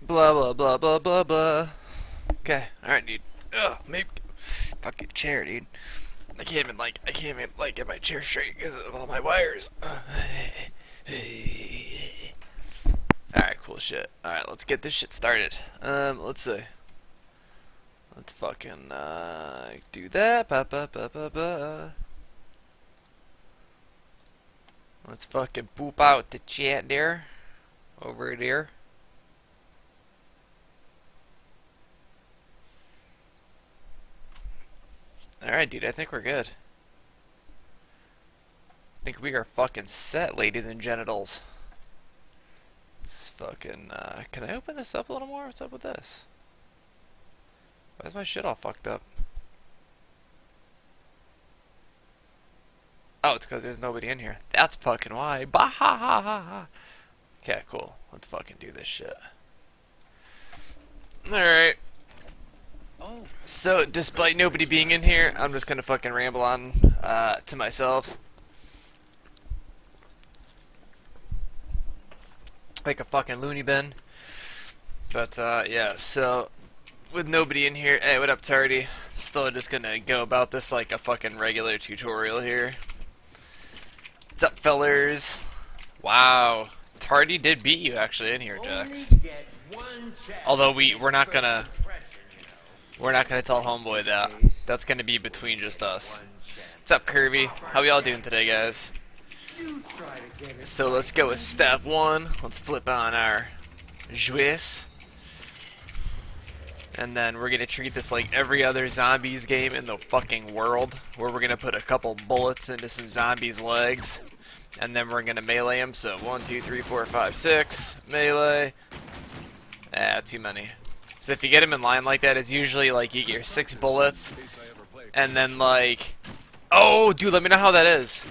Blah blah blah blah blah blah. Okay, alright, dude. Ugh, maybe fucking chair, dude. I can't even get my chair straight because of all my wires. Alright, cool shit. Alright, let's get this shit started. Let's see. Let's fucking do that. Ba ba ba ba ba. Let's fucking boop out the chat there. Over there. Alright, dude, I think we're good. I think we are fucking set, ladies and genitals. Let's fucking, can I open this up a little more? What's up with this? Why is my shit all fucked up? Oh, it's because there's nobody in here. That's fucking why. Bah ha ha ha ha. Okay, cool. Let's fucking do this shit. Alright. So, despite nobody being in here, I'm just gonna fucking ramble on to myself. Like a fucking loony bin. But, yeah, so, with nobody in here, hey, what up, Tardy? Still just gonna go about this like a fucking regular tutorial here. What's up, fellers? Wow. Tardy did beat you, actually, in here, Jax. Although we're not gonna tell Homeboy that. That's gonna be between just us. What's up, Kirby? How y'all doing today, guys? So let's go with step one. Let's flip on our Juice. And then we're gonna treat this like every other zombies game in the fucking world, where we're gonna put a couple bullets into some zombies' legs, and then we're gonna melee them. So 1, 2, 3, 4, 5, 6 melee. Ah, too many. So if you get them in line like that, it's usually like you get your 6 bullets, and then like, oh, dude, let me know how that is.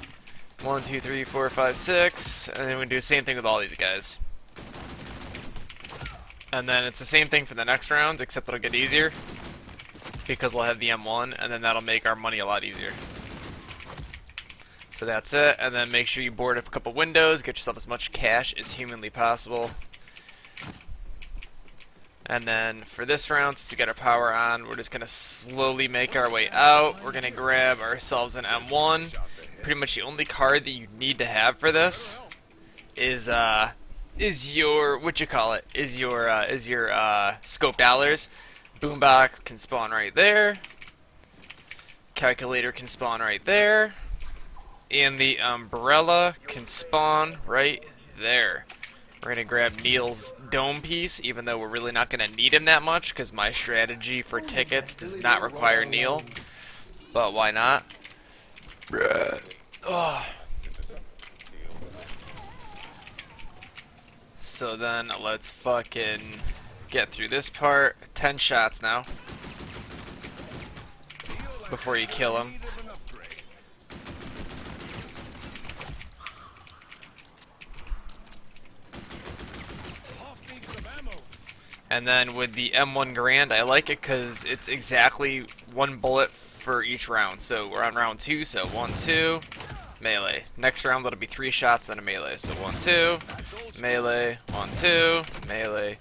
1, 2, 3, 4, 5, 6, and then we do the same thing with all these guys. And then it's the same thing for the next round, except it'll get easier, because we'll have the M1, and then that'll make our money a lot easier. So that's it, and then make sure you board up a couple windows, get yourself as much cash as humanly possible. And then for this round, since we got our power on, we're just going to slowly make our way out. We're going to grab ourselves an M1. Pretty much the only card that you need to have for this is your, scope dollars. Boombox can spawn right there. Calculator can spawn right there. And the umbrella can spawn right there. We're going to grab Neil's dome piece, even though we're really not going to need him that much, because my strategy for tickets does not require Neil. But why not? Oh. So then let's fucking get through this part. 10 shots now before you kill him. And then with the M1 Grand, I like it because it's exactly 1 bullet for each round. So we're on round 2, so 1, 2, melee. Next round that'll be 3 shots, then a melee. So 1, 2, melee, 1, 2, melee.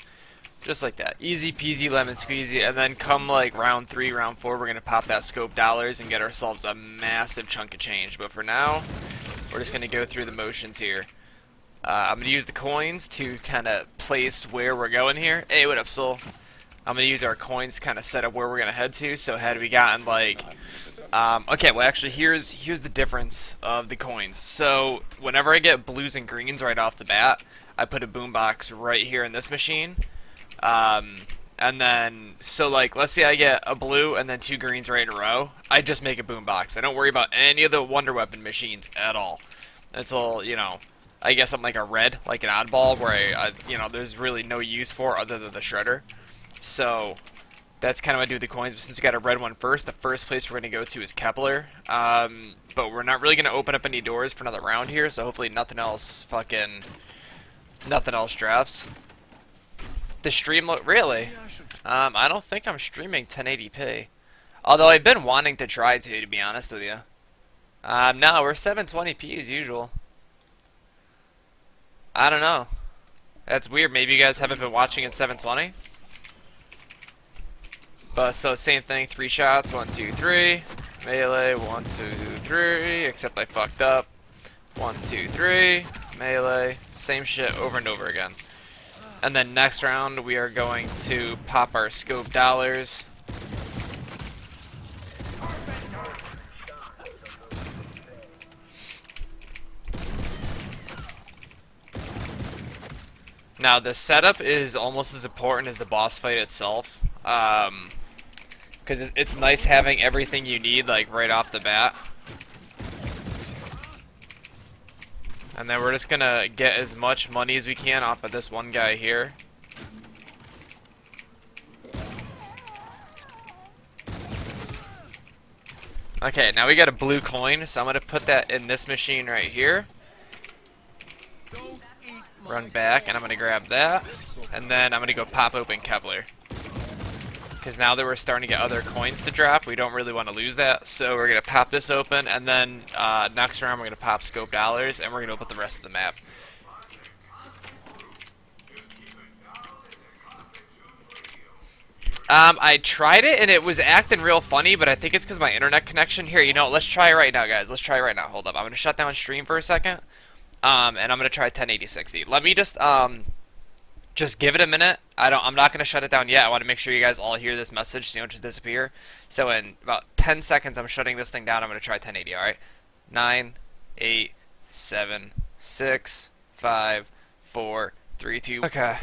Just like that. Easy peasy lemon squeezy. And then come like round 3, round 4, we're going to pop that scope dollars and get ourselves a massive chunk of change. But for now, we're just going to go through the motions here. I'm going to use the coins to kind of place where we're going here. Hey, what up, Soul? I'm going to use our coins to kind of set up where we're going to head to. So had we gotten like... okay, well actually here's the difference of the coins. So whenever I get blues and greens right off the bat, I put a boombox right here in this machine. And then, so like, let's say I get a blue and then 2 greens right in a row. I just make a boombox. I don't worry about any of the Wonder Weapon machines at all. Until, you know... I guess I'm like a red, like an oddball, where I you know, there's really no use for other than the shredder. So that's kind of what I do with the coins. But since we got a red one first, the first place we're going to go to is Kepler. But we're not really going to open up any doors for another round here, so hopefully nothing else drops. The stream really? I don't think I'm streaming 1080p. Although I've been wanting to try to be honest with you. No, we're 720p as usual. I don't know. That's weird. Maybe you guys haven't been watching in 720. But so same thing, 3 shots, 1, 2, 3. Melee, 1, 2, 3. Except I fucked up. 1, 2, 3. Melee. Same shit over and over again. And then next round we are going to pop our scope dollars. Now the setup is almost as important as the boss fight itself, because it's nice having everything you need like right off the bat. And then we're just gonna get as much money as we can off of this one guy here. Okay, now we got a blue coin, so I'm gonna put that in this machine right here. Run back, and I'm gonna grab that, and then I'm gonna go pop open Kevlar. Because now that we're starting to get other coins to drop, we don't really want to lose that, so we're gonna pop this open, and then next round we're gonna pop scope dollars, and we're gonna open the rest of the map. I tried it, and it was acting real funny, but I think it's because my internet connection here. You know, let's try it right now, guys. Let's try it right now. Hold up, I'm gonna shut down stream for a second. And I'm gonna try 1080-60. Let me just give it a minute. I'm not gonna shut it down yet. I want to make sure you guys all hear this message, so you don't just disappear. So in about 10 seconds, I'm shutting this thing down. I'm gonna try 1080. All right, 9, 8, 7, 6, 5, 4, 3, 2. Okay.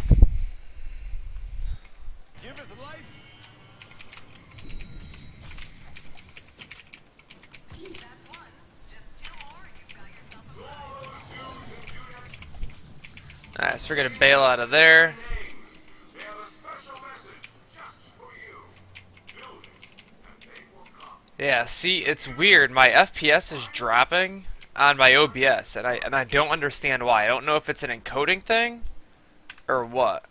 Alright, so we're gonna bail out of there. Yeah, see, it's weird. My FPS is dropping on my OBS, and I don't understand why. I don't know if it's an encoding thing or what.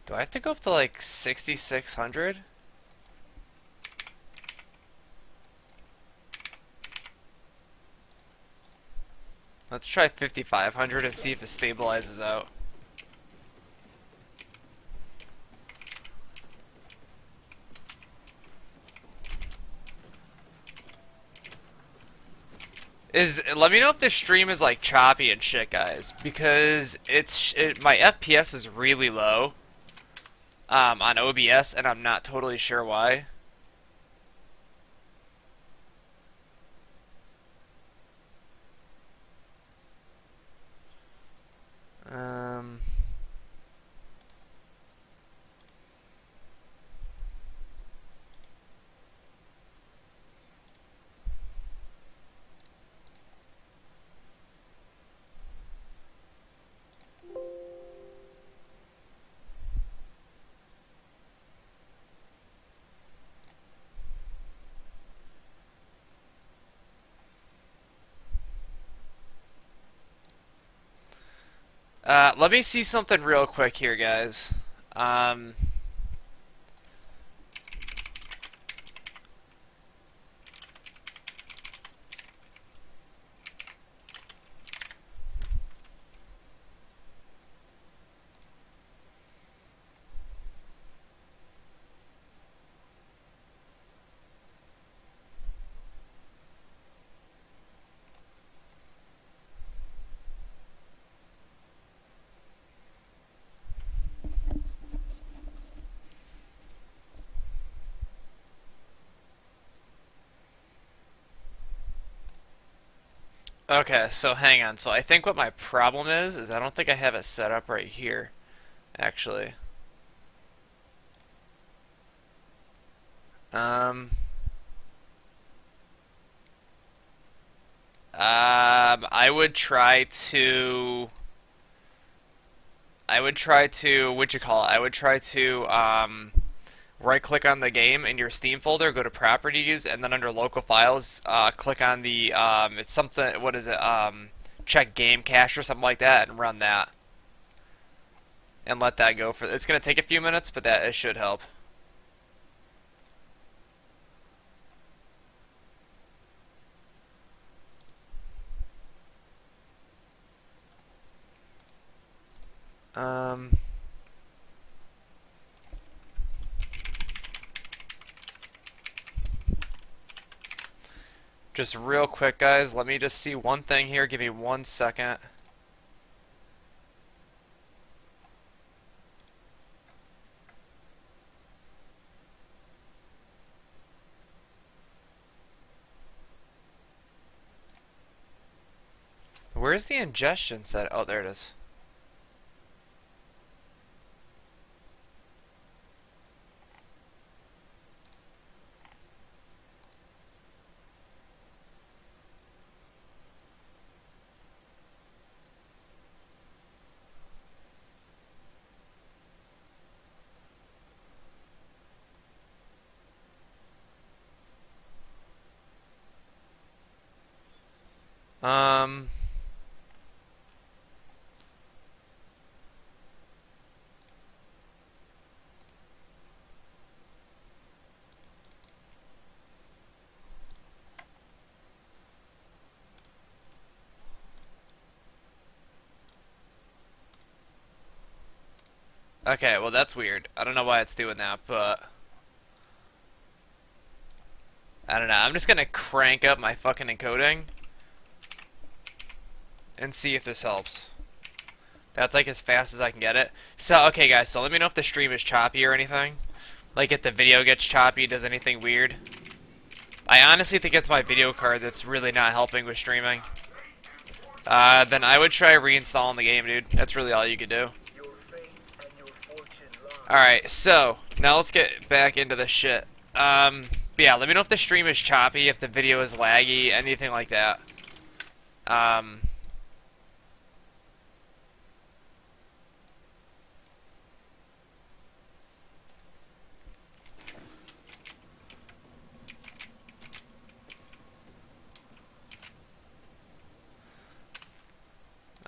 Do I have to go up to like 6,600? Let's try 5,500 and see if it stabilizes out. Let me know if this stream is like choppy and shit, guys, because my FPS is really low on OBS, and I'm not totally sure why. Let me see something real quick here, guys. Okay, so hang on. So I think what my problem is I don't think I have it set up right here, actually. I would try to, what'd you call it? I would try to, right click on the game in your Steam folder, go to properties, and then under local files, click on the, it's something, what is it, check game cache or something like that, and run that. And let that go for, it's going to take a few minutes, but that it should help. Just real quick, guys, let me just see one thing here. Give me 1 second. Where's the ingestion set? Oh, there it is. Um, okay, well that's weird. I don't know why it's doing that, but I don't know. I'm just gonna crank up my fucking encoding and see if this helps. That's like as fast as I can get it. So, okay guys, so let me know if the stream is choppy or anything. Like if the video gets choppy, does anything weird. I honestly think it's my video card that's really not helping with streaming. Then I would try reinstalling the game, dude. That's really all you could do. Alright, so, now let's get back into this shit. But yeah, let me know if the stream is choppy, if the video is laggy, anything like that.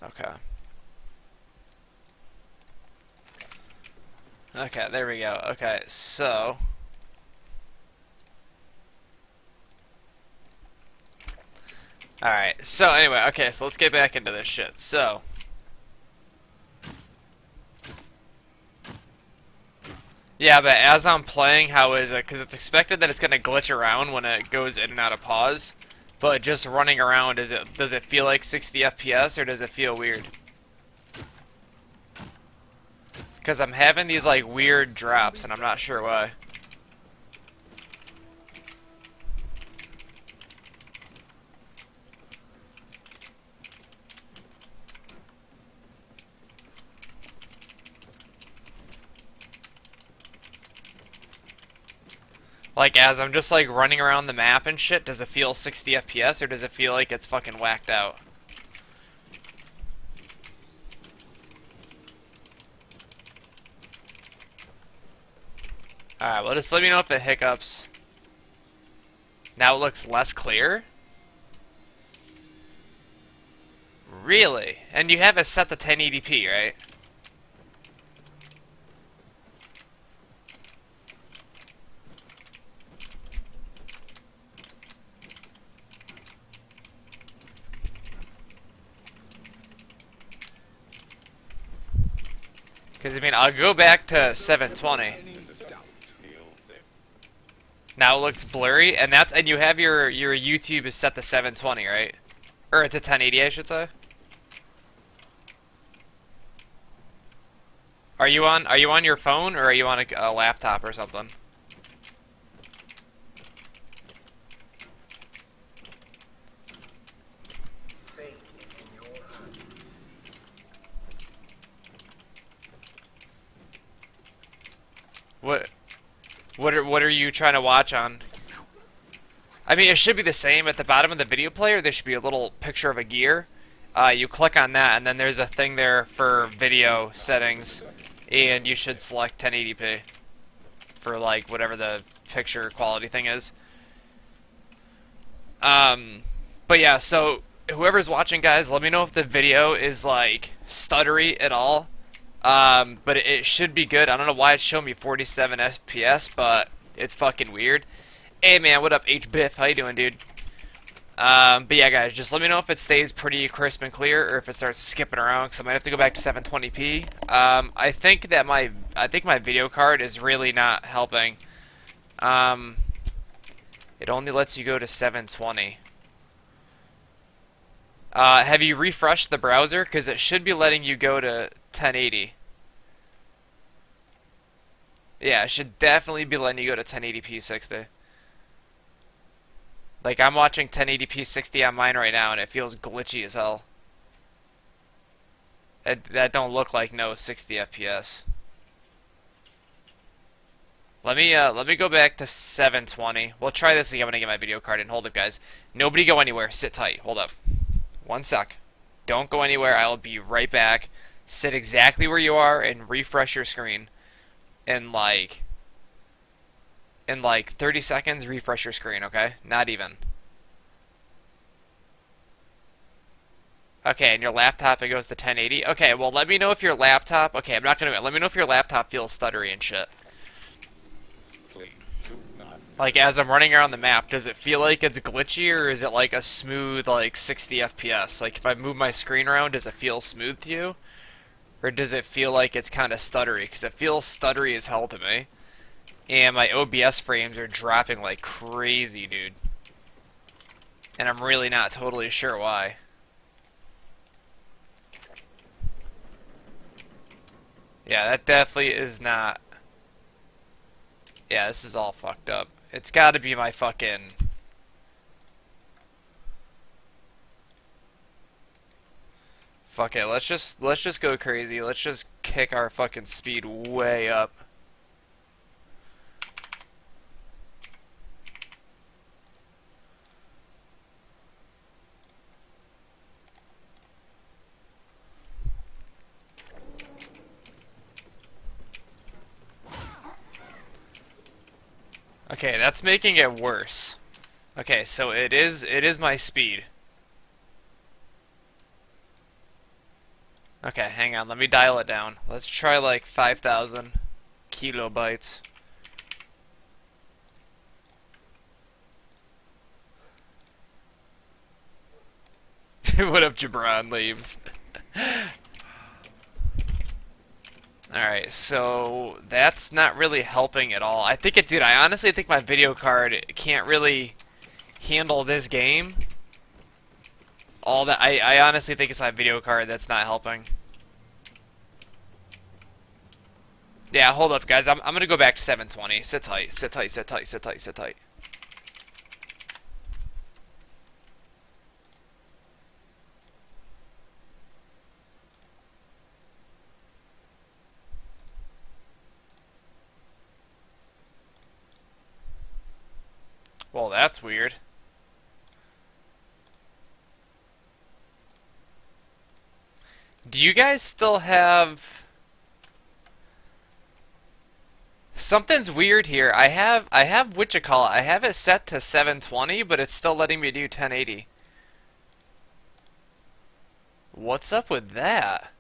Okay. Okay, there we go. Okay, so... Alright, so anyway, okay, so let's get back into this shit. So... Yeah, but as I'm playing, how is it? Because it's expected that it's going to glitch around when it goes in and out of pause. But just running around, does it feel like 60 FPS, or does it feel weird? Because I'm having these, like, weird drops, and I'm not sure why. Like, as I'm just, like, running around the map and shit, does it feel 60 FPS, or does it feel like it's fucking whacked out? Alright, well, just let me know if it hiccups. Now it looks less clear? Really? And you have it set to 1080p, right? Because, I mean, I'll go back to 720. Now it looks blurry, and you have your YouTube is set to 720, right? Or it's a 1080, I should say. Are you on your phone, or are you on a laptop or something? What are you trying to watch on? I mean, it should be the same. At the bottom of the video player, there should be a little picture of a gear. You click on that, and then there's a thing there for video settings, and you should select 1080p. for like whatever the picture quality thing is. But yeah, so whoever's watching, guys, let me know if the video is like stuttery at all. But it should be good. I don't know why it's showing me 47 FPS, but it's fucking weird. Hey man, what up, HBiff? How you doing, dude? But yeah, guys, just let me know if it stays pretty crisp and clear, or if it starts skipping around, because I might have to go back to 720p. I think that my video card is really not helping. It only lets you go to 720. Have you refreshed the browser? Because it should be letting you go to 1080. Yeah, it should definitely be letting you go to 1080p 60. Like, I'm watching 1080p 60 on mine right now, and it feels glitchy as hell. That don't look like no 60 FPS. Let me go back to 720. We'll try this again when I get my video card in. Hold up, guys. Nobody go anywhere. Sit tight. Hold up. One sec. Don't go anywhere. I will be right back. Sit exactly where you are and refresh your screen. In like 30 seconds, refresh your screen, okay? Not even. Okay, and your laptop, it goes to 1080? Okay, well, let me know if your laptop... Okay, I'm not gonna... Let me know if your laptop feels stuttery and shit. Like, as I'm running around the map, does it feel like it's glitchy, or is it like a smooth, like, 60 FPS? Like, if I move my screen around, does it feel smooth to you? Or does it feel like it's kind of stuttery? Because it feels stuttery as hell to me. And my OBS frames are dropping like crazy, dude. And I'm really not totally sure why. Yeah, that definitely is not... Yeah, this is all fucked up. It's gotta be my fucking... Fuck it, let's just go crazy. Let's just kick our fucking speed way up. Okay, that's making it worse. Okay, so it is my speed. Okay, hang on, let me dial it down. Let's try like 5,000 kilobytes. What up, Jabron Leaves? Alright, so that's not really helping at all. I think it, dude, I honestly think my video card can't really handle this game. All that, I honestly think it's my video card that's not helping. Yeah, hold up, guys. I'm gonna go back to 720. Sit tight, sit tight, sit tight, sit tight, sit tight. Well, that's weird. Do you guys still have... Something's weird here. I have whatchamacallit. I have it set to 720, but it's still letting me do 1080. What's up with that?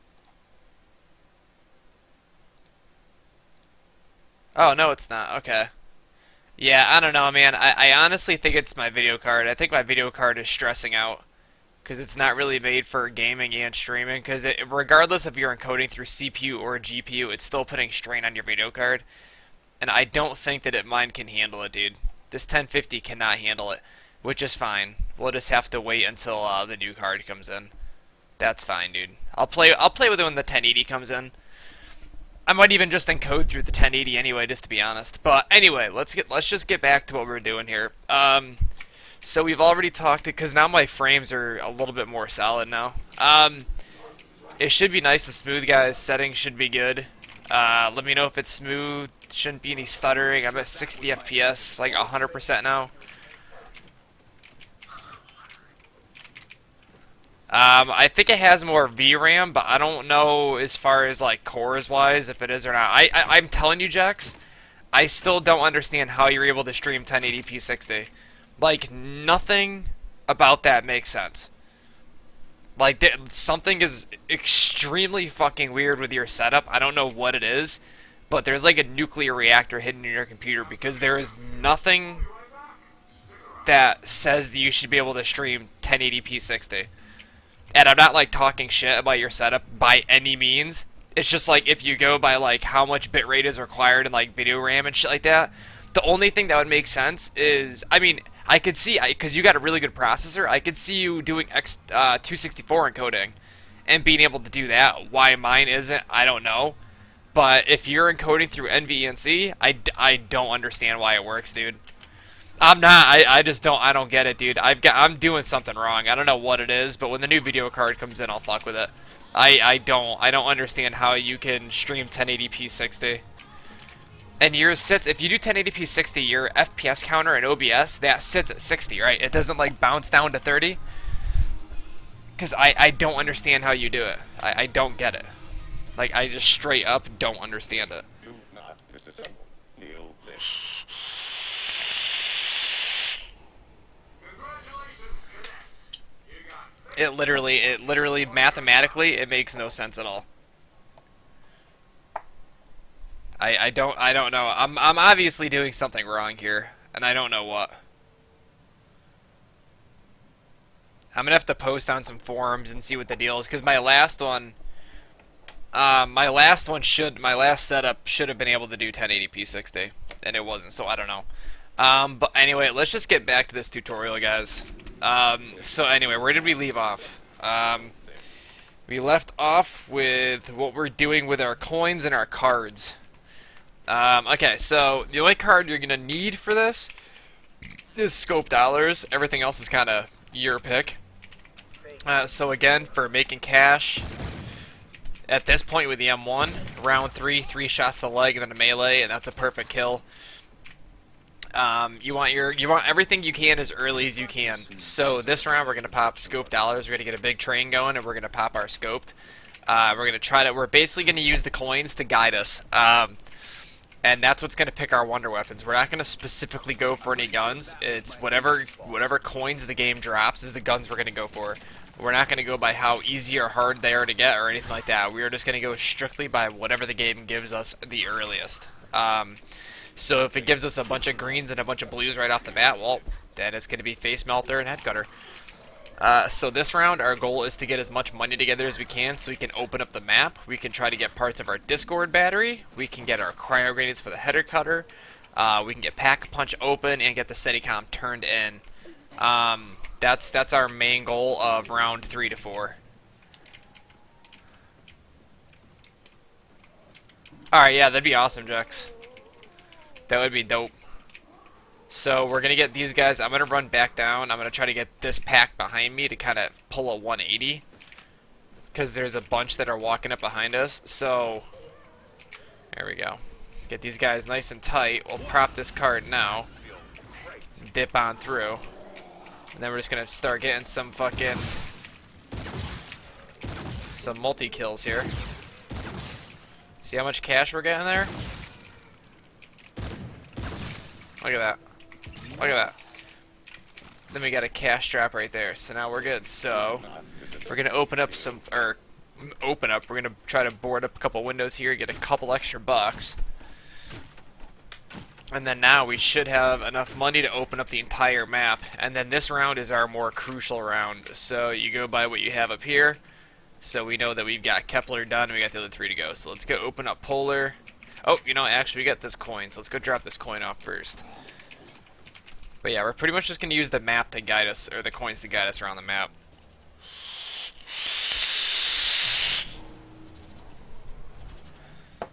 Oh, no, it's not. Okay. Yeah, I don't know, man. I honestly think it's my video card. I think my video card is stressing out. Because it's not really made for gaming and streaming. Because regardless if you're encoding through CPU or GPU, it's still putting strain on your video card. And I don't think that mine can handle it, dude. This 1050 cannot handle it. Which is fine. We'll just have to wait until the new card comes in. That's fine, dude. I'll play with it when the 1080 comes in. I might even just encode through the 1080 anyway, just to be honest. But anyway, let's just get back to what we're doing here. So we've already talked, because now my frames are a little bit more solid now. It should be nice and smooth, guys. Settings should be good. Let me know if it's smooth. Shouldn't be any stuttering. I'm at 60 FPS, like 100% now. I think it has more VRAM, but I don't know as far as like cores wise if it is or not. I'm telling you, Jax, I still don't understand how you're able to stream 1080p 60. Like, nothing about that makes sense. Like, something is extremely fucking weird with your setup. I don't know what it is, but there's like a nuclear reactor hidden in your computer because there is nothing that says that you should be able to stream 1080p 60. And I'm not like talking shit about your setup by any means. It's just like if you go by like how much bitrate is required in like video RAM and shit like that, the only thing that would make sense is, I mean, I could see, because you got a really good processor, I could see you doing 264 encoding and being able to do that. Why mine isn't, I don't know. But if you're encoding through NVENC, I don't understand why it works, dude. I'm not. I just don't. I don't get it, dude. I'm doing something wrong. I don't know what it is, but when the new video card comes in, I'll fuck with it. I don't understand how you can stream 1080p 60. And yours sits, if you do 1080p 60, your FPS counter in OBS, that sits at 60, right? It doesn't like bounce down to 30. Because I don't understand how you do it. I don't get it. Like, I just straight up don't understand it. Do not disassemble. Kneel this. It literally, mathematically, it makes no sense at all. I don't know. I'm obviously doing something wrong here, and I don't know what. I'm gonna have to post on some forums and see what the deal is, because my last setup should have been able to do 1080p 60, and it wasn't, so I don't know. But anyway, let's just get back to this tutorial, guys. So anyway, where did we leave off? We left off with what we're doing with our coins and our cards. Okay, so the only card you're gonna need for this is scope dollars. Everything else is kind of your pick. So again, for making cash, at this point with the M1, round 3 shots to the leg and then a melee, and that's a perfect kill. You want everything you can as early as you can. So this round we're gonna pop scope dollars. We're gonna get a big train going, and we're gonna pop our scoped. We're basically gonna use the coins to guide us. And that's what's gonna pick our wonder weapons. We're not gonna specifically go for any guns. It's whatever coins the game drops is the guns we're gonna go for. We're not gonna go by how easy or hard they are to get or anything like that. We are just gonna go strictly by whatever the game gives us the earliest. So if it gives us a bunch of greens and a bunch of blues right off the bat, well, then it's going to be face melter and head cutter. So this round, our goal is to get as much money together as we can so we can open up the map. We can try to get parts of our Discord battery. We can get our cryo grenades for the header cutter. We can get pack punch open and get the Steadicom turned in. That's our main goal of round 3 to 4. Alright, yeah, that'd be awesome, Jax. That would be dope. So we're going to get these guys. I'm going to run back down. I'm going to try to get this pack behind me to kind of pull a 180. Because there's a bunch that are walking up behind us. So, there we go. Get these guys nice and tight. We'll prop this card now. Dip on through. And then we're just going to start getting some fucking... some multi-kills here. See how much cash we're getting there? Look at that. Look at that. Then we got a cash drop right there. So now we're good. So we're going to open up some, we're going to try to board up a couple windows here, get a couple extra bucks. And then now we should have enough money to open up the entire map. And then this round is our more crucial round. So you go by what you have up here. So we know that we've got Kepler done and we got the other 3 to go. So let's go open up Polar. Oh, you know, actually, we got this coin, so let's go drop this coin off first. But yeah, we're pretty much just going to use the map to guide us, or the coins to guide us around the map. Oh,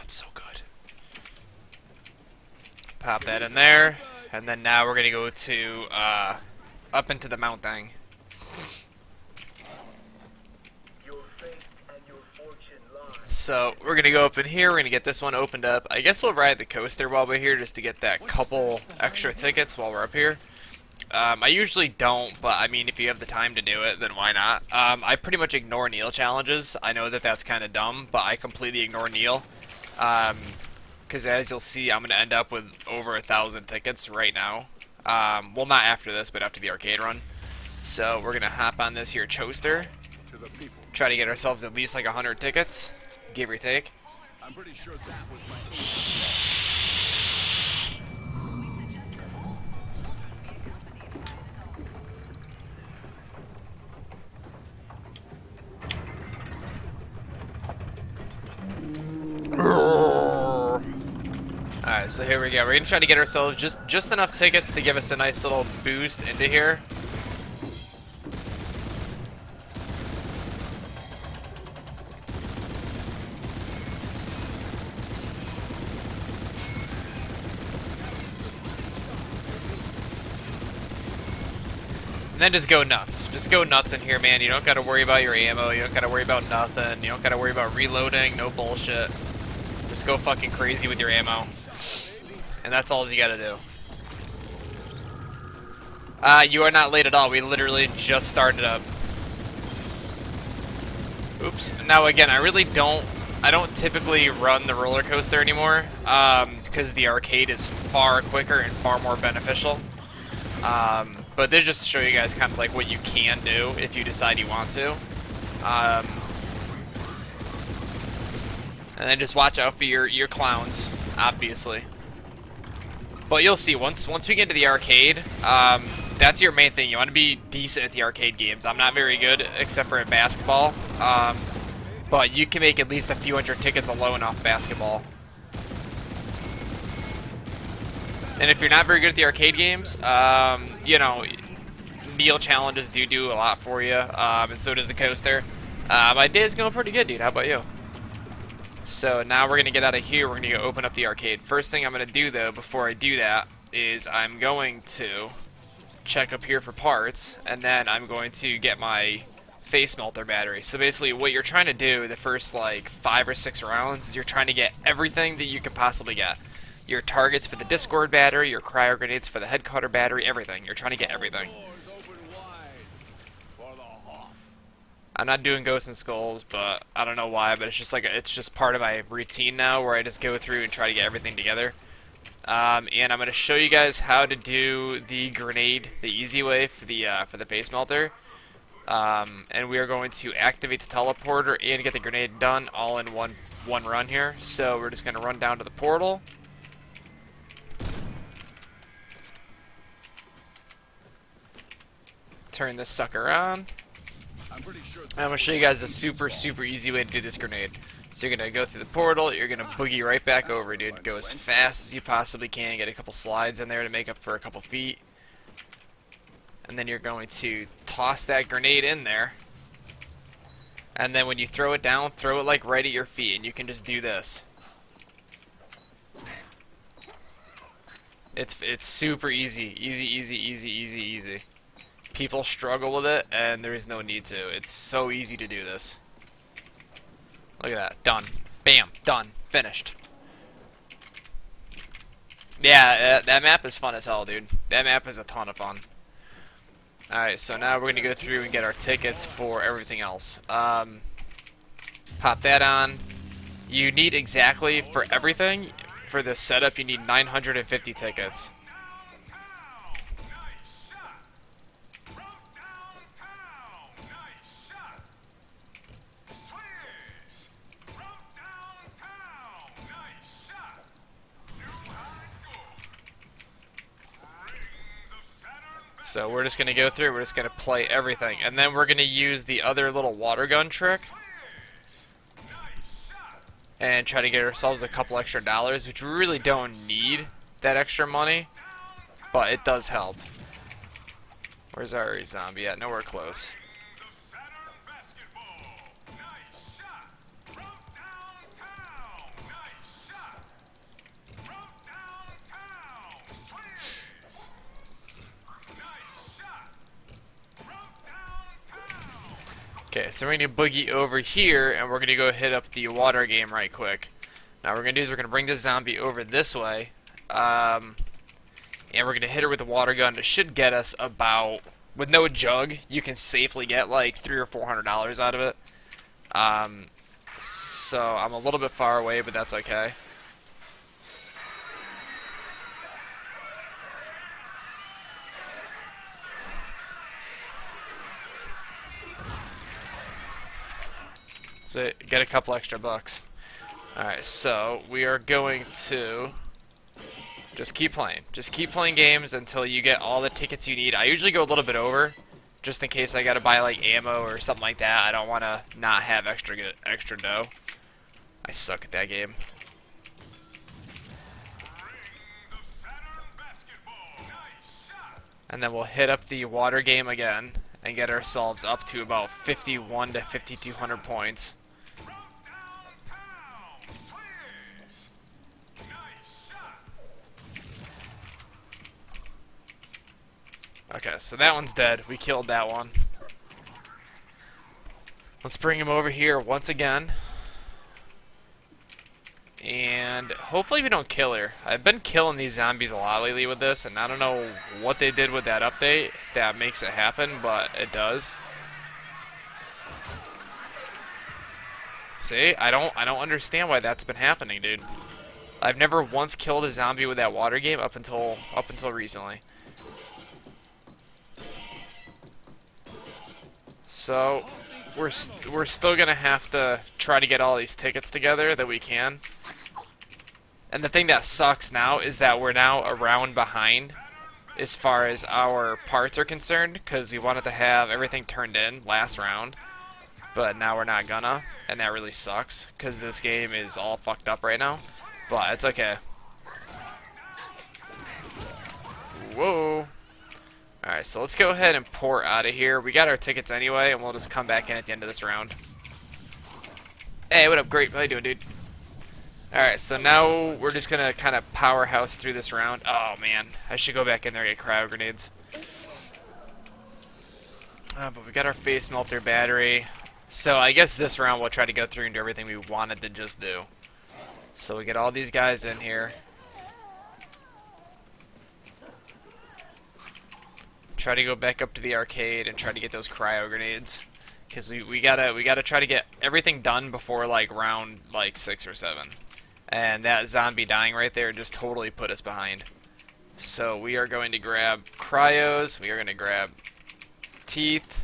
it's so good. Pop that in there, and then now we're going to go to, up into the mount thing. So we're going to go up in here, we're going to get this one opened up. I guess we'll ride the coaster while we're here just to get that couple extra tickets while we're up here. I usually don't, but I mean if you have the time to do it, then why not? I pretty much ignore Neil challenges. I know that that's kind of dumb, but I completely ignore Neil. because as you'll see, I'm going to end up with over 1,000 tickets right now. Well, not after this, but after the arcade run. So we're going to hop on this here Choaster, try to get ourselves at least like 100 tickets, give or take. I'm pretty sure that was my Alright, so here we go. We're going to try to get ourselves just enough tickets to give us a nice little boost into here. And then just go nuts. Just go nuts in here, man. You don't got to worry about your ammo. You don't got to worry about nothing. You don't got to worry about reloading. No bullshit. Just go fucking crazy with your ammo. And that's all you got to do. You are not late at all. We literally just started up. Oops. Now again, I don't typically run the roller coaster anymore, because the arcade is far quicker and far more beneficial. But they just show you guys kind of like what you can do if you decide you want to. And then just watch out for your clowns, obviously. But you'll see, once we get into the arcade, that's your main thing. You want to be decent at the arcade games. I'm not very good, except for at basketball. But you can make at least a few hundred tickets alone off basketball. And if you're not very good at the arcade games, you know, Neil challenges do a lot for you, and so does the coaster. My day's going pretty good, dude. How about you? So now we're going to get out of here. We're going to go open up the arcade. First thing I'm going to do, though, before I do that, is I'm going to check up here for parts, and then I'm going to get my face melter battery. So basically what you're trying to do the first, like, 5 or 6 rounds is you're trying to get everything that you could possibly get. Your targets for the Discord battery, your cryo grenades for the head cutter battery, everything. You're trying to get everything. I'm not doing Ghosts and Skulls, but I don't know why, but it's just like it's just part of my routine now where I just go through and try to get everything together. And I'm going to show you guys how to do the grenade the easy way for the face melter. And we are going to activate the teleporter and get the grenade done all in one run here. So we're just going to run down to the portal. Turn this sucker on. I'm going to show you guys the super easy way to do this grenade. So you're going to go through the portal, you're going to boogie right back over, dude. Go as fast as you possibly can, get a couple slides in there to make up for a couple feet. And then you're going to toss that grenade in there. And then when you throw it down, throw it like right at your feet, and you can just do this. It's super easy. Easy. People struggle with it, and there is no need to. It's so easy to do this. Look at that. Done. Bam. Done. Finished. Yeah, that map is fun as hell, dude. That map is a ton of fun. Alright, so now we're going to go through and get our tickets for everything else. Pop that on. You need exactly, for everything, for this setup, you need 950 tickets. So we're just going to go through, we're just going to play everything. And then we're going to use the other little water gun trick. And try to get ourselves a couple extra dollars, which we really don't need that extra money. But it does help. Where's our zombie at? Nowhere close. Okay, so we're going to boogie over here, and we're going to go hit up the water game right quick. Now what we're going to do is we're going to bring this zombie over this way, and we're going to hit her with the water gun. It should get us about, with no jug, you can safely get like $300 or $400 out of it. So I'm a little bit far away, but that's okay. So get a couple extra bucks. Alright, so we are going to just keep playing. Just keep playing games until you get all the tickets you need. I usually go a little bit over, just in case I gotta buy like ammo or something like that. I don't want to not have extra dough. I suck at that game. And then we'll hit up the water game again and get ourselves up to about 51 to 5,200 points. Okay, so that one's dead. We killed that one. Let's bring him over here once again. And hopefully we don't kill her. I've been killing these zombies a lot lately with this, and I don't know what they did with that update that makes it happen, but it does. See? I don't understand why that's been happening, dude. I've never once killed a zombie with that water game up until recently. So we're still gonna have to try to get all these tickets together that we can. And the thing that sucks now is that we're now a round behind as far as our parts are concerned, because we wanted to have everything turned in last round, but now we're not gonna, and that really sucks because this game is all fucked up right now. But it's okay. Whoa. Alright, so let's go ahead and pour out of here. We got our tickets anyway, and we'll just come back in at the end of this round. Hey, what up? Great. How you doing, dude? Alright, so now we're just going to kind of powerhouse through this round. Oh, man. I should go back in there and get cryo grenades. But we got our face melter battery. So I guess this round we'll try to go through and do everything we wanted to just do. So we get all these guys in here. Try to go back up to the arcade and try to get those cryo grenades, because we gotta try to get everything done before like round like 6 or 7, and that zombie dying right there just totally put us behind. So we are going to grab cryos, we are going to grab teeth,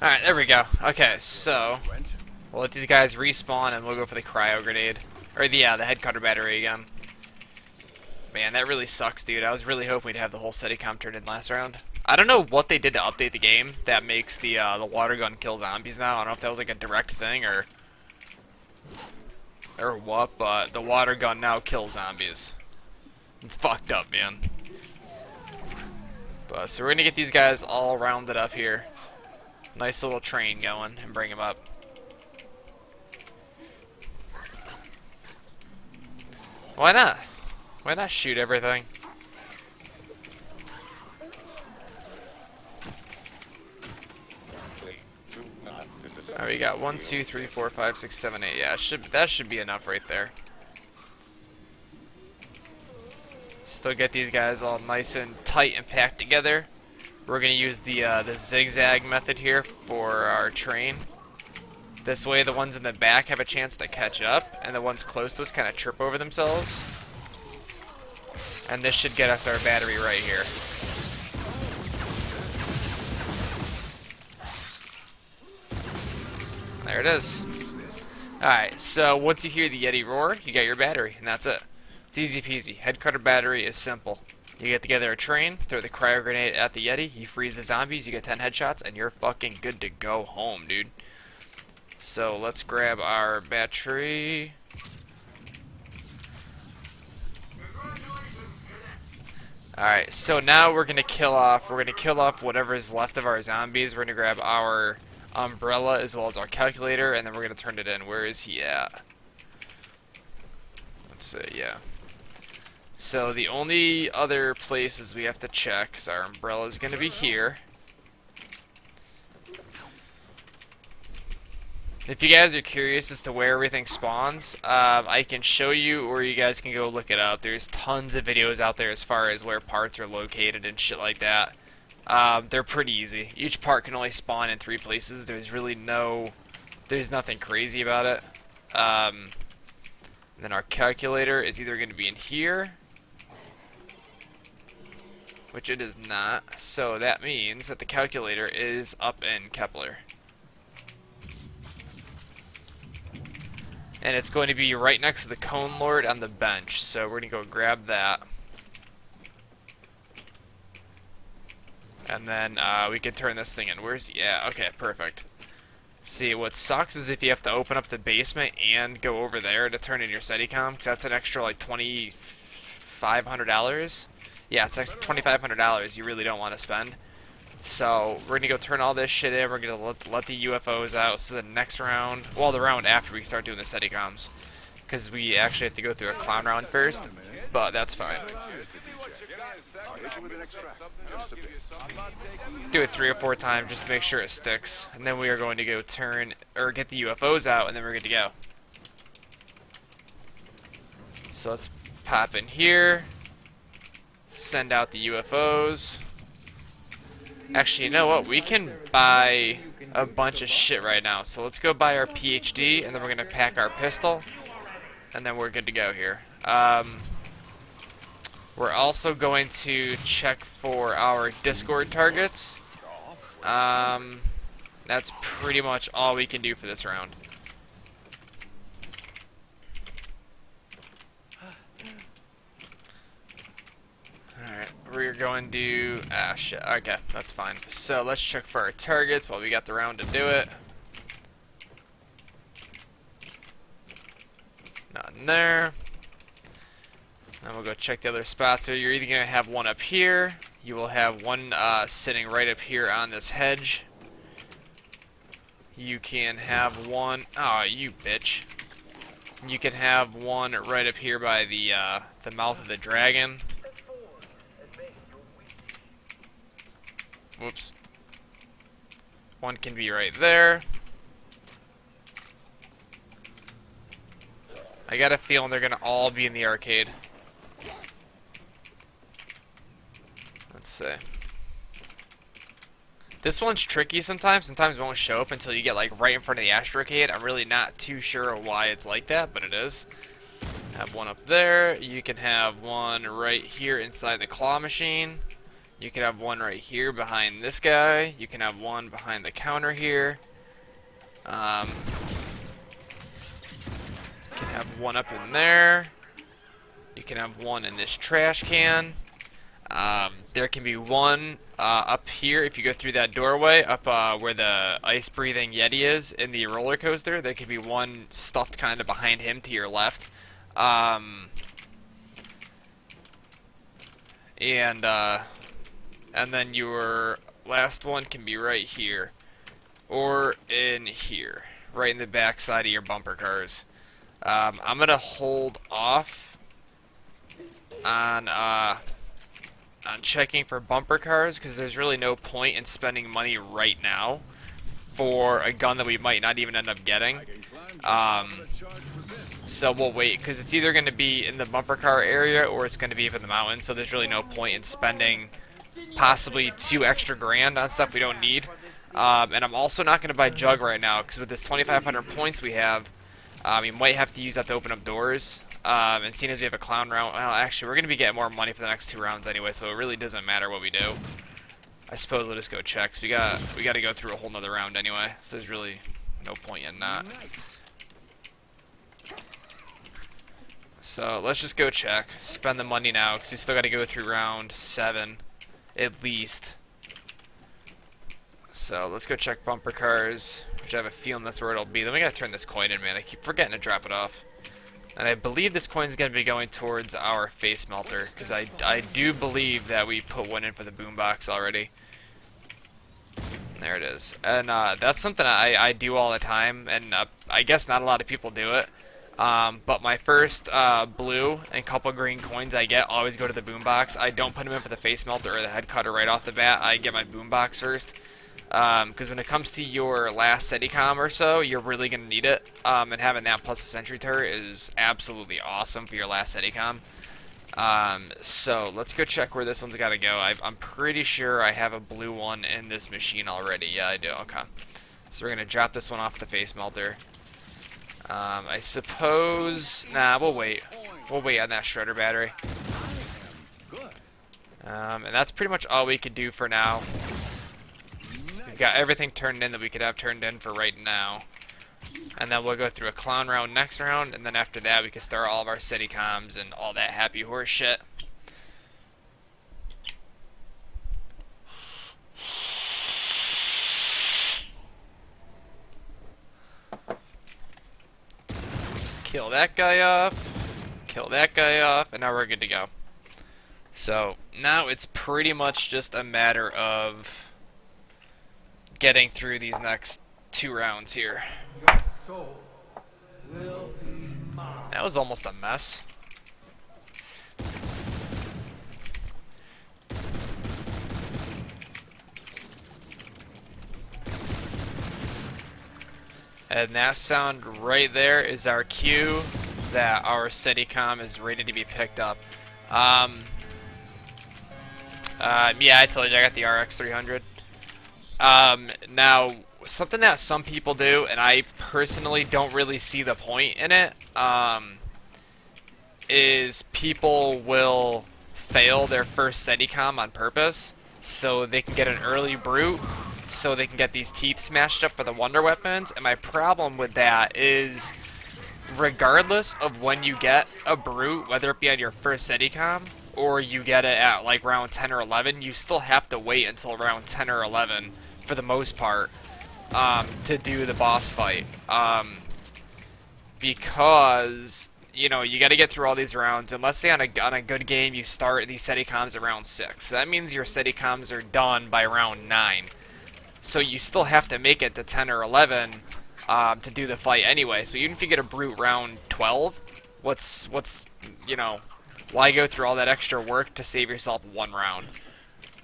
alright, there we go. Okay, so we'll let these guys respawn and we'll go for the cryo grenade. Or the head cutter battery again. Man, that really sucks, dude. I was really hoping we'd have the whole Steadicam turned in last round. I don't know what they did to update the game that makes the water gun kill zombies now. I don't know if that was like a direct thing or what, but the water gun now kills zombies. It's fucked up, man. But so we're gonna get these guys all rounded up here. Nice little train going and bring him up. Why not? Why not shoot everything? Alright, we got 1, 2, 3, 4, 5, 6, 7, 8. Yeah, that should be enough right there. Still get these guys all nice and tight and packed together. We're going to use the zigzag method here for our train. This way the ones in the back have a chance to catch up, and the ones close to us kind of trip over themselves. And this should get us our battery right here. There it is. Alright, so once you hear the Yeti roar, you got your battery, and that's it. It's easy peasy. Head cutter battery is simple. You get together a train, throw the cryo grenade at the Yeti, you freeze the zombies, you get 10 headshots, and you're fucking good to go home, dude. So let's grab our battery. Alright, so now we're gonna kill off whatever is left of our zombies. We're gonna grab our umbrella as well as our calculator, and then we're gonna turn it in. Where is he at? Let's see, yeah. So the only other places we have to check is our umbrella is going to be here. If you guys are curious as to where everything spawns, I can show you, or you guys can go look it up. There's tons of videos out there as far as where parts are located and shit like that. They're pretty easy. Each part can only spawn in 3 places. There's nothing crazy about it. And then our calculator is either going to be in here, which it is not. So that means that the calculator is up in Kepler. And it's going to be right next to the Cone Lord on the bench. So we're going to go grab that. And then we can turn this thing in. Yeah, okay, perfect. See, what sucks is if you have to open up the basement and go over there to turn in your Steadicom, because that's an extra like $2,500. Yeah, it's extra $2,500 you really don't want to spend. So we're going to go turn all this shit in. We're going to let the UFOs out. So the next round, well, the round after we start doing the Steadicoms, because we actually have to go through a clown round first, but that's fine. Do it 3 or 4 times just to make sure it sticks, and then we are going to go turn or get the UFOs out, and then we're good to go. So let's pop in here, send out the UFOs. Actually, you know what? We can buy a bunch of shit right now. So let's go buy our PhD, and then we're gonna pack our pistol, and then we're good to go here. We're also going to check for our Discord targets. That's pretty much all we can do for this round. Alright, we're going to... Ah, shit. Okay, that's fine. So let's check for our targets while we got the round to do it. Nothing there. Then we'll go check the other spots. So you're either going to have one up here. You will have one sitting right up here on this hedge. You can have one... Oh, you bitch. You can have one right up here by the mouth of the dragon. Whoops. One can be right there. I got a feeling they're going to all be in the arcade. Let's see. This one's tricky sometimes. Sometimes it won't show up until you get like right in front of the Astrocade. I'm really not too sure why it's like that, but it is. Have one up there. You can have one right here inside the claw machine. You can have one right here behind this guy. You can have one behind the counter here. You can have one up in there. You can have one in this trash can. There can be one up here if you go through that doorway, up where the ice-breathing Yeti is in the roller coaster. There could be one stuffed kind of behind him to your left. And then your last one can be right here, or in here, right in the back side of your bumper cars. I'm gonna hold off on checking for bumper cars because there's really no point in spending money right now for a gun that we might not even end up getting. So we'll wait because it's either going to be in the bumper car area or it's going to be up in the mountains. So there's really no point in spending possibly $2 extra grand on stuff we don't need. And I'm also not going to buy Jug right now because with this 2,500 points we have, we might have to use that to open up doors. And seeing as we have a clown round, well, actually, we're going to be getting more money for the next 2 rounds anyway, so it really doesn't matter what we do. I suppose we'll just go check. So we got to go through a whole nother round anyway, so there's really no point in that. So let's just go check. Spend the money now, because we still got to go through round 7, at least. So let's go check bumper cars, which I have a feeling that's where it'll be. Then we got to turn this coin in, man. I keep forgetting to drop it off. And I believe this coin's going to be going towards our face melter, because I do believe that we put one in for the boombox already. There it is. And that's something I do all the time, and I guess not a lot of people do it. But my first blue and couple green coins I get always go to the boombox. I don't put them in for the face melter or the head cutter right off the bat. I get my boombox first. Because when it comes to your last Steadicom or so, you're really going to need it. And having that plus a sentry turret is absolutely awesome for your last Steadicom. So let's go check where this one's got to go. I'm pretty sure I have a blue one in this machine already. Yeah, I do. Okay. So we're going to drop this one off the face melter. I suppose... Nah, we'll wait. We'll wait on that shredder battery. And that's pretty much all we could do for now. We've got everything turned in that we could have turned in for right now. And then we'll go through a clown round next round, and then after that we can start all of our city comms and all that happy horse shit. Kill that guy off, kill that guy off, and now we're good to go. So now it's pretty much just a matter of getting through these next 2 rounds here. That was almost a mess. And that sound right there is our cue that our Steadicam is ready to be picked up. Yeah, I told you I got the RX 300. Now, something that some people do, and I personally don't really see the point in it, is people will fail their first Steadicam on purpose so they can get an early brute, so they can get these teeth smashed up for the wonder weapons. And my problem with that is, regardless of when you get a brute, whether it be on your first Steadicam or you get it at like round 10 or 11, you still have to wait until round 10 or 11 for the most part to do the boss fight, because you know you got to get through all these rounds. And let's say on a good game you start these Steadicams at round 6, so that means your Steadicams are done by round 9. So you still have to make it to 10 or 11 to do the fight anyway. So even if you get a brute round 12, what's you know, why go through all that extra work to save yourself 1 round?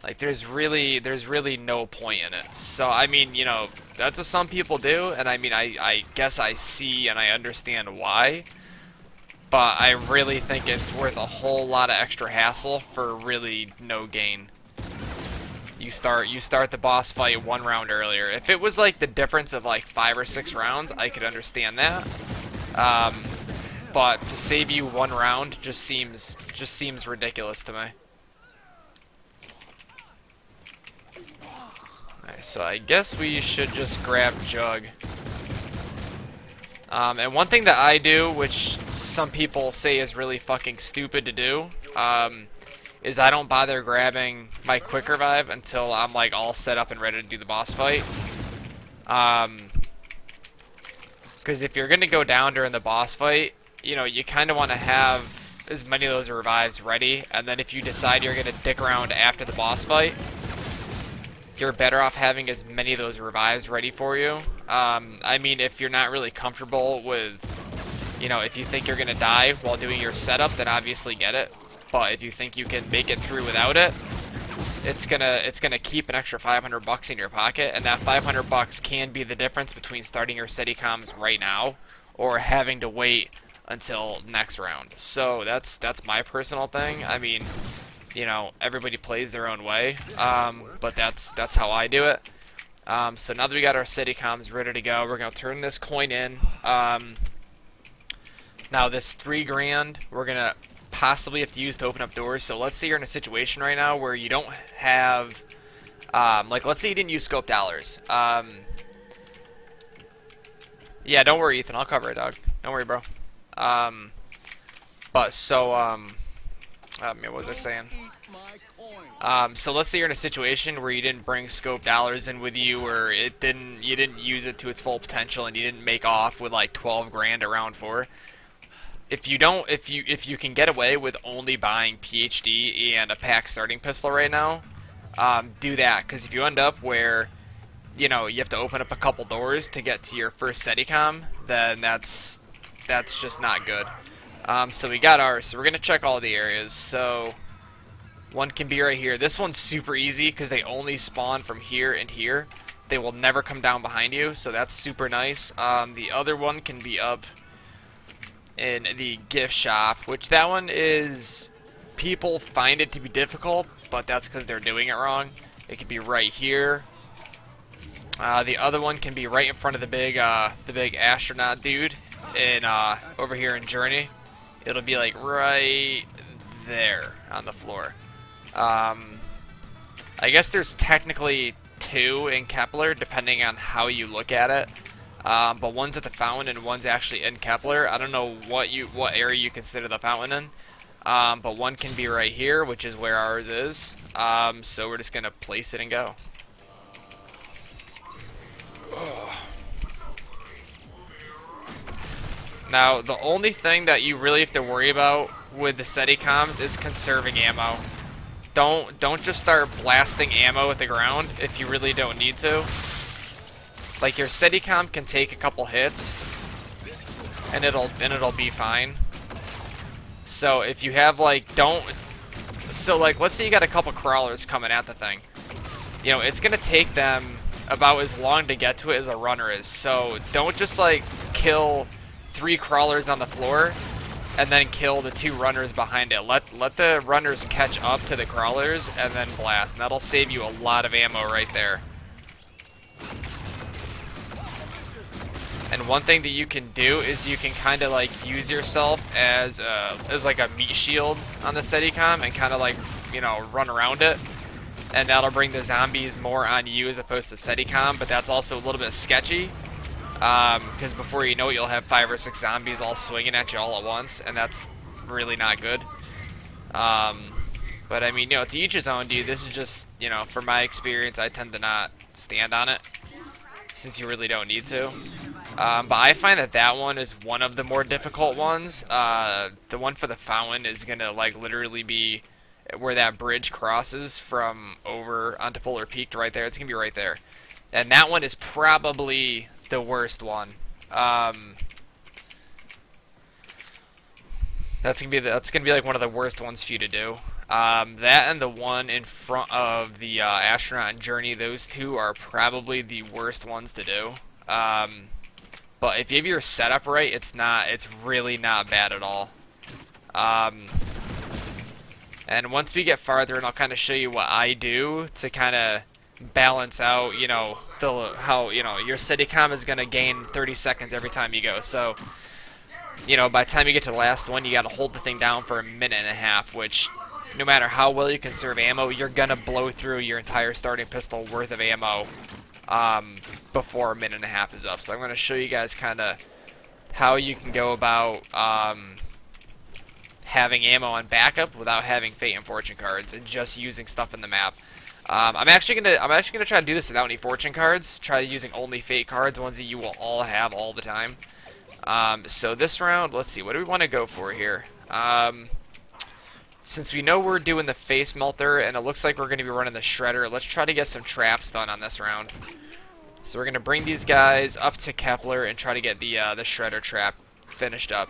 Like there's really no point in it. So I mean, you know, that's what some people do, and I mean I guess I see and I understand why. But I really think it's worth a whole lot of extra hassle for really no gain. You start the boss fight 1 round earlier. If it was like the difference of like 5 or 6 rounds, I could understand that. But to save you 1 round just seems ridiculous to me. Alright, so I guess we should just grab Jug. And one thing that I do, which some people say is really fucking stupid to do, is I don't bother grabbing my quick revive until I'm like all set up and ready to do the boss fight. Because if you're gonna go down during the boss fight, you know, you kind of want to have as many of those revives ready, and then if you decide you're gonna dick around after the boss fight, you're better off having as many of those revives ready for you. I mean, if you're not really comfortable with, you know, if you think you're gonna die while doing your setup, then obviously get it. But if you think you can make it through without it, it's gonna keep an extra $500 in your pocket, and that $500 can be the difference between starting your Steadicams right now or having to wait until next round. So that's my personal thing. I mean, you know, everybody plays their own way, but that's how I do it. So now that we got our Steadicams ready to go, we're gonna turn this coin in. Now this $3 grand, we're gonna possibly have to use to open up doors. So let's say you're in a situation right now where you don't have, like let's say you didn't use scope dollars. Yeah, don't worry, Ethan, I'll cover it, dog. Don't worry, bro. But so, what was I saying? So let's say you're in a situation where you didn't bring scope dollars in with you, or you didn't use it to its full potential, and you didn't make off with like 12 grand at round 4. If you can get away with only buying PhD and a pack starting pistol right now, do that. Because if you end up where, you know, you have to open up a couple doors to get to your first Steadicam, then that's just not good. So we got ours. So we're gonna check all the areas. So one can be right here. This one's super easy because they only spawn from here and here. They will never come down behind you, so that's super nice. The other one can be up in the gift shop, which that one is, people find it to be difficult, but that's because they're doing it wrong. It could be right here. The other one can be right in front of the big astronaut dude in over here in Journey, it'll be like right there on the floor. I guess there's technically 2 in Kepler, depending on how you look at it. But one's at the fountain and one's actually in Kepler. I don't know what area you consider the fountain in. But one can be right here, which is where ours is. So we're just gonna place it and go. Now, the only thing that you really have to worry about with the Steadicams is conserving ammo. Don't just start blasting ammo at the ground if you really don't need to. Like, your Steadicam can take a couple hits, and it'll be fine. So if you have like let's say you got a couple crawlers coming at the thing. You know, it's gonna take them about as long to get to it as a runner is. So don't just like kill 3 crawlers on the floor and then kill the 2 runners behind it. Let the runners catch up to the crawlers and then blast. And that'll save you a lot of ammo right there. And one thing that you can do is you can kind of like use yourself as like a meat shield on the Steadicam and kind of like, you know, run around it. And that'll bring the zombies more on you as opposed to Steadicam, but that's also a little bit sketchy. Because before you know it, you'll have 5 or 6 zombies all swinging at you all at once, and that's really not good. But I mean, you know, to each his own, dude. This is just, you know, from my experience, I tend to not stand on it, since you really don't need to. But I find that one is one of the more difficult ones. The one for the fountain is gonna like literally be where that bridge crosses from over onto Polar Peak right there. It's gonna be right there, and that one is probably the worst one. That's gonna be like one of the worst ones for you to do. That and the one in front of the astronaut and Journey, those 2 are probably the worst ones to do. But if you have your setup right, it's really not bad at all. And once we get farther, and I'll kind of show you what I do to kind of balance out, you know, how, you know, your Steadicam is going to gain 30 seconds every time you go. So, you know, by the time you get to the last one, you got to hold the thing down for a minute and a half, which no matter how well you conserve ammo, you're going to blow through your entire starting pistol worth of ammo before a minute and a half is up. So I'm going to show you guys kind of how you can go about having ammo on backup without having Fate and Fortune cards and just using stuff in the map. I'm actually gonna try to do this without any Fortune cards. Try using only Fate cards, ones that you will all have all the time. So this round, let's see, what do we want to go for here? Since we know we're doing the face melter and it looks like we're going to be running the shredder, let's try to get some traps done on this round. So we're going to bring these guys up to Kepler and try to get the shredder trap finished up.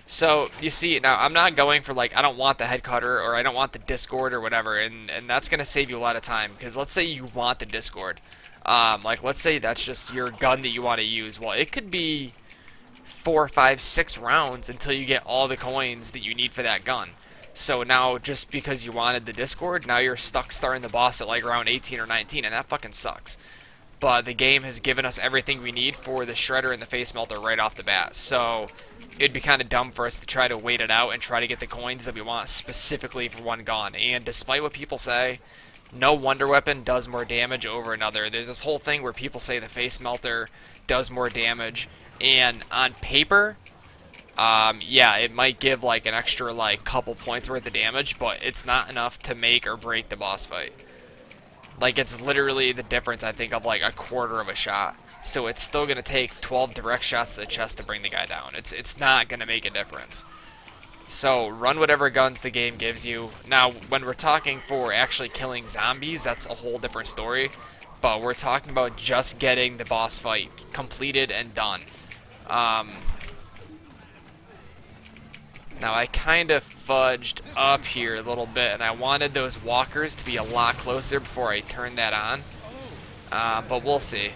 So you see, now I'm not going for like, I don't want the head cutter or I don't want the Discord or whatever, and that's going to save you a lot of time, because let's say you want the Discord. Like let's say that's just your gun that you want to use. Well, it could be 4, 5, 6 rounds until you get all the coins that you need for that gun. So now, just because you wanted the Discord, now you're stuck starting the boss at like round 18 or 19, and that fucking sucks. But the game has given us everything we need for the shredder and the face melter right off the bat. So it'd be kind of dumb for us to try to wait it out and try to get the coins that we want specifically for one gun. And despite what people say, no wonder weapon does more damage over another. There's this whole thing where people say the face melter does more damage, and on paper, yeah, it might give like an extra like couple points worth of damage, but it's not enough to make or break the boss fight. Like, it's literally the difference, I think, of like a quarter of a shot. So it's still going to take 12 direct shots to the chest to bring the guy down. It's not going to make a difference. So run whatever guns the game gives you. Now, when we're talking for actually killing zombies, that's a whole different story. But we're talking about just getting the boss fight completed and done. Now, I kind of fudged up here a little bit, and I wanted those walkers to be a lot closer before I turned that on. But we'll see.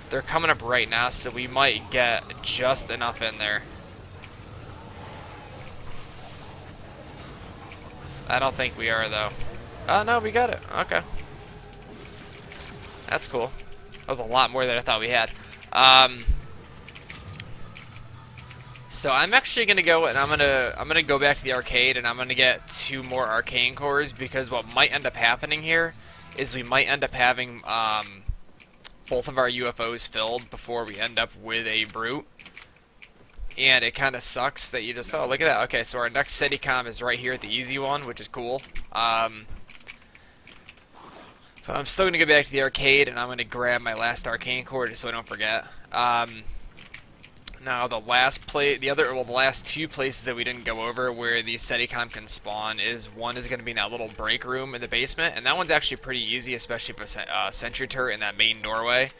They're coming up right now, so we might get just enough in there. I don't think we are, though. Oh, no, we got it. Okay. That's cool. That was a lot more than I thought we had. So I'm actually gonna go and I'm gonna go back to the arcade and I'm gonna get 2 more arcane cores, because what might end up happening here is we might end up having both of our UFOs filled before we end up with a brute. And it kind of sucks that you just... Oh, look at that. Okay, so our next Steadicam is right here at the easy one, which is cool. But I'm still going to go back to the arcade, and I'm going to grab my last arcane core just so I don't forget. Now, the last the last 2 places that we didn't go over where the Steadicam can spawn is, one is going to be in that little break room in the basement, and that one's actually pretty easy, especially for sentry turret in that main doorway.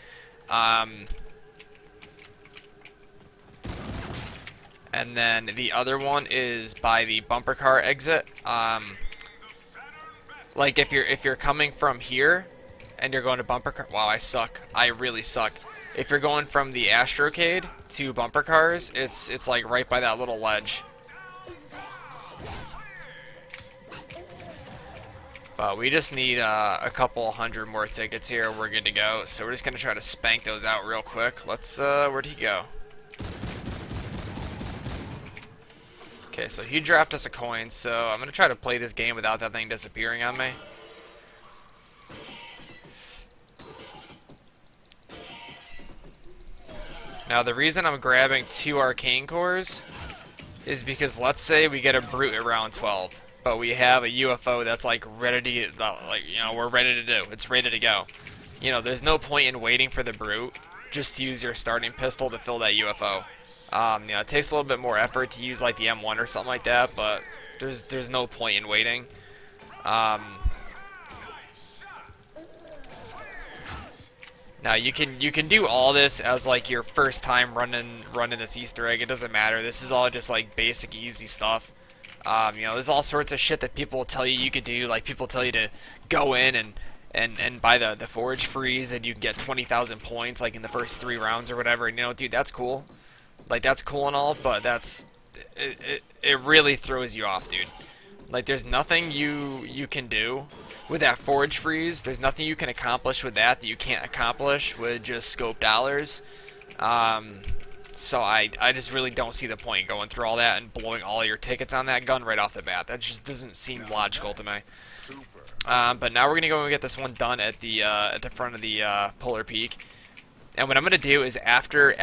And then the other one is by the bumper car exit. Like if you're coming from here and you're going to bumper car, wow, I suck. I really suck. If you're going from the Astrocade to bumper cars, it's like right by that little ledge. But we just need a couple hundred more tickets here. We're good to go. So we're just gonna try to spank those out real quick. Let's where'd he go? Okay, so he dropped us a coin, so I'm going to try to play this game without that thing disappearing on me. Now, the reason I'm grabbing 2 arcane cores is because let's say we get a brute at round 12, but we have a UFO that's like ready to, we're ready to do. It's ready to go. You know, there's no point in waiting for the brute. Just use your starting pistol to fill that UFO. It takes a little bit more effort to use like the M1 or something like that, but there's no point in waiting. Now you can do all this as like your first time running this Easter egg. It doesn't matter. This is all just like basic easy stuff. There's all sorts of shit that people will tell you can do. Like people tell you to go in and buy the forage freeze and you can get 20,000 points like in the first 3 rounds or whatever. And dude, that's cool. Like, that's cool and all, but it really throws you off, dude. Like, there's nothing you can do with that forage freeze. There's nothing you can accomplish with that you can't accomplish with just scope dollars. So I just really don't see the point in going through all that and blowing all your tickets on that gun right off the bat. That just doesn't seem logical to me. But now we're gonna go and get this one done at the front of the Polar Peak. And what I'm going to do is after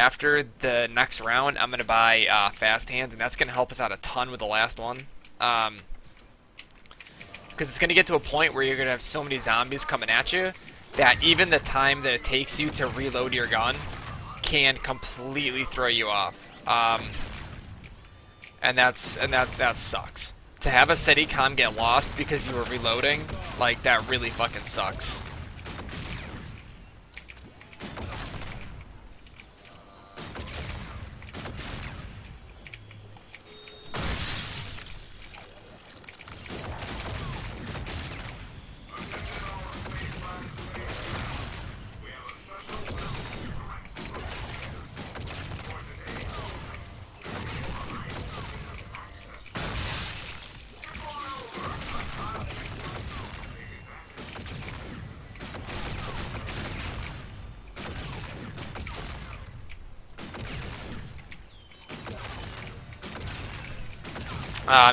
the next round, I'm going to buy fast hands, and that's going to help us out a ton with the last one. Because it's going to get to a point where you're going to have so many zombies coming at you that even the time that it takes you to reload your gun can completely throw you off. And that sucks. To have a Steadicam get lost because you were reloading, like, that really fucking sucks.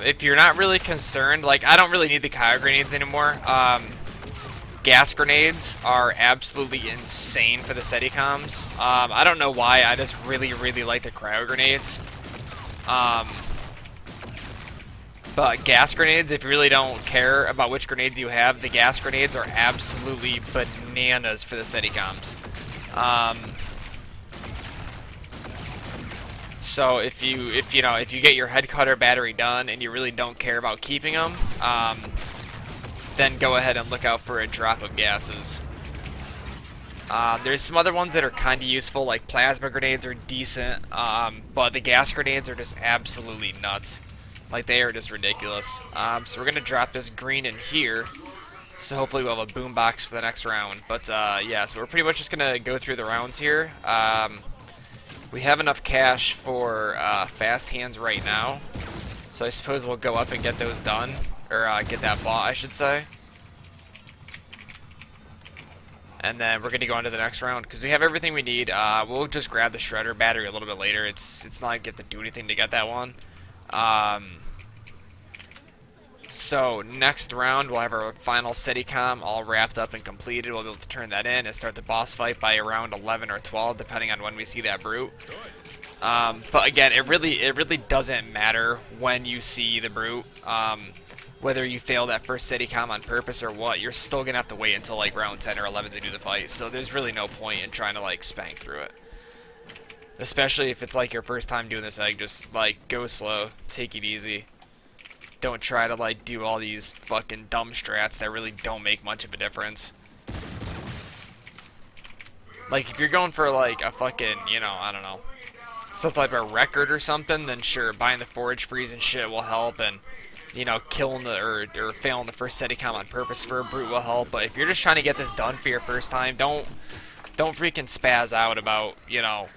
If you're not really concerned, like, I don't really need the cryo grenades anymore. Gas grenades are absolutely insane for the Steadicams. I don't know why, I just really like the cryo grenades. But gas grenades, if you really don't care about which grenades you have, the gas grenades are absolutely bananas for the Steadicams. So if you get your head cutter battery done and you really don't care about keeping them, then go ahead and look out for a drop of gases. There's some other ones that are kind of useful, like plasma grenades are decent, but the gas grenades are just absolutely nuts. Like, they are just ridiculous. So we're gonna drop this green in here. So hopefully we'll have a boombox for the next round. But yeah, so we're pretty much just gonna go through the rounds here. We have enough cash for fast hands right now, so I suppose we'll go up and get those done, or get that bought, I should say. And then we're going to go on to the next round because we have everything we need. We'll just grab the shredder battery a little bit later. It's not like you have to do anything to get that one. So next round we'll have our final Steadicam all wrapped up and completed. We'll be able to turn that in and start the boss fight by around 11 or 12, depending on when we see that brute. But again, it really doesn't matter when you see the brute. Whether you fail that first Steadicam on purpose or what, you're still gonna have to wait until like round 10 or 11 to do the fight. So there's really no point in trying to like spank through it. Especially if it's like your first time doing this egg, just like go slow, take it easy. Don't try to like do all these fucking dumb strats that really don't make much of a difference. Like if you're going for like a fucking, you know, I don't know, some type of record or something, then sure, buying the forage freeze and shit will help, and you know, killing the or failing the first Steadicam on purpose for a brute will help. But if you're just trying to get this done for your first time, don't freaking spaz out about, you know,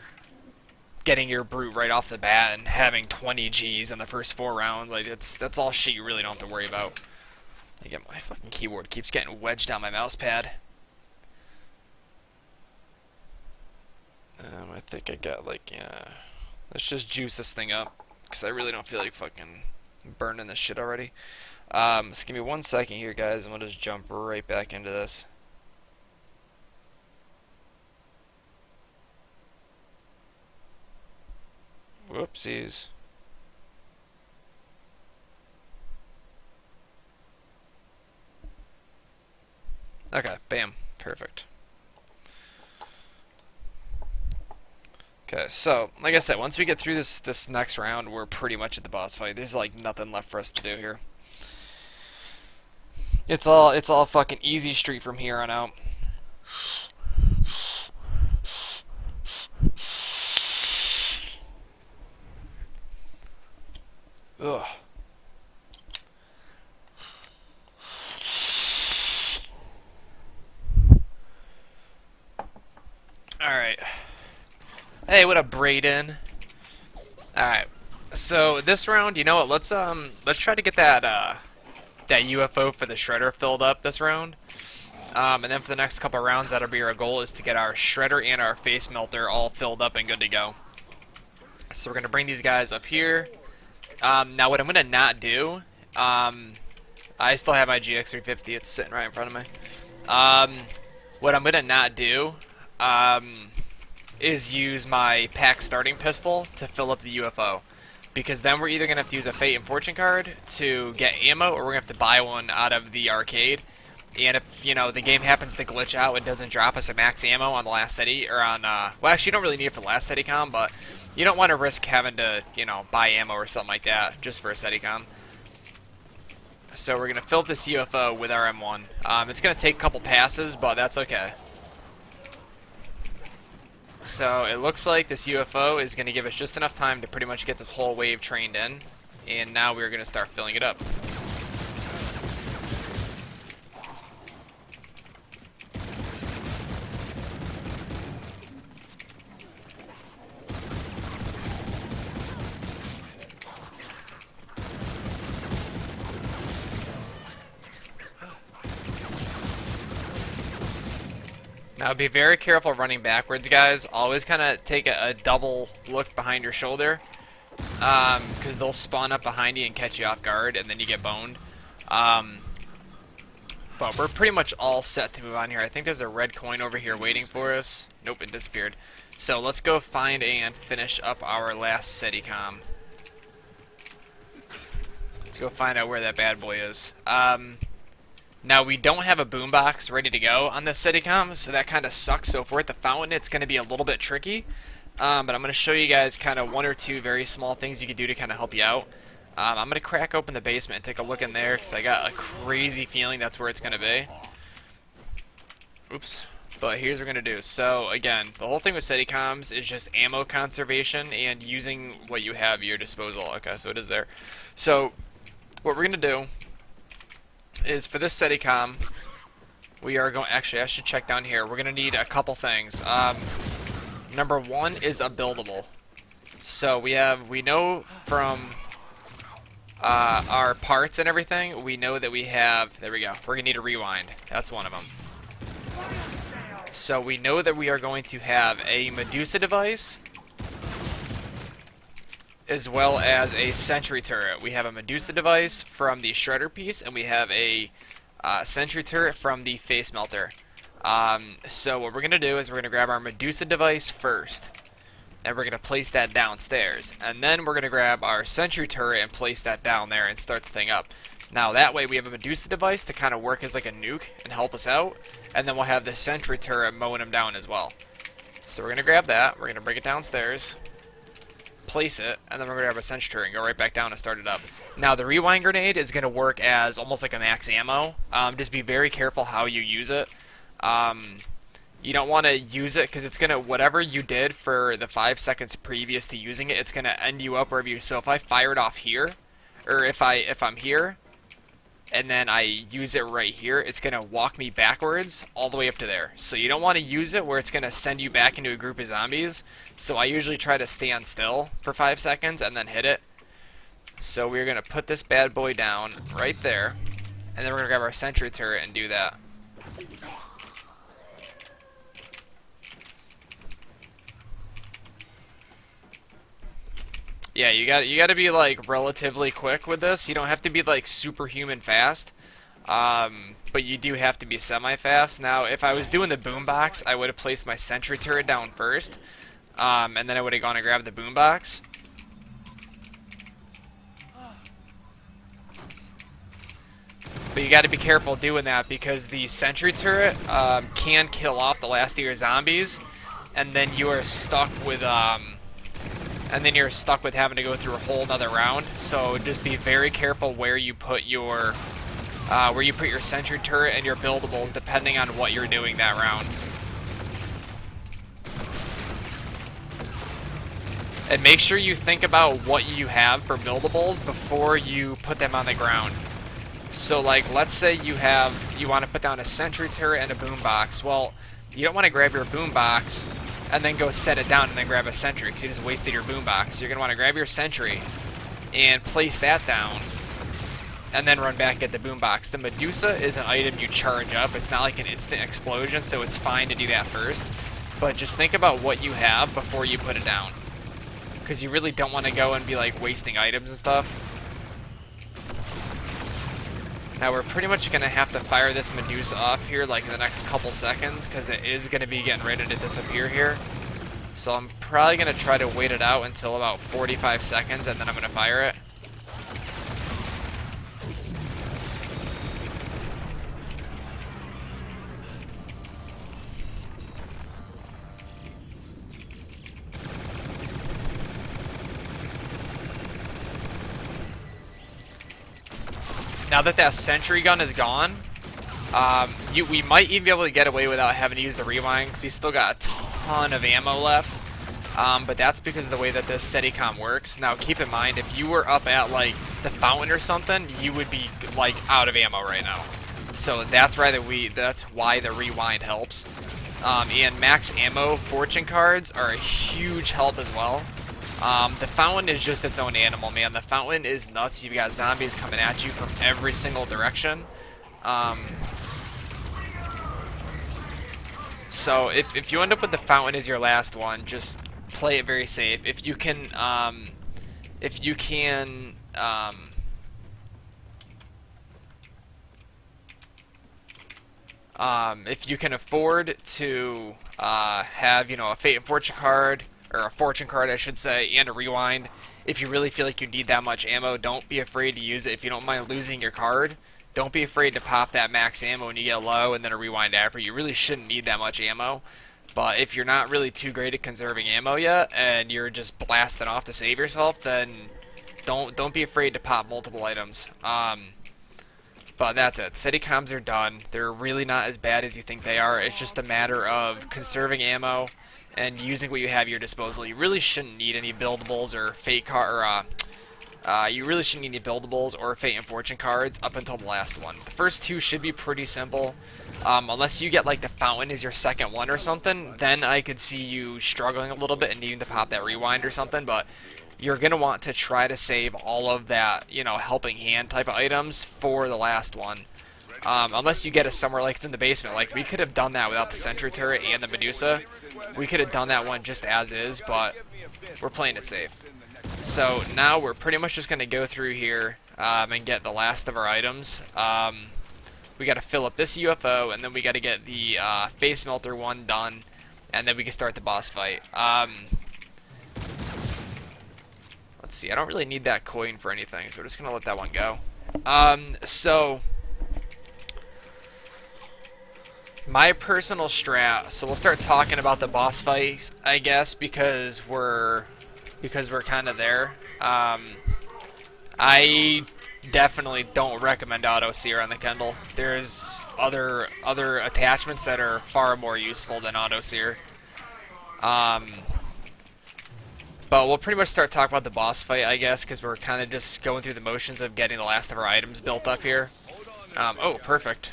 getting your brute right off the bat and having 20 Gs in the first 4 rounds. Like that's all shit you really don't have to worry about. Again, my fucking keyboard keeps getting wedged down my mouse pad. I think I got like, yeah. Let's just juice this thing up because I really don't feel like fucking burning this shit already. Just give me 1 second here, guys, and we'll just jump right back into this. Whoopsies. Okay, bam. Perfect. Okay, so, like I said, once we get through this next round, we're pretty much at the boss fight. There's, like, nothing left for us to do here. It's all fucking easy street from here on out. Ugh. Alright. Hey, what up, Brayden? Alright. So this round, you know what, let's try to get that that UFO for the shredder filled up this round. And then for the next couple rounds, that'll be our goal, is to get our shredder and our face melter all filled up and good to go. So we're gonna bring these guys up here. Now what I'm gonna not do, I still have my GX350, it's sitting right in front of me. What I'm gonna not do, is use my pack starting pistol to fill up the UFO. Because then we're either going to have to use a Fate and Fortune card to get ammo, or we're going to have to buy one out of the arcade. And if, you know, the game happens to glitch out and doesn't drop us a max ammo on the last Steady, or on, well, actually you don't really need it for the last Steadicam, but you don't want to risk having to, you know, buy ammo or something like that just for a Steadicam. So we're going to fill up this UFO with our M1. It's going to take a couple passes, but that's okay. So it looks like this UFO is going to give us just enough time to pretty much get this whole wave trained in. And now we're going to start filling it up. Now be very careful running backwards, guys. Always kind of take a double look behind your shoulder, because they'll spawn up behind you and catch you off guard, and then you get boned. But we're pretty much all set to move on here. I think there's a red coin over here waiting for us. Nope, it disappeared. So let's go find and finish up our last Steadicam. Let's go find out where that bad boy is. Now, we don't have a boombox ready to go on this Steadicam, so that kind of sucks. So if we're at the fountain, it's going to be a little bit tricky. But I'm going to show you guys kind of 1 or 2 very small things you can do to kind of help you out. I'm going to crack open the basement and take a look in there, because I got a crazy feeling that's where it's going to be. Oops. But here's what we're going to do. So, again, the whole thing with Steadicams is just ammo conservation and using what you have at your disposal. Okay, so it is there. So, what we're going to do is for this Steadicam, we are going, actually I should check down here, we're going to need a couple things. Number 1 is a buildable. So we know from our parts and everything, we know that we have, there we go, we're going to need a rewind. That's one of them. So we know that we are going to have a Medusa device as well as a sentry turret. We have a Medusa device from the shredder piece, and we have a sentry turret from the face melter. So what we're going to do is we're going to grab our Medusa device first, and we're going to place that downstairs. And then we're going to grab our sentry turret and place that down there and start the thing up. Now that way we have a Medusa device to kind of work as like a nuke and help us out. And then we'll have the sentry turret mowing them down as well. So we're going to grab that, we're going to bring it downstairs, place it, and then we're going to grab a sentry turret and go right back down and start it up. Now the rewind grenade is going to work as almost like a max ammo. Just be very careful how you use it. You don't want to use it because it's going to, whatever you did for the 5 seconds previous to using it, it's going to end you up wherever you. So if I fire it off here, or if I'm here, and then I use it right here, it's going to walk me backwards all the way up to there. So you don't want to use it where it's going to send you back into a group of zombies. So I usually try to stand still for 5 seconds and then hit it. So we're going to put this bad boy down right there, and then we're going to grab our sentry turret and do that. Yeah, you got to be like relatively quick with this. You don't have to be like superhuman fast, but you do have to be semi-fast. Now, if I was doing the boombox, I would have placed my sentry turret down first, and then I would have gone and grabbed the boombox. But you got to be careful doing that because the sentry turret can kill off the last of your zombies, and then you are stuck with having to go through a whole nother round. So just be very careful where you put your sentry turret and your buildables, depending on what you're doing that round. And make sure you think about what you have for buildables before you put them on the ground. So like, let's say you want to put down a sentry turret and a boombox. Well, you don't want to grab your boombox and then go set it down and then grab a sentry because you just wasted your boombox. So you're going to want to grab your sentry and place that down and then run back and get the boombox. The Medusa is an item you charge up. It's not like an instant explosion, so it's fine to do that first. But just think about what you have before you put it down, because you really don't want to go and be like wasting items and stuff. Now we're pretty much going to have to fire this Medusa off here like in the next couple seconds because it is going to be getting ready to disappear here. So I'm probably going to try to wait it out until about 45 seconds and then I'm going to fire it. Now that that sentry gun is gone, we might even be able to get away without having to use the rewind because we still got a ton of ammo left. But that's because of the way that this Steadicam works. Now keep in mind, if you were up at like the fountain or something, you would be like out of ammo right now. So that's why the rewind helps. And max ammo fortune cards are a huge help as well. The fountain is just its own animal, man. The fountain is nuts. You've got zombies coming at you from every single direction. So if you end up with the fountain as your last one, just play it very safe. If you can afford to have, a Fate and Fortune card, or a Fortune card I should say, and a rewind, if you really feel like you need that much ammo, don't be afraid to use it. If you don't mind losing your card, don't be afraid to pop that max ammo when you get low and then a rewind after. You really shouldn't need that much ammo. But if you're not really too great at conserving ammo yet and you're just blasting off to save yourself, then don't be afraid to pop multiple items. But that's it. Steadicoms are done. They're really not as bad as you think they are. It's just a matter of conserving ammo and using what you have at your disposal. You really shouldn't need any buildables or fate you really shouldn't need any buildables or Fate and Fortune cards up until the last one. The first two should be pretty simple. Unless you get like the fountain as your second one or something, then I could see you struggling a little bit and needing to pop that rewind or something, but you're going to want to try to save all of that, helping hand type of items for the last one. Unless you get us somewhere like it's in the basement. Like, we could have done that without the sentry turret and the Medusa. We could have done that one just as is, but we're playing it safe. So now we're pretty much just going to go through here and get the last of our items. We got to fill up this UFO, and then we got to get the face melter one done, and then we can start the boss fight. Let's see, I don't really need that coin for anything, so we're just going to let that one go. So my personal strat, so we'll start talking about the boss fights, I guess, because we're kind of there. I definitely don't recommend auto sear on the Kindle. There's other attachments that are far more useful than auto sear. But we'll pretty much start talking about the boss fight, I guess, because we're kind of just going through the motions of getting the last of our items built up here. Oh, perfect.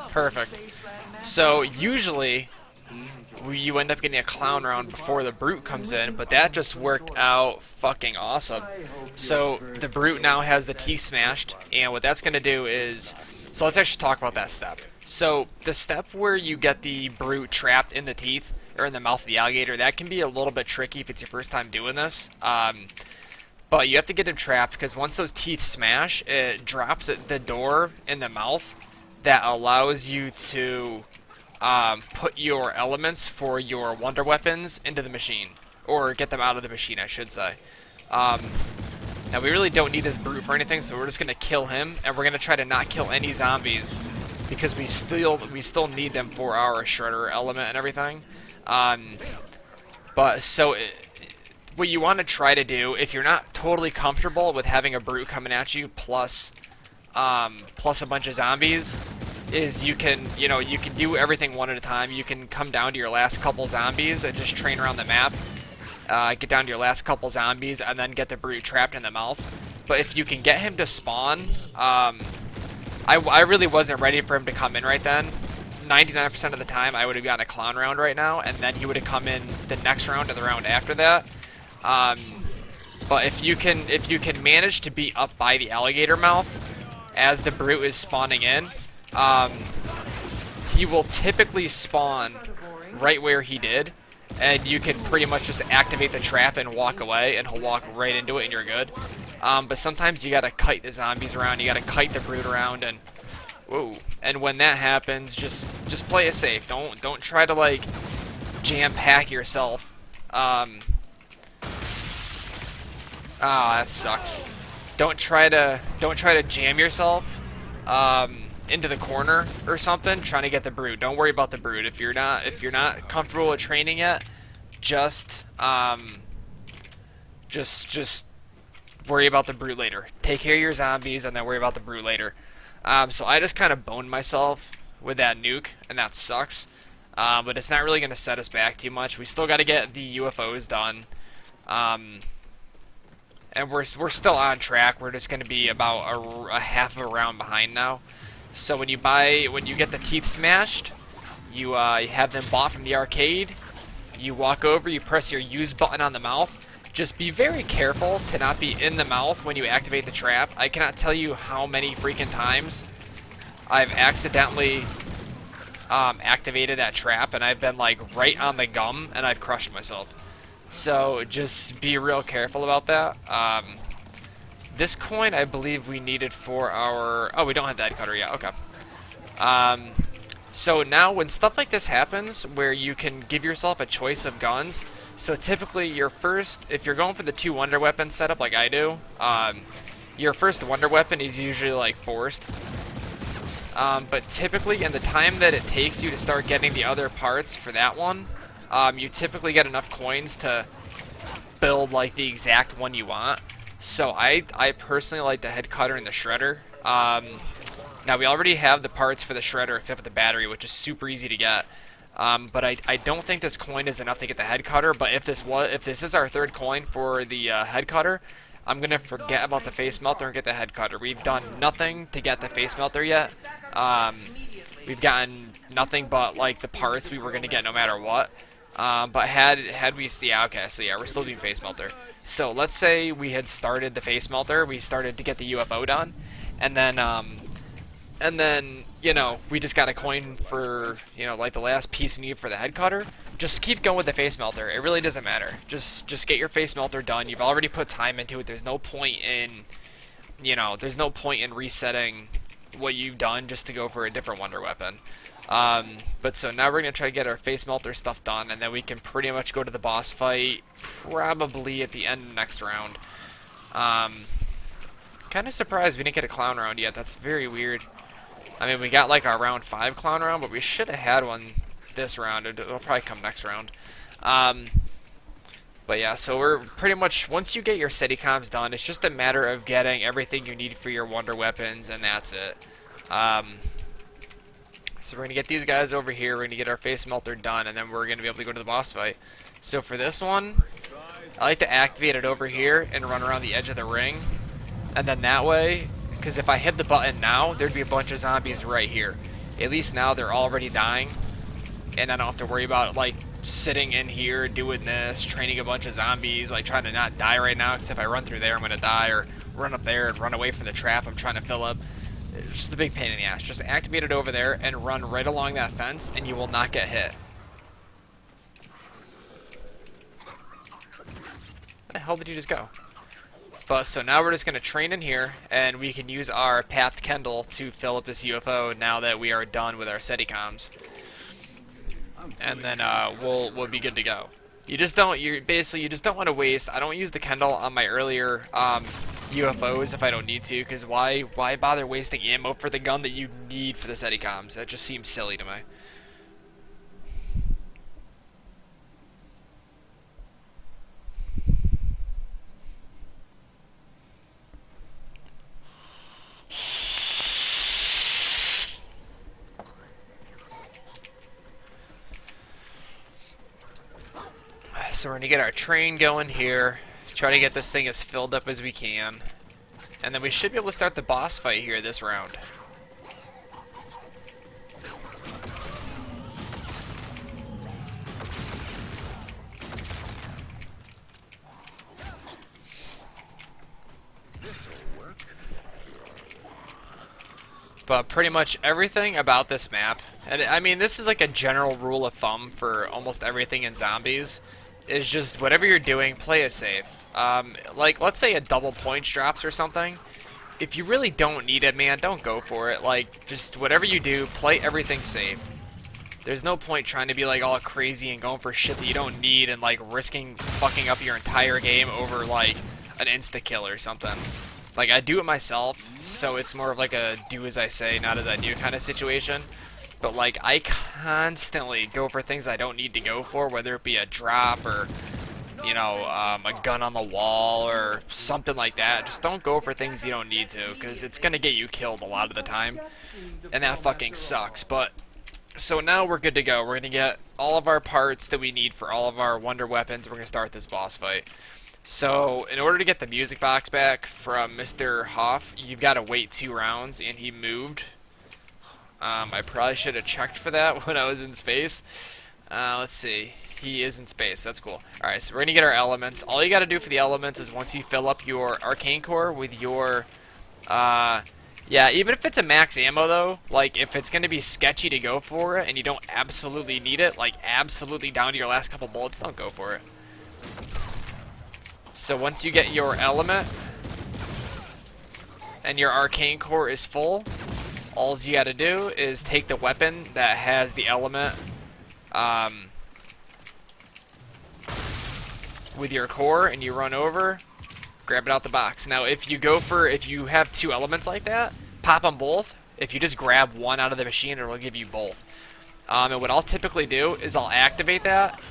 Perfect. So usually you end up getting a clown round before the brute comes in, but that just worked out fucking awesome. So the brute now has the teeth smashed, and what that's going to do is, so let's actually talk about that step. So the step where you get the brute trapped in the teeth, or in the mouth of the alligator, that can be a little bit tricky if it's your first time doing this. But you have to get him trapped, because once those teeth smash, it drops the door in the mouth that allows you to put your elements for your wonder weapons into the machine. Or get them out of the machine, I should say. Now we really don't need this brute for anything, so we're just going to kill him, and we're going to try to not kill any zombies, because we still need them for our shredder element and everything. But so what you want to try to do, if you're not totally comfortable with having a brute coming at you plus a bunch of zombies, is you can do everything one at a time. You can come down to your last couple zombies and just train around the map. Get down to your last couple zombies and then get the brute trapped in the mouth. But if you can get him to spawn, I really wasn't ready for him to come in right then. 99% of the time I would have gotten a clown round right now, and then he would have come in the next round or the round after that. But if you can manage to be up by the alligator mouth as the brute is spawning in, he will typically spawn right where he did, and you can pretty much just activate the trap and walk away, and he'll walk right into it and you're good. But sometimes you gotta kite the zombies around, you gotta kite the brute around, and whoa. And when that happens, just play it safe. Don't try to like jam pack yourself. That sucks. Don't try to jam yourself into the corner or something trying to get the brute. Don't worry about the brute. If you're not comfortable with training yet, just worry about the brute later. Take care of your zombies and then worry about the brute later. So I just kind of boned myself with that nuke, and that sucks. But it's not really going to set us back too much. We still got to get the UFOs done. And we're still on track. We're just going to be about a half of a round behind now. So when you get the teeth smashed, you have them bought from the arcade. You walk over, you press your use button on the mouth. Just be very careful to not be in the mouth when you activate the trap. I cannot tell you how many freaking times I've accidentally activated that trap, and I've been like right on the gum, and I've crushed myself. So just be real careful about that. This coin I believe we needed for our... Oh, we don't have the head cutter yet. Okay. So now when stuff like this happens, where you can give yourself a choice of guns, so typically your first, if you're going for the 2 wonder weapon setup like I do, your first wonder weapon is usually like forced. But typically in the time that it takes you to start getting the other parts for that one, you typically get enough coins to build like the exact one you want. So I personally like the head cutter and the shredder. Now we already have the parts for the shredder except for the battery, which is super easy to get. But I don't think this coin is enough to get the head cutter. But if this is our third coin for the head cutter, I'm gonna forget about the face melter and get the head cutter. We've done nothing to get the face melter yet. We've gotten nothing but like the parts we were gonna get no matter what But had we, yeah, okay, so yeah, we're still doing face melter. So let's say we had started the face melter, we started to get the UFO done, and then you know, we just got a coin for, you know, like the last piece we need for the head cutter. Just keep going with the face melter. It really doesn't matter. Just get your face melter done. You've already put time into it. There's no point in, you know, there's no point in resetting what you've done just to go for a different wonder weapon. But so now we're going to try to get our face melter stuff done, and then we can pretty much go to the boss fight probably at the end of the next round. Kind of surprised we didn't get a clown round yet. That's very weird. I mean, we got like our round 5 clown round, but we should have had one this round. It'll probably come next round. But yeah, so we're pretty much, once you get your city comms done, it's just a matter of getting everything you need for your wonder weapons, and that's it. So we're going to get these guys over here, we're going to get our face melter done, and then we're going to be able to go to the boss fight. So for this one, I like to activate it over here and run around the edge of the ring. And then that way, because if I hit the button now, there'd be a bunch of zombies right here. At least now they're already dying, and I don't have to worry about like sitting in here doing this, training a bunch of zombies, like trying to not die right now, because if I run through there I'm going to die, or run up there and run away from the trap I'm trying to fill up. It's just a big pain in the ass. Just activate it over there and run right along that fence, and you will not get hit. Where the hell did you just go? But so now we're just going to train in here, and we can use our Path Kendall to fill up this UFO now that we are done with our SETI comms. And then we'll be good to go. You just don't want to waste. I don't use the Kendall on my earlier UFOs if I don't need to, because why bother wasting ammo for the gun that you need for the SETI comms? That just seems silly to me. So we're going to get our train going here, try to get this thing as filled up as we can, and then we should be able to start the boss fight here this round. But pretty much everything about this map, and I mean this is like a general rule of thumb for almost everything in zombies, is just whatever you're doing, play it safe. Like, let's say a double points drops or something. If you really don't need it, man, don't go for it. Like, just whatever you do, play everything safe. There's no point trying to be like all crazy and going for shit that you don't need and like risking fucking up your entire game over like an insta-kill or something. Like, I do it myself, so it's more of like a do as I say, not as I do kind of situation. But like, I constantly go for things I don't need to go for, whether it be a drop or, you know, a gun on the wall or something like that. Just don't go for things you don't need to, because it's gonna get you killed a lot of the time, and that fucking sucks. But so now we're good to go. We're gonna get all of our parts that we need for all of our wonder weapons. We're gonna start this boss fight. So in order to get the music box back from Mr. Hoff, you've got to wait 2 rounds, and he moved. I probably should have checked for that when I was in space. Let's see. He is in space. That's cool. Alright, so we're going to get our elements. All you got to do for the elements is once you fill up your arcane core with your... yeah, even if it's a max ammo, though, like, if it's going to be sketchy to go for it and you don't absolutely need it, like, absolutely down to your last couple bullets, don't go for it. So once you get your element and your arcane core is full, all you gotta do is take the weapon that has the element with your core, and you run over, grab it out the box. Now if you have 2 elements like that, pop them both. If you just grab one out of the machine, it'll give you both. And what I'll typically do is I'll activate that,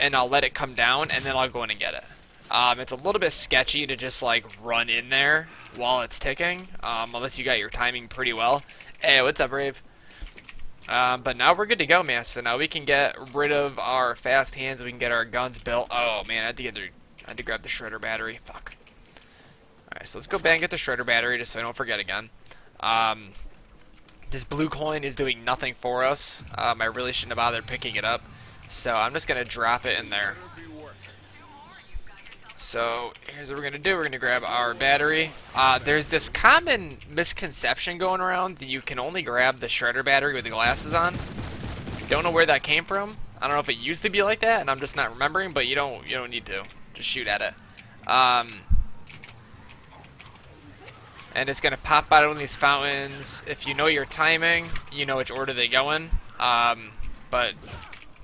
and I'll let it come down, and then I'll go in and get it. It's a little bit sketchy to just like run in there while it's ticking, unless you got your timing pretty well. Hey, what's up, Brave? But now we're good to go, man. So now we can get rid of our fast hands. We can get our guns built. Oh man, I had to grab the shredder battery. Fuck. All right, so let's go back and get the shredder battery just so I don't forget again. This blue coin is doing nothing for us. I really shouldn't have bothered picking it up. So I'm just going to drop it in there. So here's what we're going to do. We're going to grab our battery. There's this common misconception going around that you can only grab the shredder battery with the glasses on. Don't know where that came from. I don't know if it used to be like that, and I'm just not remembering. But you don't need to. Just shoot at it. And it's going to pop out of one of these fountains. If you know your timing, you know which order they go in. But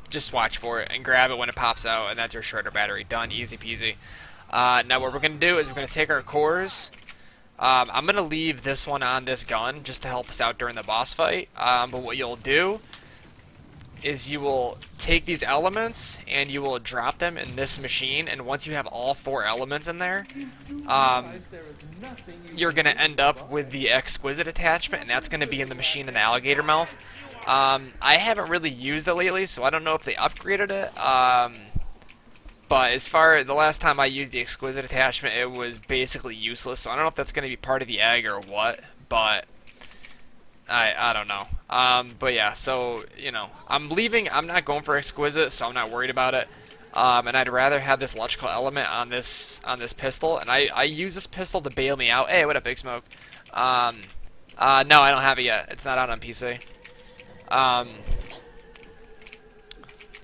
just watch for it and grab it when it pops out, and that's your shredder battery. Done. Easy peasy. Now what we're going to do is we're going to take our cores. I'm going to leave this one on this gun just to help us out during the boss fight. But what you'll do is you will take these elements and you will drop them in this machine, and once you have all 4 elements in there, you're going to end up with the exquisite attachment, and that's going to be in the machine in the alligator mouth. I haven't really used it lately, so I don't know if they upgraded it. But as far as the last time I used the exquisite attachment, it was basically useless, so I don't know if that's going to be part of the egg or what, but I don't know. But yeah, so, you know, I'm not going for exquisite, so I'm not worried about it. And I'd rather have this electrical element on this pistol, and I use this pistol to bail me out. Hey, what up, Big Smoke? No, I don't have it yet. It's not out on PC.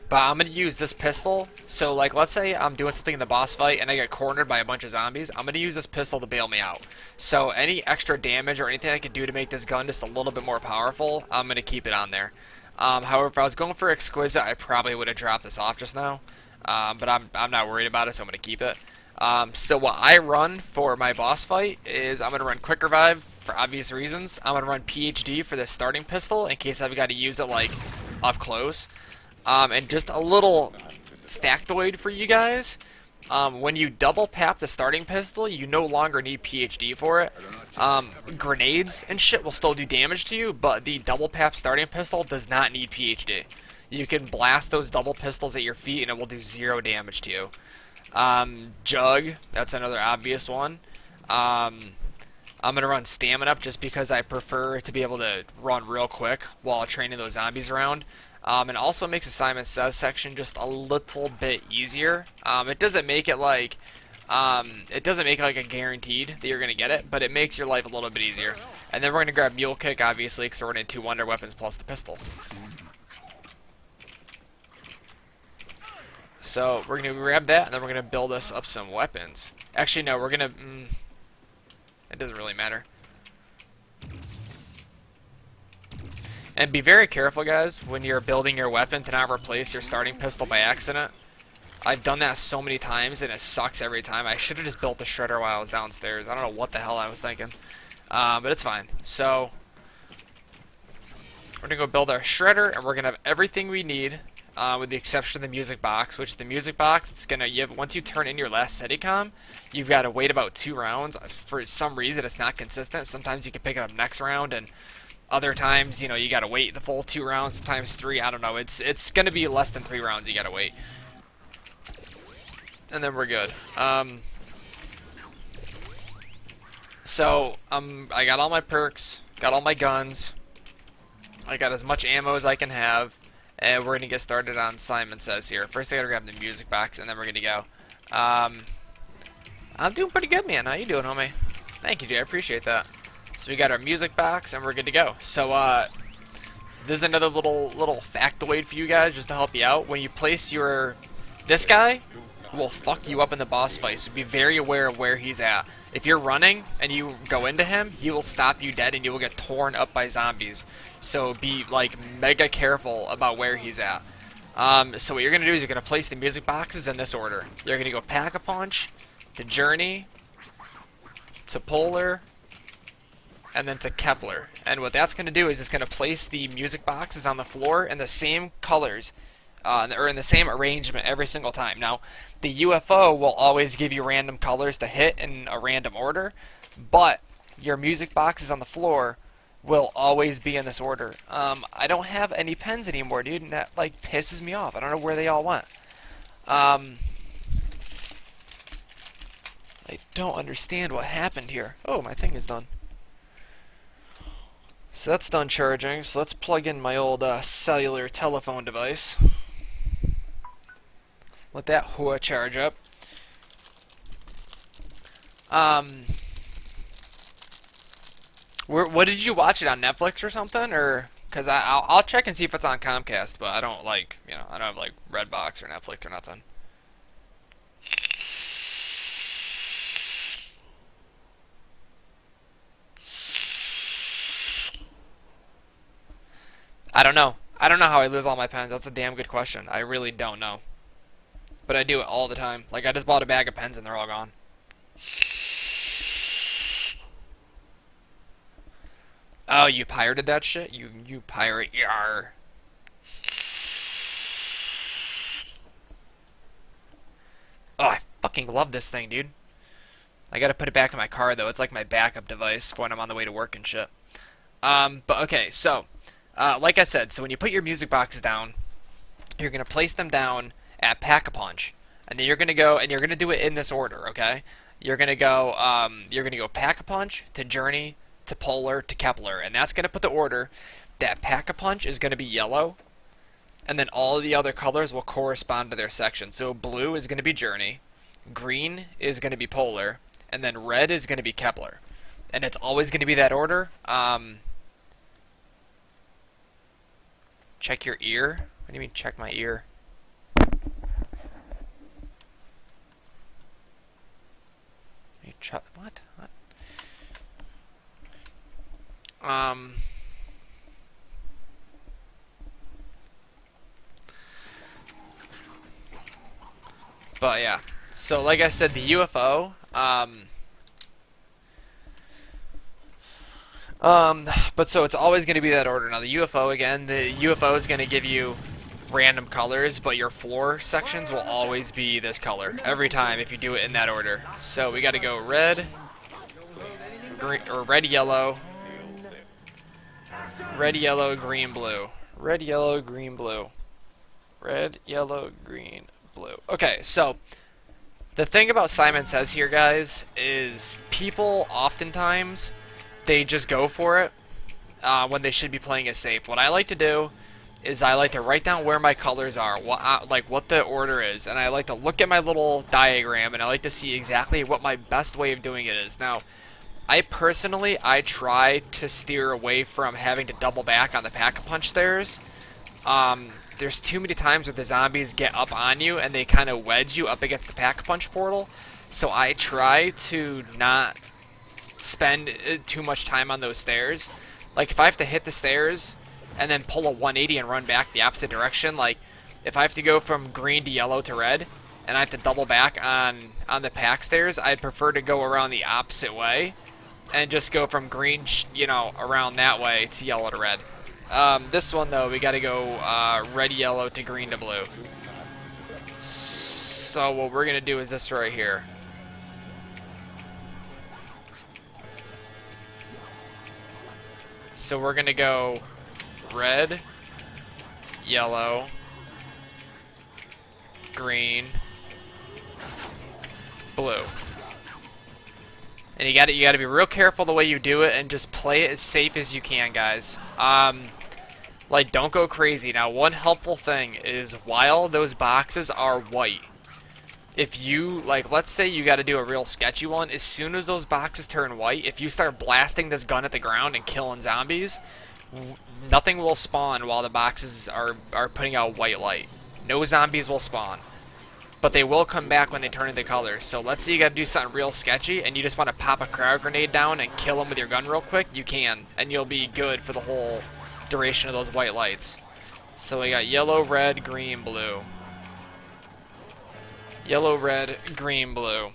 But I'm going to use this pistol. So, like, let's say I'm doing something in the boss fight and I get cornered by a bunch of zombies. I'm going to use this pistol to bail me out. So, any extra damage or anything I can do to make this gun just a little bit more powerful, I'm going to keep it on there. However, if I was going for exquisite, I probably would have dropped this off just now. But I'm not worried about it, so I'm going to keep it. So what I run for my boss fight is I'm going to run Quick Revive for obvious reasons. I'm going to run PhD for the starting pistol in case I've got to use it, like, up close. And just a little factoid for you guys. When you double pap the starting pistol, you no longer need PhD for it. Grenades and shit will still do damage to you, but the double pap starting pistol does not need PhD. You can blast those double pistols at your feet and it will do 0 damage to you. Jug, that's another obvious one. I'm going to run Stamina up just because I prefer to be able to run real quick while training those zombies around. And also makes the Simon Says section just a little bit easier. It doesn't make it like a guaranteed that you're going to get it, but it makes your life a little bit easier. And then we're going to grab Mule Kick, obviously, because we're running 2 Wonder Weapons plus the pistol. So we're going to grab that, and then we're going to build us up some weapons. Actually, no, we're going to... it doesn't really matter. And be very careful, guys, when you're building your weapon to not replace your starting pistol by accident. I've done that so many times, and it sucks every time. I should have just built the shredder while I was downstairs. I don't know what the hell I was thinking. But it's fine. So, we're going to go build our shredder, and we're going to have everything we need, with the exception of the music box, which the music box, it's going to, once you turn in your last Steadicam, you've got to wait about 2 rounds. For some reason, it's not consistent. Sometimes you can pick it up next round, and other times, you know, you gotta wait the full 2 rounds, sometimes 3, I don't know. It's gonna be less than 3 rounds you gotta wait. And then we're good. So, I got all my perks, got all my guns, I got as much ammo as I can have, and we're gonna get started on Simon Says here. First I gotta grab the music box, and then we're gonna go. I'm doing pretty good, man. How you doing, homie? Thank you, Jay, I appreciate that. So we got our music box, and we're good to go. So, this is another little factoid for you guys, just to help you out. When you place your... This guy will fuck you up in the boss fight, so be very aware of where he's at. If you're running, and you go into him, he will stop you dead, and you will get torn up by zombies. So be, like, mega careful about where he's at. So what you're going to do is you're going to place the music boxes in this order. You're going to go Pack-a-Punch, to Journey, to Polar, and then to Kepler. And what that's going to do is it's going to place the music boxes on the floor in the same colors, or in the same arrangement every single time. Now, the UFO will always give you random colors to hit in a random order, but your music boxes on the floor will always be in this order. I don't have any pens anymore, dude, and that, like, pisses me off. I don't know where they all went. I don't understand what happened here. Oh, my thing is done. So that's done charging, so let's plug in my old cellular telephone device. Let that Hua charge up. What did you watch it on Netflix or something, or because I'll check and see if it's on Comcast, but I don't like I don't have like Redbox or Netflix or nothing. I don't know. I don't know how I lose all my pens. That's a damn good question. I really don't know, but I do it all the time. Like I just bought a bag of pens and they're all gone. Oh, you pirated that shit? You pirate, yar. Oh, I fucking love this thing, dude. I gotta put it back in my car, though. It's like my backup device when I'm on the way to work and shit. But okay, so, like I said, so when you put your music boxes down, you're gonna place them down at Pack-a-Punch. And then you're gonna go, and you're gonna do it in this order, okay? You're gonna go Pack-a-Punch to Journey, to Polar, to Kepler, and that's going to put the order that Pack-a-Punch is going to be yellow, and then all the other colors will correspond to their section. So blue is going to be Journey, green is going to be Polar, and then red is going to be Kepler. And it's always going to be that order. Check your ear? What do you mean check my ear? What? But yeah, so like I said, the UFO, but so it's always going to be that order. Now the UFO, again, the UFO is going to give you random colors, but your floor sections will always be this color every time if you do it in that order. So we got to go red, green, or red, yellow, red, yellow, green, blue. Red, yellow, green, blue. Red, yellow, green, blue. Okay, so the thing about Simon Says here, guys, is people oftentimes, they just go for it when they should be playing it safe. What I like to do is I like to write down where my colors are, what the order is, and I like to look at my little diagram, and I like to see exactly what my best way of doing it is. Now, I try to steer away from having to double back on the Pack-a-Punch stairs. There's too many times where the zombies get up on you and they kind of wedge you up against the Pack-a-Punch portal. So I try to not spend too much time on those stairs. Like if I have to hit the stairs and then pull a 180 and run back the opposite direction, like if I have to go from green to yellow to red and I have to double back on the pack stairs, I'd prefer to go around the opposite way and just go from green, around that way to yellow to red. This one, though, we got to go red, yellow to green to blue. So what we're going to do is this right here. So we're going to go red, yellow, green, blue. And you got to be real careful the way you do it and just play it as safe as you can, guys. Like, don't go crazy. Now, one helpful thing is while those boxes are white, if you, like, let's say you got to do a real sketchy one, as soon as those boxes turn white, if you start blasting this gun at the ground and killing zombies, nothing will spawn while the boxes are putting out white light. No zombies will spawn. But they will come back when they turn into colors. So let's say you gotta do something real sketchy and you just want to pop a crowd grenade down and kill them with your gun real quick, you can. And you'll be good for the whole duration of those white lights. So we got yellow, red, green, blue. Yellow, red, green, blue.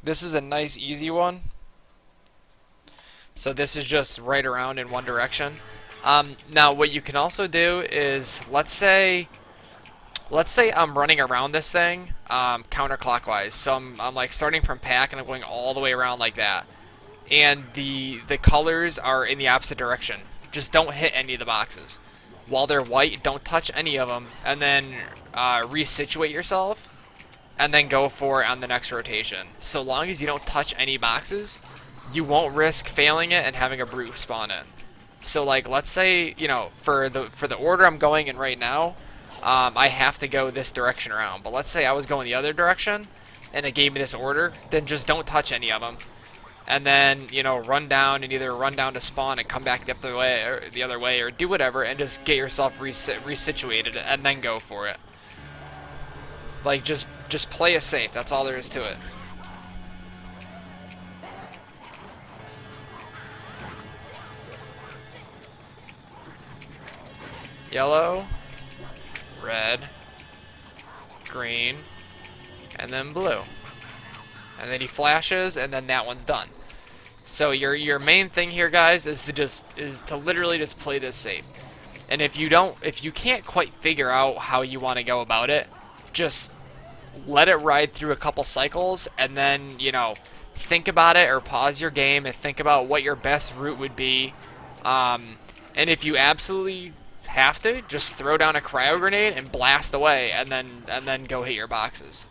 This is a nice, easy one. So this is just right around in one direction. Now what you can also do is, let's say I'm running around this thing counterclockwise. So I'm like starting from pack and I'm going all the way around like that. And the colors are in the opposite direction. Just don't hit any of the boxes. While they're white, don't touch any of them. And then resituate yourself. And then go for it on the next rotation. So long as you don't touch any boxes, you won't risk failing it and having a brute spawn in. So like, let's say, for the order I'm going in right now, I have to go this direction around. But let's say I was going the other direction, and it gave me this order, then just don't touch any of them. And then, you know, run down and either run down to spawn and come back the other way, or do whatever, and just get yourself resituated, and then go for it. Like, just play it safe. That's all there is to it. Yellow, red, green, and then blue. And then he flashes, and then that one's done. So your main thing here, guys, is to literally just play this safe. And if you can't quite figure out how you want to go about it, just let it ride through a couple cycles, and then, you know, think about it, or pause your game and think about what your best route would be. And if you absolutely have to, just throw down a cryo grenade and blast away, and then go hit your boxes.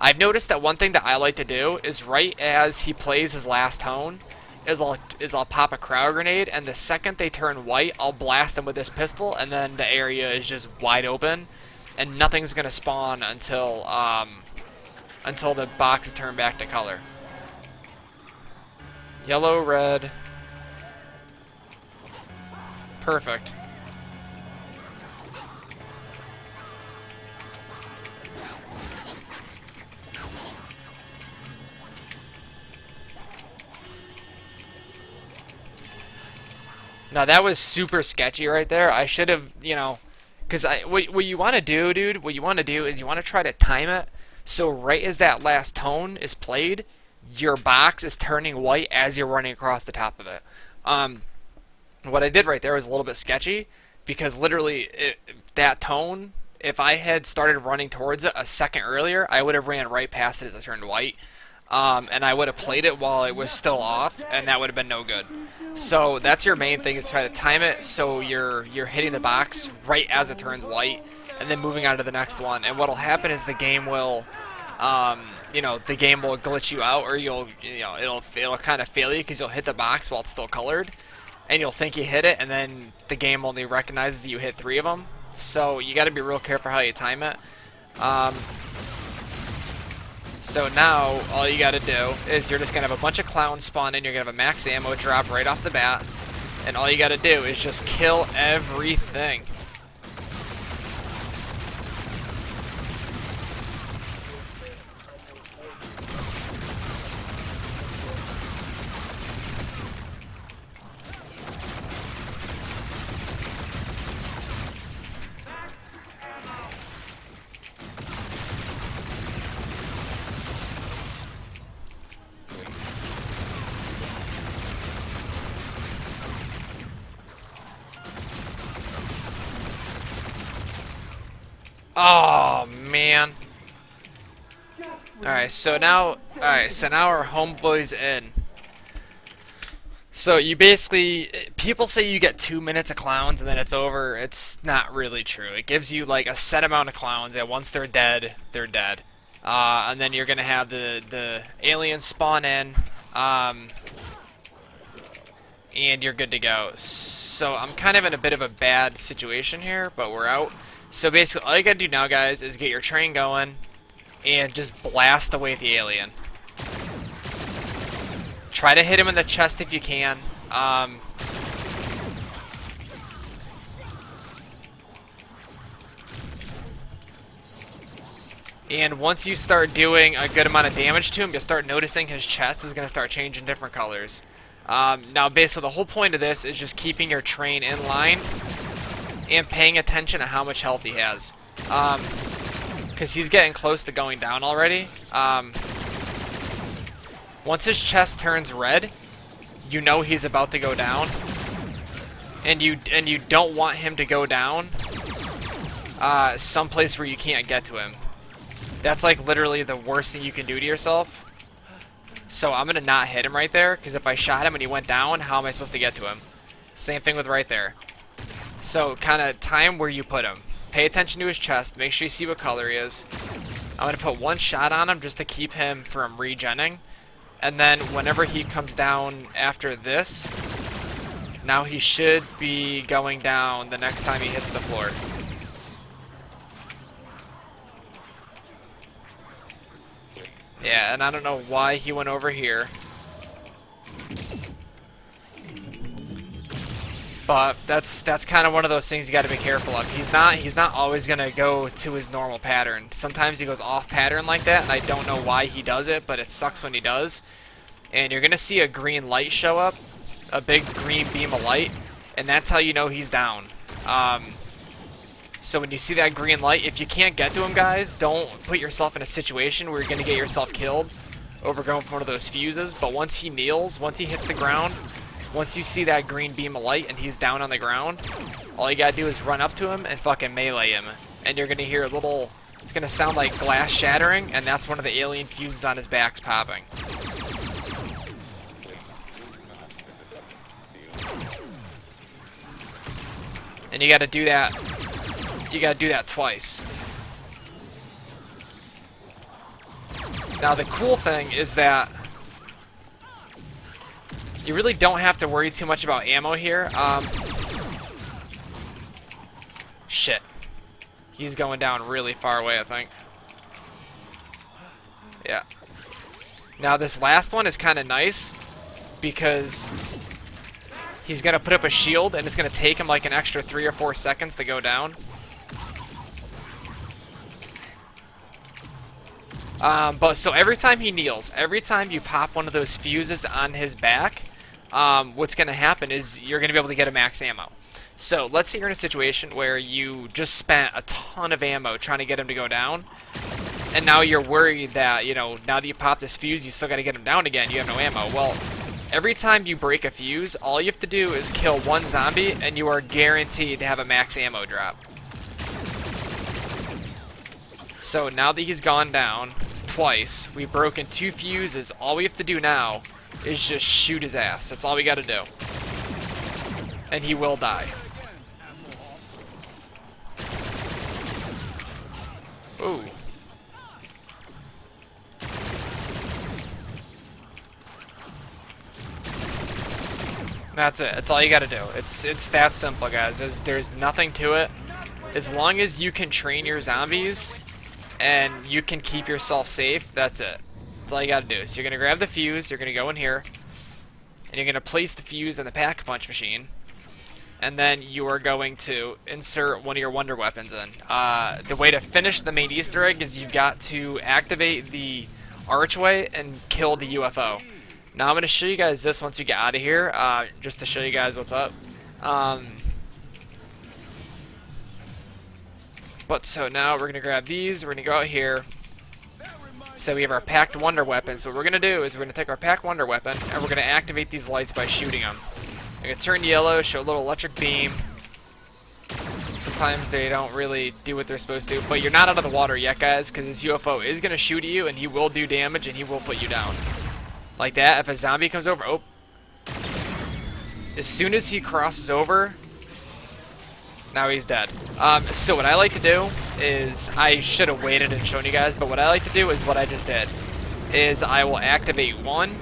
I've noticed that one thing that I like to do is right as he plays his last tone, I'll pop a cryo grenade, and the second they turn white, I'll blast them with this pistol, and then the area is just wide open, and nothing's gonna spawn until the box is turned back to color. Yellow, red. Perfect. Now that was super sketchy right there. I should have, you know, because what you want to do, dude, what you want to do is you want to try to time it so right as that last tone is played, your box is turning white as you're running across the top of it. What I did right there was a little bit sketchy, because literally that tone, if I had started running towards it a second earlier, I would have ran right past it as it turned white. And I would have played it while it was still off, and that would have been no good. So that's your main thing, is try to time it so you're hitting the box right as it turns white, and then moving on to the next one. And what'll happen is the game will, the game will glitch you out, or it'll kind of fail you because you'll hit the box while it's still colored, and you'll think you hit it, and then the game only recognizes that you hit 3 of them. So you got to be real careful how you time it. So now, all you gotta do is you're just gonna have a bunch of clowns spawn in, you're gonna have a max ammo drop right off the bat, and all you gotta do is just kill everything. Oh man. Alright, so now our homeboy's in. So you basically, people say you get 2 minutes of clowns and then it's over. It's not really true. It gives you like a set amount of clowns, and once they're dead, they're dead. And then you're gonna have the aliens spawn in, and you're good to go. So I'm kind of in a bit of a bad situation here, but we're out. So basically, all you gotta do now, guys, is get your train going and just blast away the alien. Try to hit him in the chest if you can. And once you start doing a good amount of damage to him, you'll start noticing his chest is going to start changing different colors. Now, basically, the whole point of this is just keeping your train in line and paying attention to how much health he has. Because he's getting close to going down already. Once his chest turns red, you know he's about to go down. And you don't want him to go down someplace where you can't get to him. That's like literally the worst thing you can do to yourself. So I'm going to not hit him right there, because if I shot him and he went down, how am I supposed to get to him? Same thing with right there. So kind of time where you put him. Pay attention to his chest. Make sure you see what color he is. I'm going to put one shot on him just to keep him from regenning. And then whenever he comes down after this, now he should be going down the next time he hits the floor. Yeah, and I don't know why he went over here. But that's kind of one of those things you got to be careful of. He's not always gonna go to his normal pattern. Sometimes he goes off pattern like that, and I don't know why he does it, but it sucks when he does. And you're gonna see a green light show up, a big green beam of light, and that's how you know he's down. So when you see that green light, if you can't get to him, guys, don't put yourself in a situation where you're gonna get yourself killed over going for one of those fuses. But once he kneels, once he hits the ground, once you see that green beam of light and he's down on the ground, all you gotta do is run up to him and fucking melee him. And you're gonna hear a little, it's gonna sound like glass shattering, and that's one of the alien fuses on his back's popping. And you gotta do that, twice. Now the cool thing is that you really don't have to worry too much about ammo here. Shit. He's going down really far away, I think. Yeah. Now this last one is kind of nice because he's going to put up a shield and it's going to take him like an extra 3 or 4 seconds to go down. But so every time he kneels, every time you pop one of those fuses on his back, what's going to happen is you're going to be able to get a max ammo. So let's say you're in a situation where you just spent a ton of ammo trying to get him to go down, and now you're worried that, you know, now that you pop this fuse, you still got to get him down again, you have no ammo. Well, every time you break a fuse, all you have to do is kill one zombie, and you are guaranteed to have a max ammo drop. So now that he's gone down twice, we've broken 2 fuses, all we have to do now is just shoot his ass. That's all we gotta do. And he will die. Ooh. That's it. That's all you gotta do. It's that simple, guys. There's nothing to it. As long as you can train your zombies and you can keep yourself safe, that's it. That's all you gotta do. So you're gonna grab the fuse, you're gonna go in here, and you're gonna place the fuse in the pack-a-punch machine, and then you are going to insert one of your wonder weapons in. The way to finish the main Easter egg is you've got to activate the archway and kill the UFO. Now I'm gonna show you guys this once we get out of here, just to show you guys what's up. But so now we're gonna grab these, we're gonna go out here. So we have our packed wonder weapon. So what we're gonna do is we're gonna take our packed wonder weapon and we're gonna activate these lights by shooting them. They're gonna turn yellow, show a little electric beam. Sometimes they don't really do what they're supposed to, but you're not out of the water yet, guys, because this UFO is gonna shoot at you and he will do damage and he will put you down. Like that. If a zombie comes over, oh. As soon as he crosses over, now he's dead. So what I like to do is, I should have waited and shown you guys, but what I like to do is what I just did. Is I will activate 1,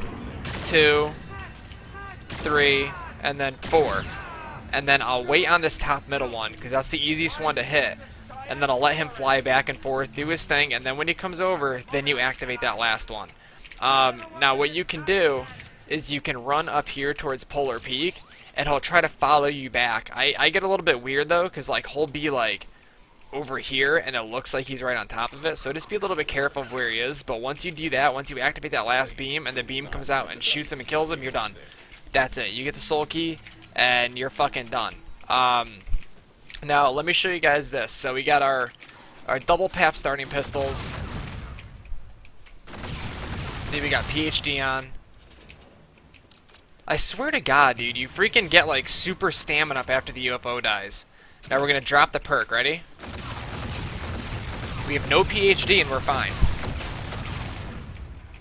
2, 3, and then 4. And then I'll wait on this top middle one, because that's the easiest one to hit. And then I'll let him fly back and forth, do his thing, and then when he comes over, then you activate that last one. Now what you can do is you can run up here towards Polar Peak, and he'll try to follow you back. I get a little bit weird though, because like he'll be like over here and it looks like he's right on top of it, so just be a little bit careful of where he is. But once you do that, once you activate that last beam and the beam comes out and shoots him and kills him, you're done. That's it. You get the soul key and you're fucking done. Now let me show you guys this. So we got our double pap starting pistols. See, we got PhD on. I swear to God, dude, you freaking get like super stamina up after the UFO dies. Now we're gonna drop the perk. Ready? We have no PhD and we're fine.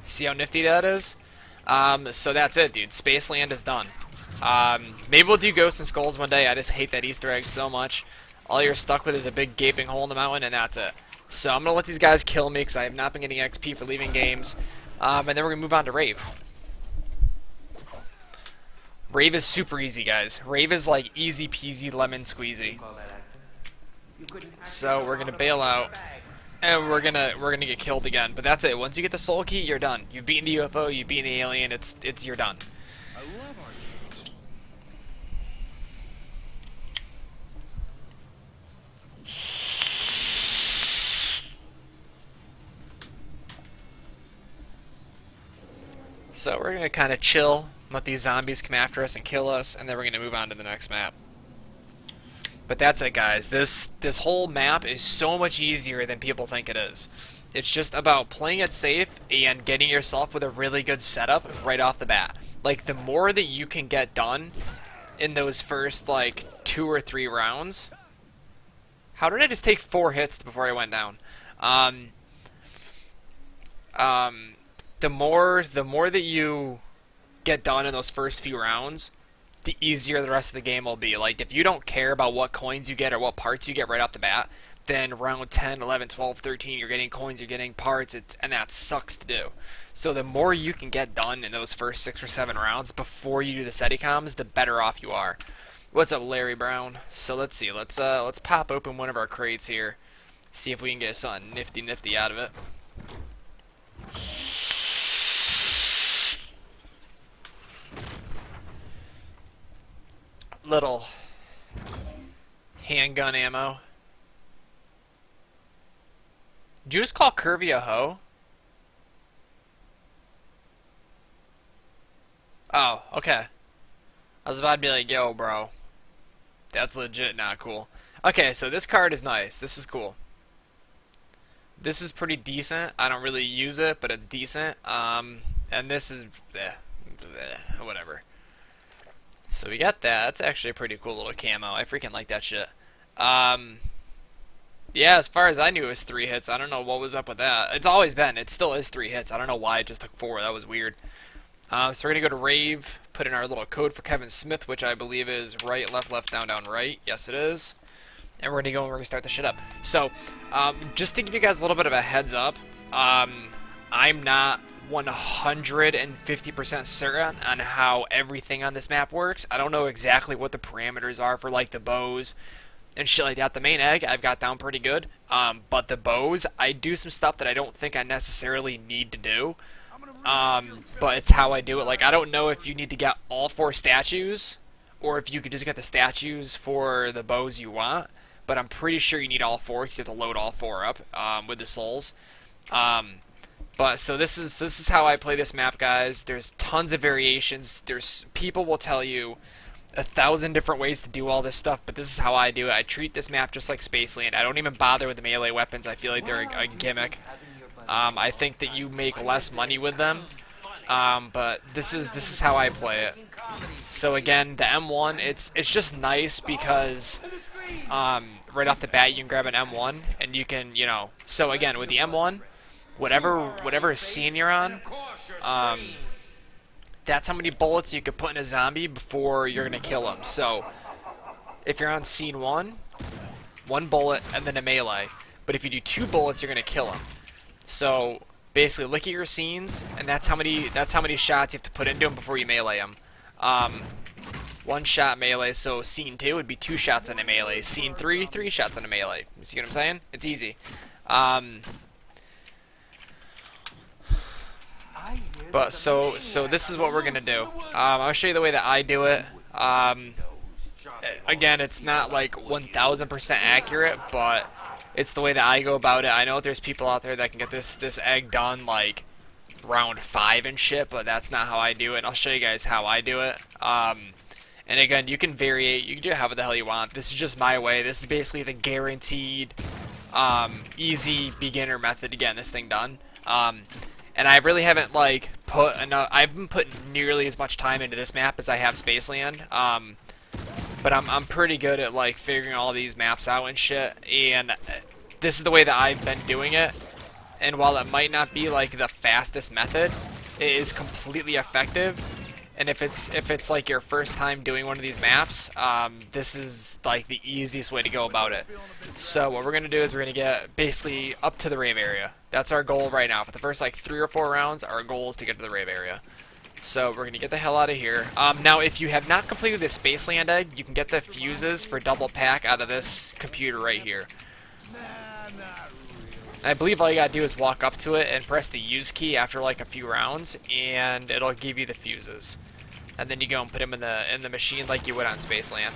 See how nifty that is? So that's it, dude. Spaceland is done. Maybe we'll do Ghosts and Skulls one day. I just hate that Easter egg so much. All you're stuck with is a big gaping hole in the mountain, and that's it. So I'm gonna let these guys kill me because I have not been getting XP for leaving games. And then we're gonna move on to Rave. Rave is super easy, guys. Rave is like easy peasy lemon squeezy. So we're gonna bail out. and we're gonna get killed again. But that's it. Once you get the soul key, you're done. You've beaten the UFO, you've beaten the alien. It's you're done. I love arcades. So we're gonna kind of chill, let these zombies come after us and kill us, and then we're gonna move on to the next map. But that's it, guys. This whole map is so much easier than people think it is. It's just about playing it safe and getting yourself with a really good setup right off the bat. Like, the more that you can get done in those first, like, 2 or 3 rounds... How did I just take 4 hits before I went down? The more that you get done in those first few rounds, the easier the rest of the game will be. Like, if you don't care about what coins you get or what parts you get right off the bat, then round 10, 11, 12, 13, you're getting coins, you're getting parts, and that sucks to do. So the more you can get done in those first 6 or 7 rounds before you do the Steadicams, the better off you are. What's up, Larry Brown? So let's see, let's pop open one of our crates here, see if we can get something nifty out of it. Little handgun ammo. Did you just call Curvy a hoe? Oh, okay. I was about to be like, yo, bro. That's legit not cool. Okay, so this card is nice. This is cool. This is pretty decent. I don't really use it, but it's decent. And this is... whatever. So we got that. That's actually a pretty cool little camo. I freaking like that shit. Yeah, as far as I knew, it was 3 hits. I don't know what was up with that. It's always been. It still is 3 hits. I don't know why it just took 4. That was weird. So we're going to go to Rave, put in our little code for Kevin Smith, which I believe is right, left, down, right. Yes, it is. And we're going to go and we're going to start the shit up. So, just to give you guys a little bit of a heads up, I'm not 150% certain on how everything on this map works. I don't know exactly what the parameters are for, like, the bows and shit like that. The main egg I've got down pretty good, but the bows, I do some stuff that I don't think I necessarily need to do. But it's how I do it. Like, I don't know if you need to get all 4 statues, or if you could just get the statues for the bows you want, but I'm pretty sure you need all 4, because you have to load all 4 up, with the souls. But, so this is how I play this map, guys. There's tons of variations. People will tell you 1,000 different ways to do all this stuff, but this is how I do it. I treat this map just like Spaceland. I don't even bother with the melee weapons. I feel like they're a gimmick. I think that you make less money with them, but this is how I play it. So again, the M1, it's just nice because right off the bat you can grab an M1 and you can, you know. So again, with the M1, whatever scene you're on, that's how many bullets you could put in a zombie before you're gonna kill him. So if you're on scene 1, 1 bullet and then a melee. But if you do 2 bullets, you're gonna kill him. So basically, look at your scenes, and that's how many shots you have to put into them before you melee them. 1 shot melee. So scene 2 would be 2 shots on a melee. Scene 3, 3 shots on a melee. You see what I'm saying? It's easy. But so this is what we're gonna do. I'll show you the way that I do it. Again, it's not like 1,000% accurate, but it's the way that I go about it. I know there's people out there that can get this egg done like round 5 and shit, but that's not how I do it. And I'll show you guys how I do it. And again, you can vary it. You can do it however the hell you want. This is just my way. This is basically the guaranteed easy beginner method to getting this thing done. And I really haven't like put enough. I haven't put nearly as much time into this map as I have Spaceland. But I'm pretty good at like figuring all these maps out and shit. And this is the way that I've been doing it. And while it might not be like the fastest method, it is completely effective. And if it's like your first time doing one of these maps, this is like the easiest way to go about it. So what we're gonna do is we're gonna get basically up to the rave area. That's our goal right now. For the first like 3 or 4 rounds, our goal is to get to the rave area. So we're gonna get the hell out of here. Now, if you have not completed the Spaceland egg, you can get the fuses for double pack out of this computer right here. And I believe all you gotta do is walk up to it and press the use key after like a few rounds, and it'll give you the fuses. And then you go and put them in the machine like you would on Spaceland.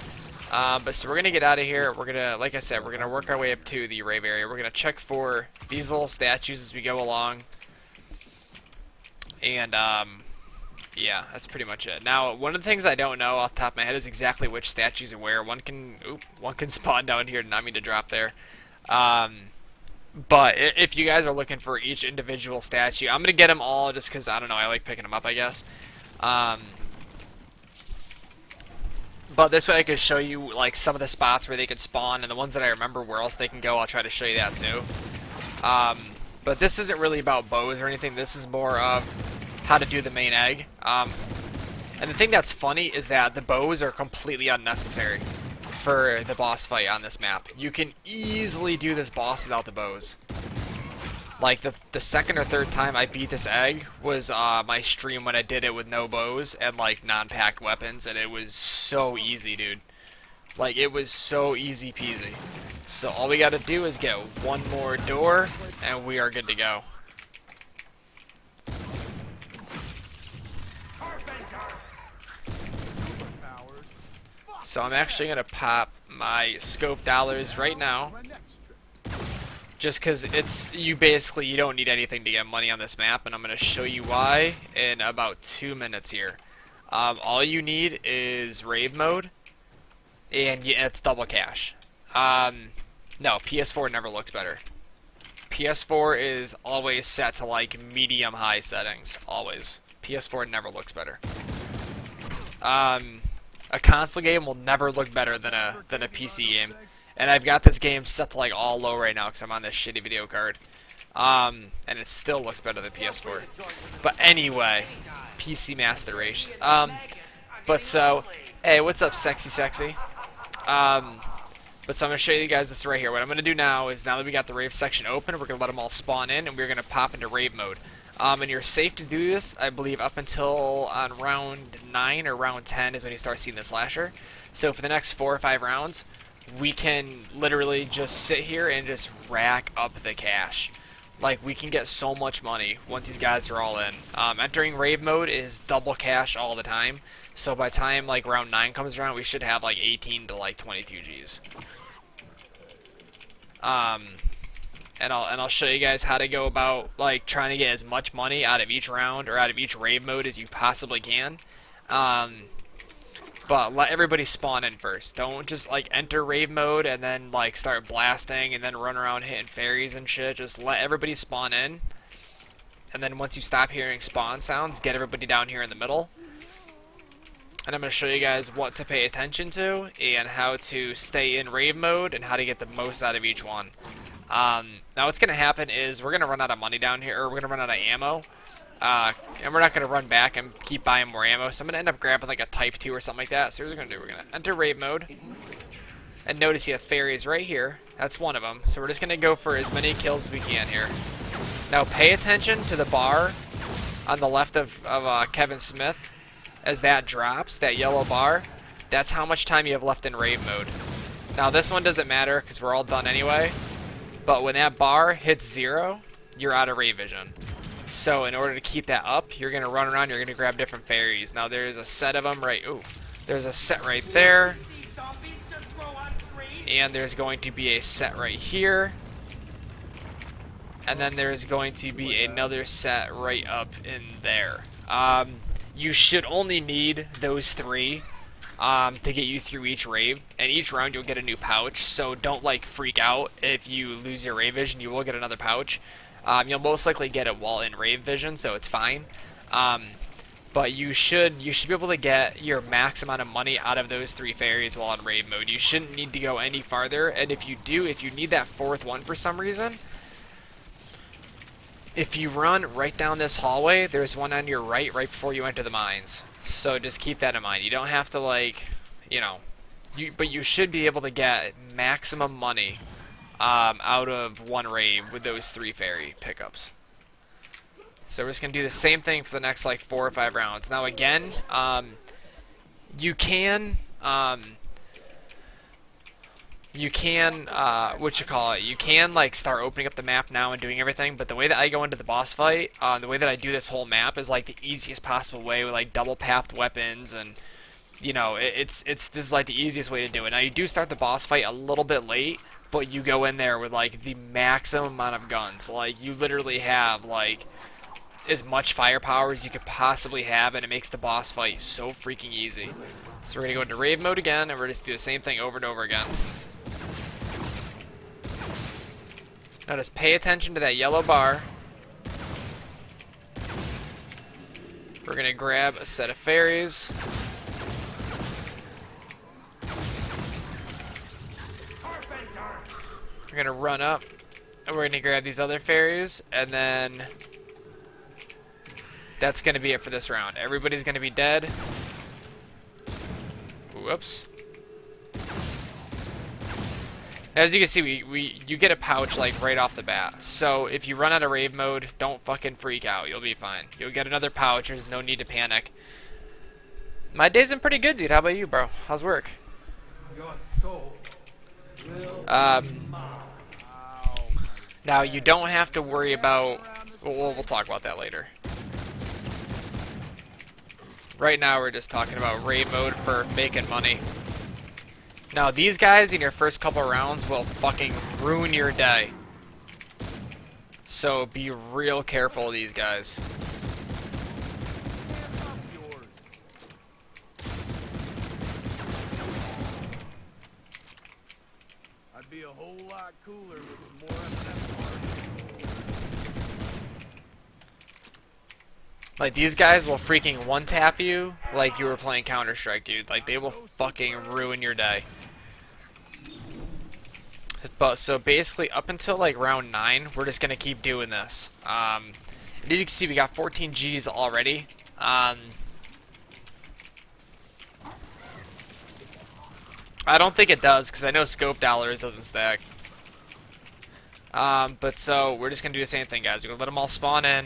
But so we're gonna get out of here. We're gonna, like I said, we're gonna work our way up to the rave area. We're gonna check for these little statues as we go along. And yeah, that's pretty much it. Now, one of the things I don't know off the top of my head is exactly which statues are where. One can spawn down here. Did not mean to drop there. But if you guys are looking for each individual statue, I'm gonna get them all just because I don't know. I like picking them up, I guess. But this way I could show you like some of the spots where they could spawn, and the ones that I remember where else they can go, I'll try to show you that too. But this isn't really about bows or anything. This is more of how to do the main egg. And the thing that's funny is that the bows are completely unnecessary for the boss fight on this map. You can easily do this boss without the bows. Like the second or third time I beat this egg was my stream when I did it with no bows and like non-packed weapons, and it was so easy, dude. Like it was so easy peasy. So all we gotta do is get one more door and we are good to go. So I'm actually gonna pop my scope dollars right now. Just because you don't need anything to get money on this map, and I'm going to show you why in about 2 minutes here. All you need is rave mode, and it's double cash. No, PS4 never looked better. PS4 is always set to like medium high settings, always. PS4 never looks better. A console game will never look better than a PC game. And I've got this game set to like all low right now because I'm on this shitty video card. And it still looks better than PS4. But anyway, PC Master Race. But so, hey, what's up, sexy? But so I'm going to show you guys this right here. What I'm going to do now is, now that we got the rave section open, we're going to let them all spawn in, and we're going to pop into rave mode. And you're safe to do this, I believe, up until on round 9 or round 10 is when you start seeing the slasher. So for the next 4 or 5 rounds, we can literally just sit here and just rack up the cash. Like, we can get so much money once these guys are all in. Entering rave mode is double cash all the time. So by the time like round 9 comes around, we should have like 18 to like 22 G's. And I'll show you guys how to go about like trying to get as much money out of each round or out of each rave mode as you possibly can. But let everybody spawn in first. Don't just like enter rave mode and then like start blasting and then run around hitting fairies and shit. Just let everybody spawn in. And then once you stop hearing spawn sounds, get everybody down here in the middle. And I'm going to show you guys what to pay attention to and how to stay in rave mode and how to get the most out of each one. Now what's going to happen is we're going to run out of money down here, or we're going to run out of ammo. And we're not going to run back and keep buying more ammo, so I'm going to end up grabbing like a Type 2 or something like that. So here's what we're going to do. We're going to enter rave mode. And notice you have fairies right here. That's one of them. So we're just going to go for as many kills as we can here. Now pay attention to the bar on the left of Kevin Smith. As that drops, that yellow bar, that's how much time you have left in rave mode. Now this one doesn't matter because we're all done anyway. But when that bar hits 0, you're out of rave vision. So in order to keep that up, you're going to run around, you're going to grab different fairies. Now there's a set of them there's a set right there. And there's going to be a set right here. And then there's going to be another set right up in there. You should only need those 3 to get you through each rave, and each round you'll get a new pouch, so don't like freak out if you lose your rave vision. You will get another pouch. You'll most likely get it while in rave vision, so it's fine. But you should be able to get your max amount of money out of those 3 fairies while in rave mode. You shouldn't need to go any farther, and if you need that 4th one for some reason, if you run right down this hallway, there's one on your right before you enter the mines. So just keep that in mind. You don't have to like, but you should be able to get maximum money out of one rave with those 3 fairy pickups. So we're just going to do the same thing for the next like 4 or 5 rounds. Now again, you can you can, you can, like, start opening up the map now and doing everything, but the way that I go into the boss fight, the way that I do this whole map is, like, the easiest possible way with, like, double-papped weapons, and, you know, this is, like, the easiest way to do it. Now, you do start the boss fight a little bit late, but you go in there with, like, the maximum amount of guns. Like, you literally have, like, as much firepower as you could possibly have, and it makes the boss fight so freaking easy. So we're going to go into rave mode again, and we're just do the same thing over and over again. Now just pay attention to that yellow bar. We're going to grab a set of fairies. We're going to run up, and we're going to grab these other fairies, and then that's going to be it for this round. Everybody's going to be dead. Whoops. As you can see, you get a pouch like right off the bat. So if you run out of rave mode, don't fucking freak out. You'll be fine. You'll get another pouch. There's no need to panic. My day's been pretty good, dude. How about you, bro? How's work? Now you don't have to worry about. We'll talk about that later. Right now, we're just talking about rave mode for making money. Now, these guys in your first couple rounds will fucking ruin your day. So be real careful of these guys. I'd be a whole lot cooler with some more FNF. Like, these guys will freaking one-tap you like you were playing Counter-Strike, dude. Like, they will fucking ruin your day. But, so basically, up until, like, round 9, we're just gonna keep doing this. And as you can see, we got 14 Gs already. I don't think it does, because I know scope dollars doesn't stack. But so, we're just gonna do the same thing, guys. We're gonna let them all spawn in.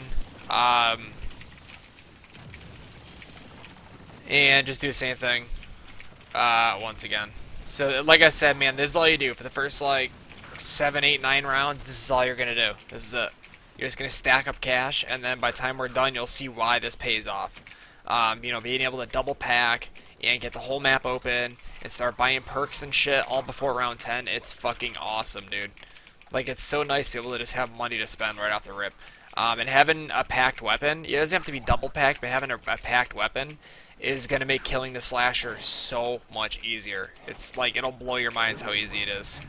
And just do the same thing once again. So, like I said, man, this is all you do. For the first, like, 7, 8, 9 rounds, this is all you're going to do. This is it. You're just going to stack up cash, and then by the time we're done, you'll see why this pays off. You know, being able to double pack and get the whole map open and start buying perks and shit all before round 10, it's fucking awesome, dude. Like, it's so nice to be able to just have money to spend right off the rip. And having a packed weapon, it doesn't have to be double packed, but having a packed weapon is going to make killing the slasher so much easier. It's like, it'll blow your minds how easy it is.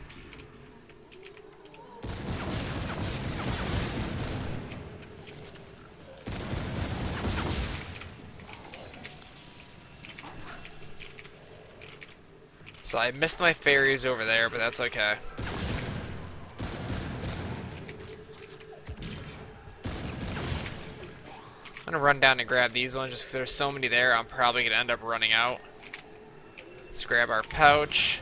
So I missed my fairies over there, but that's okay. I'm gonna run down and grab these ones just because there's so many there. I'm probably gonna end up running out. Let's grab our pouch.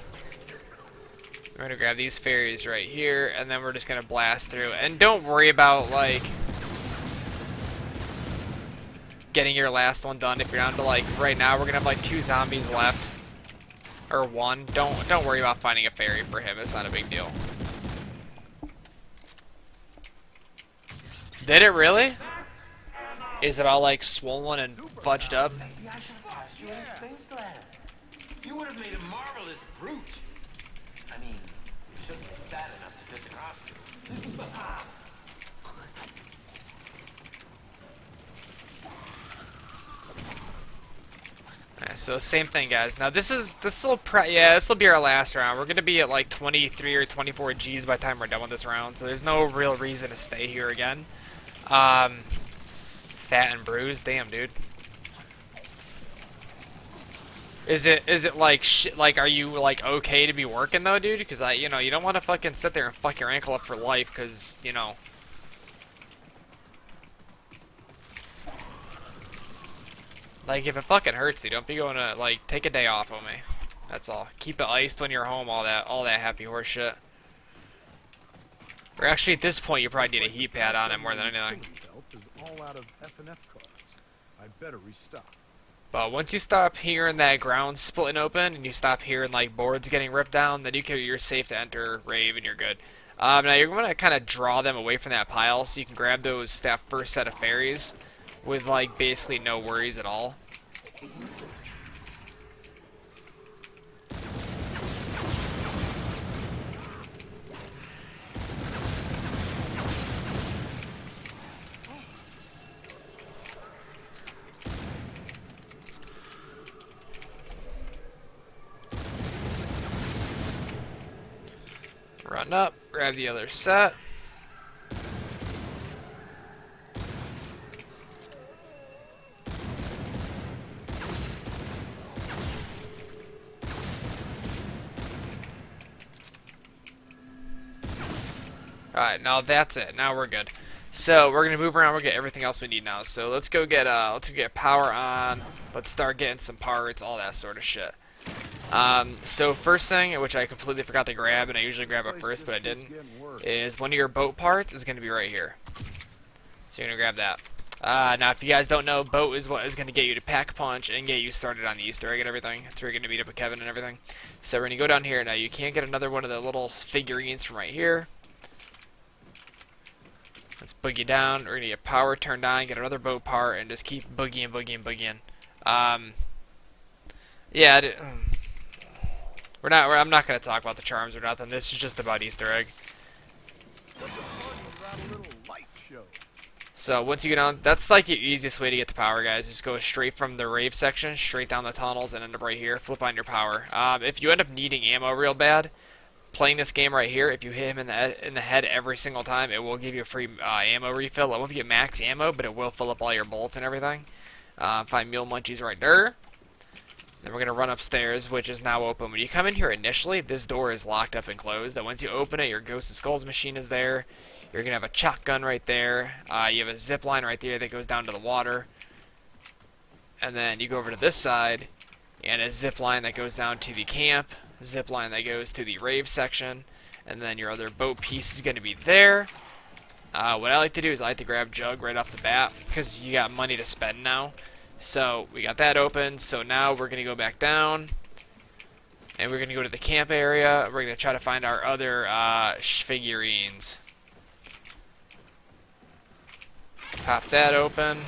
We're gonna grab these fairies right here, and then we're just gonna blast through. And don't worry about like getting your last one done. If you're down to like right now, we're gonna have like 2 zombies left, or 1. Don't worry about finding a fairy for him. It's not a big deal. Did it really? Is it all like swollen and fudged up? Maybe I should have tossed you in a space lab. You would have made a marvelous brute. I mean, you shouldn't be fat enough to fit the costume. Alright, so same thing, guys. Now this will be our last round. We're gonna be at like 23 or 24 Gs by the time we're done with this round, so there's no real reason to stay here again. Fat and bruised, damn, dude. Is it like like, are you like okay to be working though, dude? Because you know, you don't want to fucking sit there and fuck your ankle up for life, because you know. Like, if it fucking hurts, dude, don't be going to like take a day off on me. That's all. Keep it iced when you're home. All that happy horse shit. Or actually, at this point, you probably need a heat pad on it more than anything. Belt is all out of FNF cards. I better restock. But once you stop hearing that ground splitting open and you stop hearing like boards getting ripped down, then you're safe to enter rave and you're good. Now you're going to kind of draw them away from that pile so you can grab that first set of fairies with like basically no worries at all. Run up, grab the other set. Alright, now that's it. Now we're good. So we're gonna move around, we'll get everything else we need now. So let's go get power on, let's start getting some parts, all that sort of shit. So first thing, which I completely forgot to grab, and I usually grab it first, but I didn't, is one of your boat parts is going to be right here. So you're going to grab that. Now if you guys don't know, boat is what is going to get you to pack punch and get you started on the Easter egg and everything. That's where you're going to meet up with Kevin and everything. So we're going to go down here. Now you can't get another one of the little figurines from right here. Let's boogie down. We're going to get power turned on, get another boat part, and just keep boogieing, boogieing, boogieing. Yeah, I'm not going to talk about the charms or nothing. This is just about Easter egg. So once you get on, that's like the easiest way to get the power, guys. Just go straight from the rave section, straight down the tunnels, and end up right here. Flip on your power. If you end up needing ammo real bad, playing this game right here, if you hit him in the head every single time, it will give you a free ammo refill. It won't be a max ammo, but it will fill up all your bolts and everything. Find Mule Munchies right there. Then we're going to run upstairs, which is now open. When you come in here initially, this door is locked up and closed. Then once you open it, your Ghost of Skulls machine is there. You're going to have a shotgun right there. You have a zip line right there that goes down to the water. And then you go over to this side, and a zip line that goes down to the camp. Zip line that goes to the rave section. And then your other boat piece is going to be there. What I like to do is I like to grab Jug right off the bat, because you got money to spend now. So we got that open, so now we're going to go back down, and we're going to go to the camp area. We're going to try to find our other figurines. Pop that open.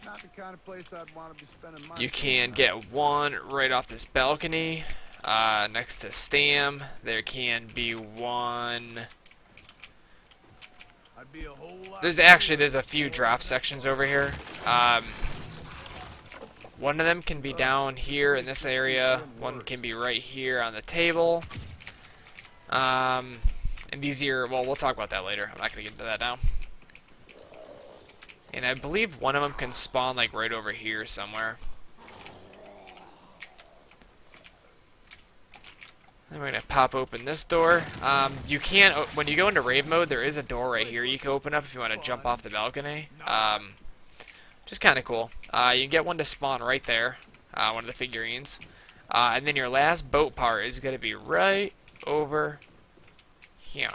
Not the kind of place I'd want to be spending my You can get one right off this balcony, next to Stam. There can be one. There's a few drop sections over here. One of them can be down here in this area. One can be right here on the table. And these here, well, we'll talk about that later. I'm not going to get into that now. And I believe one of them can spawn like right over here somewhere. Then we're going to pop open this door. You can, when you go into rave mode, there is a door right here you can open up if you want to jump off the balcony. Which is kind of cool. You can get one to spawn right there, one of the figurines. And then your last boat part is going to be right over here.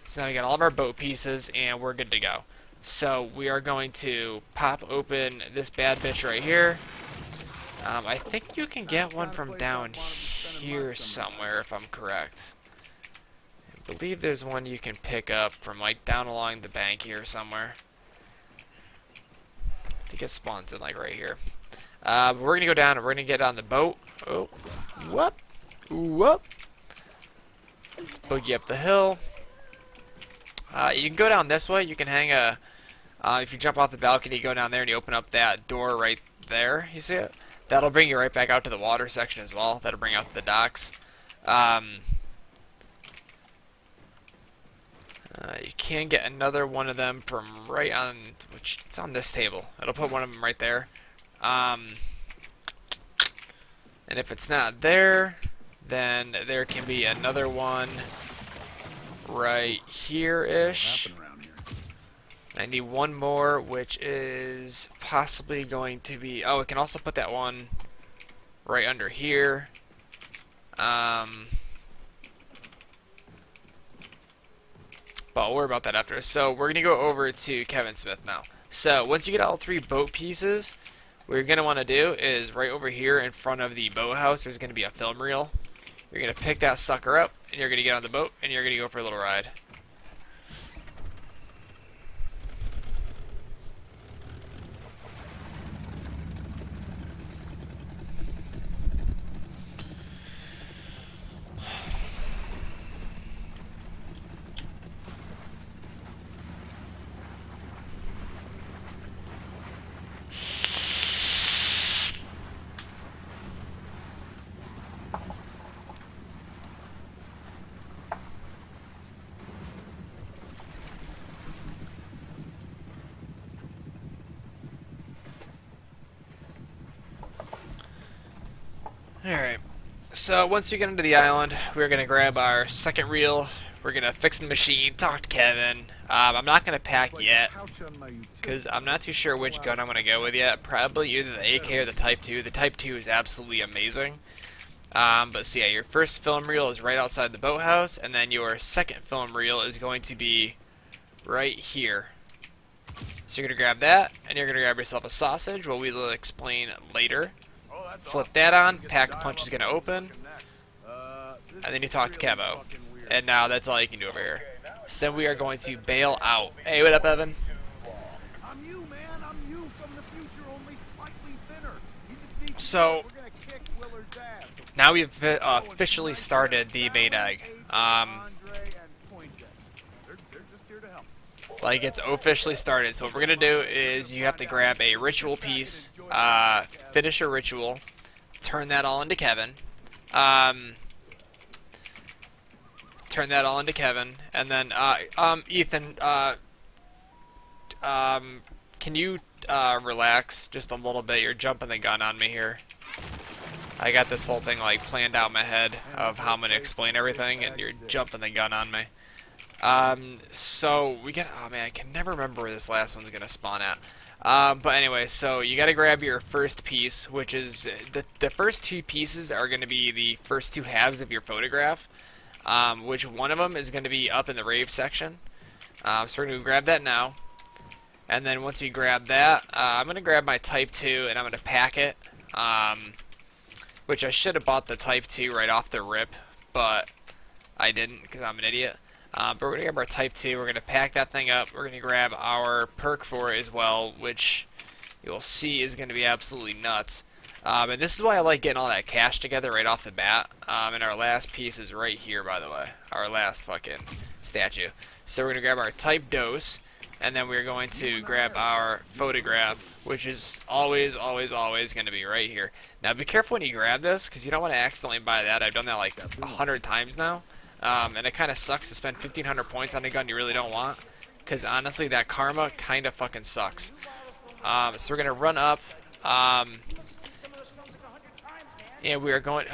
So now we got all of our boat pieces, and we're good to go. So we are going to pop open this bad bitch right here. I think you can get one from down here somewhere, if I'm correct. I believe there's one you can pick up from like down along the bank here somewhere. I think it spawns in like right here. We're gonna go down and we're gonna get on the boat. Oh, whoop, whoop. Let's boogie up the hill. You can go down this way. You can hang a. If you jump off the balcony, you go down there and you open up that door right there. You see it? That'll bring you right back out to the water section as well. That'll bring you out to the docks. You can get another one of them from right on, which it's on this table. It'll put one of them right there. And if it's not there, then there can be another one right here-ish. I need one more, which is possibly going to be... Oh, we can also put that one right under here. But I'll worry about that after. So we're going to go over to Kevin Smith now. So once you get all 3 boat pieces, what you're going to want to do is right over here in front of the boathouse, there's going to be a film reel. You're going to pick that sucker up, and you're going to get on the boat, and you're going to go for a little ride. Alright, so once we get into the island, we're going to grab our second reel, we're going to fix the machine, talk to Kevin. I'm not going to pack yet, because I'm not too sure which gun I'm going to go with yet. Probably either the AK or the Type 2. The Type 2 is absolutely amazing. But so yeah, your first film reel is right outside the boathouse, and then your second film reel is going to be right here. So you're going to grab that, and you're going to grab yourself a sausage, what we will explain later. Flip that on, Pack-a-Punch is going to open, and then you talk to Kevo. And now that's all you can do over here. So we are going to bail out. Hey, what up, Evan? I'm you, man. I'm you from the future, only slightly thinner. You just need to So we're gonna kick Willard's ass. now we've officially started the bait egg. Andre and Poindexter. They're just here to help. Like, it's officially started. So what we're going to do is you have to grab a ritual piece, finish a ritual, turn that all into Kevin. Turn that all into Kevin, and then Ethan, can you relax just a little bit? You're jumping the gun on me here. I got this whole thing like planned out in my head of how I'm gonna explain everything, and you're jumping the gun on me. So we get. Oh man, I can never remember where this last one's gonna spawn at. But anyway, so you gotta grab your first piece, which is the first 2 pieces are gonna be the first 2 halves of your photograph. Which one of them is going to be up in the rave section. So we're going to grab that now. And then once we grab that, I'm going to grab my Type 2 and I'm going to pack it. Which I should have bought the Type 2 right off the rip, but I didn't because I'm an idiot. But we're going to grab our Type 2, we're going to pack that thing up, we're going to grab our perk for it as well, which you'll see is going to be absolutely nuts. And this is why I like getting all that cash together right off the bat. And our last piece is right here, by the way. Our last fucking statue. So we're going to grab our Type Dose, and then we're going to grab our photograph, which is always, always, always going to be right here. Now be careful when you grab this, because you don't want to accidentally buy that. I've done that like 100 times now. And it kind of sucks to spend 1,500 points on a gun you really don't want, because honestly, that karma kind of fucking sucks. So we're going to run up. And we are going.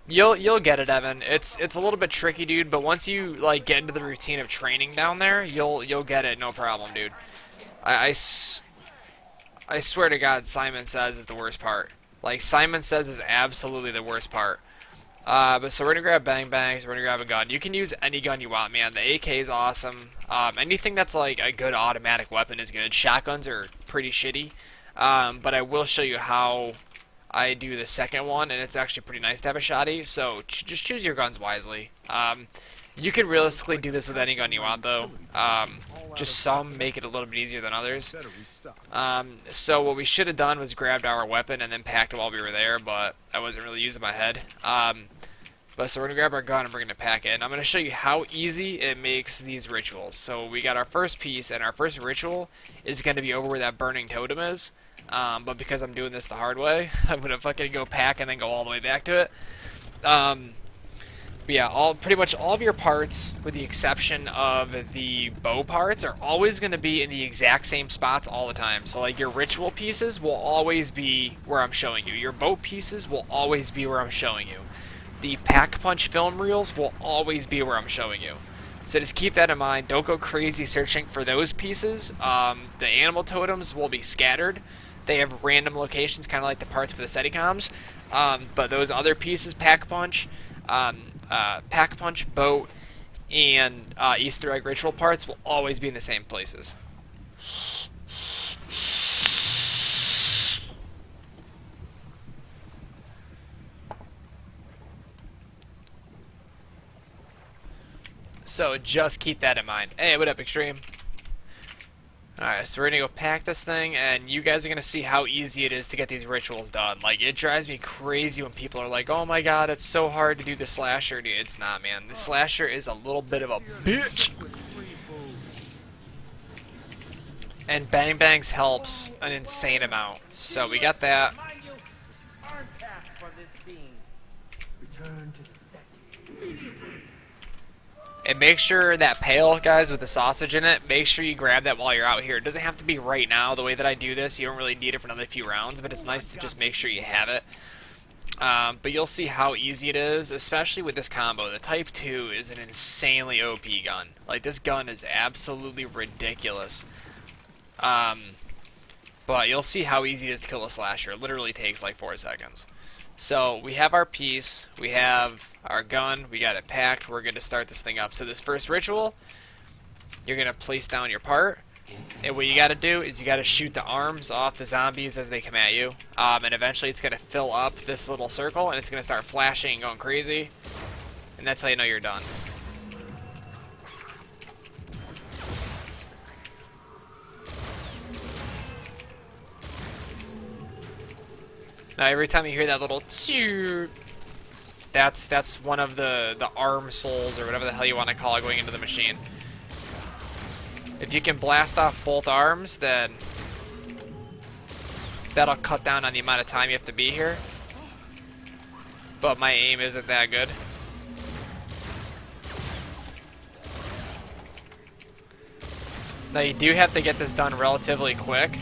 You'll get it, Evan. It's a little bit tricky, dude. But once you like get into the routine of training down there, you'll get it, no problem, dude. I swear to God, Simon Says is the worst part. Like Simon Says is absolutely the worst part. But so we're gonna grab bang bangs. We're gonna grab a gun. You can use any gun you want, man. The AK is awesome. Anything that's like a good automatic weapon is good. Shotguns are pretty shitty. But I will show you how I do the second one, and it's actually pretty nice to have a shotty. So just choose your guns wisely. You can realistically do this with any gun you want, though. Just some make it a little bit easier than others. So what we should have done was grabbed our weapon and then packed it while we were there, but I wasn't really using my head. But so we're going to grab our gun and we're going to pack it. And I'm going to show you how easy it makes these rituals. So we got our first piece, and our first ritual is going to be over where that burning totem is. But because I'm doing this the hard way, I'm going to fucking go pack and then go all the way back to it. But yeah, pretty much all of your parts, with the exception of the bow parts, are always going to be in the exact same spots all the time. So like your ritual pieces will always be where I'm showing you. Your bow pieces will always be where I'm showing you. The Pack-a-Punch film reels will always be where I'm showing you. So just keep that in mind. Don't go crazy searching for those pieces. The animal totems will be scattered. They have random locations, kind of like the parts for the Seticoms. But those other pieces, Pack-a-Punch, Pack-a-Punch, boat, and Easter egg ritual parts will always be in the same places. So just keep that in mind. Hey, what up, Extreme? Alright, so we're gonna go pack this thing, and you guys are gonna see how easy it is to get these rituals done. Like, it drives me crazy when people are like, oh my god, it's so hard to do the slasher. Dude, it's not, man. The slasher is a little bit of a bitch. And Bang Bangs helps an insane amount. So we got that. Mind you, arm caps for this scene. Return to the set. And make sure that pail, guys, with the sausage in it, make sure you grab that while you're out here. It doesn't have to be right now. The way that I do this, you don't really need it for another few rounds, but it's nice to just make sure you have it. But you'll see how easy it is, especially with this combo. The Type 2 is an insanely OP gun. Like, this gun is absolutely ridiculous. But you'll see how easy it is to kill a slasher. It literally takes like 4 seconds. So we have our piece, we have our gun, we got it packed, we're going to start this thing up. So this first ritual, you're going to place down your part, and what you got to do is you got to shoot the arms off the zombies as they come at you, and eventually it's going to fill up this little circle, and it's going to start flashing and going crazy, and that's how you know you're done. Now every time you hear that little tshoo, that's one of the arm souls or whatever the hell you want to call it going into the machine. If you can blast off both arms, then that'll cut down on the amount of time you have to be here. But my aim isn't that good. Now you do have to get this done relatively quick.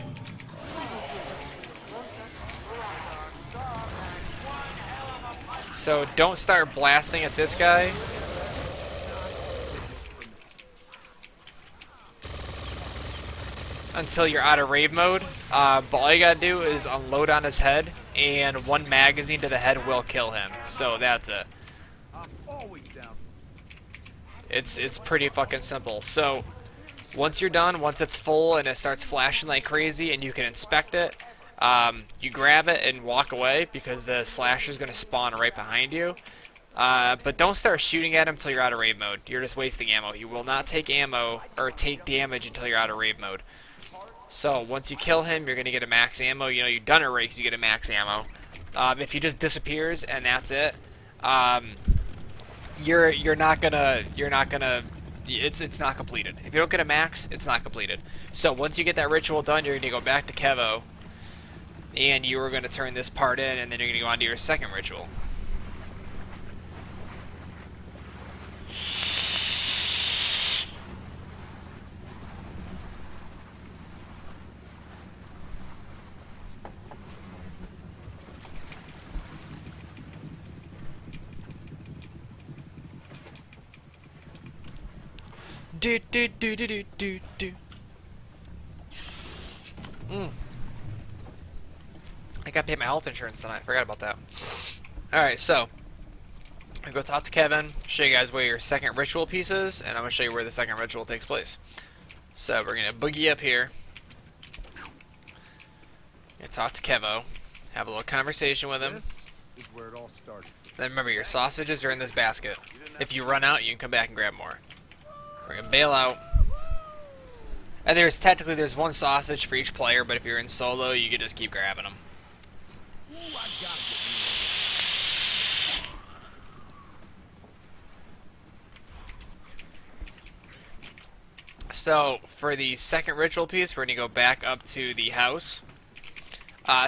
So don't start blasting at this guy until you're out of rave mode. But all you gotta do is unload on his head, and 1 magazine to the head will kill him. So that's it. I'm always down. It's pretty fucking simple. So once you're done, once it's full and it starts flashing like crazy and you can inspect it, you grab it and walk away because the slasher's going to spawn right behind you. But don't start shooting at him until you're out of rave mode. You're just wasting ammo. You will not take ammo or take damage until you're out of rave mode. So once you kill him, you're going to get a max ammo. You know you've done it right because you get a max ammo. If he just disappears and that's it, you're not gonna it's not completed. If you don't get a max, it's not completed. So once you get that ritual done, you're going to go back to Kevo. And you are going to turn this part in, and then you're going to go on to your second ritual. Do do do do do do do. I gotta pay my health insurance tonight. Forgot about that. Alright, so I'm gonna go talk to Kevin, show you guys where your second ritual piece is, and I'm gonna show you where the second ritual takes place. So we're gonna boogie up here. Gonna talk to Kevo, have a little conversation with him. This is where it all started. Then remember, your sausages are in this basket. If you run out, you can come back and grab more. We're gonna bail out. And there's 1 sausage for each player, but if you're in solo, you can just keep grabbing them. Ooh, I gotta get So for the second ritual piece, we're going to go back up to the house.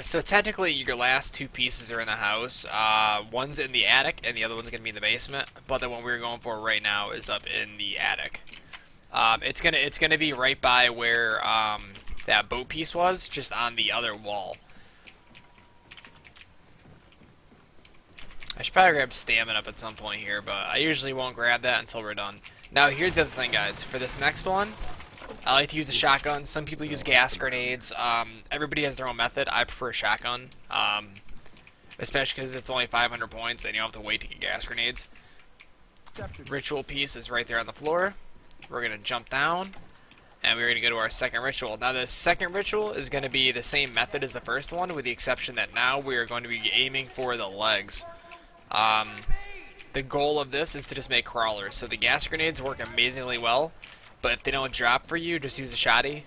So technically your last 2 pieces are in the house. One's in the attic and the other one's going to be in the basement. But the one we're going for right now is up in the attic. It's gonna be right by where that boat piece was, just on the other wall. I should probably grab stamina up at some point here, but I usually won't grab that until we're done. Now here's the other thing, guys. For this next one, I like to use a shotgun. Some people use gas grenades. Everybody has their own method. I prefer a shotgun, especially because it's only 500 points and you don't have to wait to get gas grenades. ritual piece is right there on the floor. We're going to jump down, and we're going to go to our second ritual. Now, the second ritual is going to be the same method as the first one, with the exception that now we are going to be aiming for the legs. The goal of this is to just make crawlers. So the gas grenades work amazingly well, but if they don't drop for you, just use a shotty.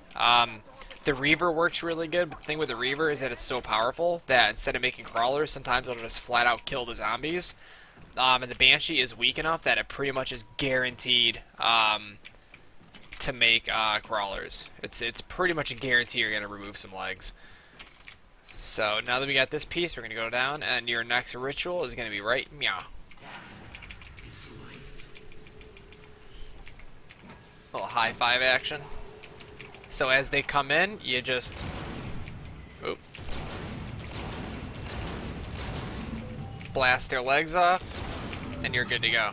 The Reaver works really good, but the thing with the Reaver is that it's so powerful that instead of making crawlers, sometimes it'll just flat out kill the zombies. And the Banshee is weak enough that it pretty much is guaranteed to make crawlers. It's pretty much a guarantee you're going to remove some legs. So now that we got this piece, we're going to go down, and your next ritual is going to be right meow. Little high five action. So as they come in, you just blast their legs off, and you're good to go.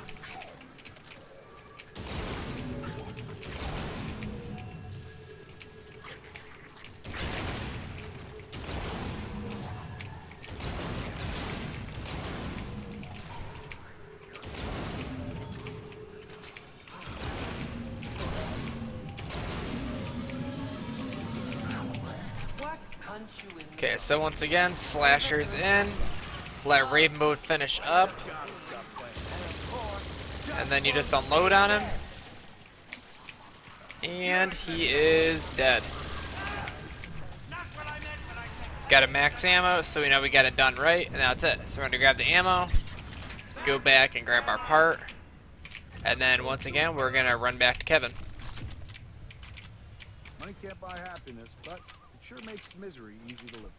Okay, so once again, slashers in, let raid mode finish up, and then you just unload on him, and he is dead. Got a max ammo, so we know we got it done right, and that's it. So we're going to grab the ammo, go back and grab our part, and then once again, we're going to run back to Kevin. Money can't buy happiness, but it sure makes misery easy to live with.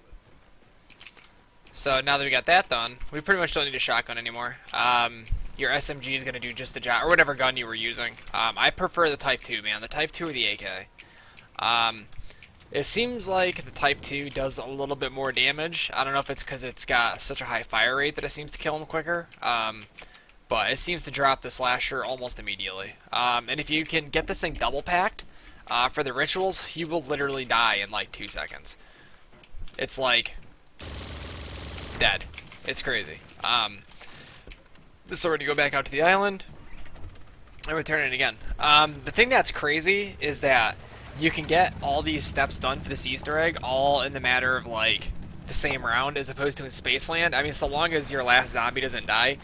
So now that we got that done, we pretty much don't need a shotgun anymore. Your SMG is going to do just the job, or whatever gun you were using. I prefer the Type 2, man. The Type 2 or the AK. It seems like the Type 2 does a little bit more damage. I don't know if it's because it's got such a high fire rate that it seems to kill them quicker. But it seems to drop the slasher almost immediately. And if you can get this thing double packed, for the rituals, he will literally die in like 2 seconds. It's like dead. It's crazy. So we're going to go back out to the island and return it again. The thing that's crazy is that you can get all these steps done for this Easter egg all in the matter of like the same round as opposed to in Spaceland. I mean, so long as your last zombie doesn't die.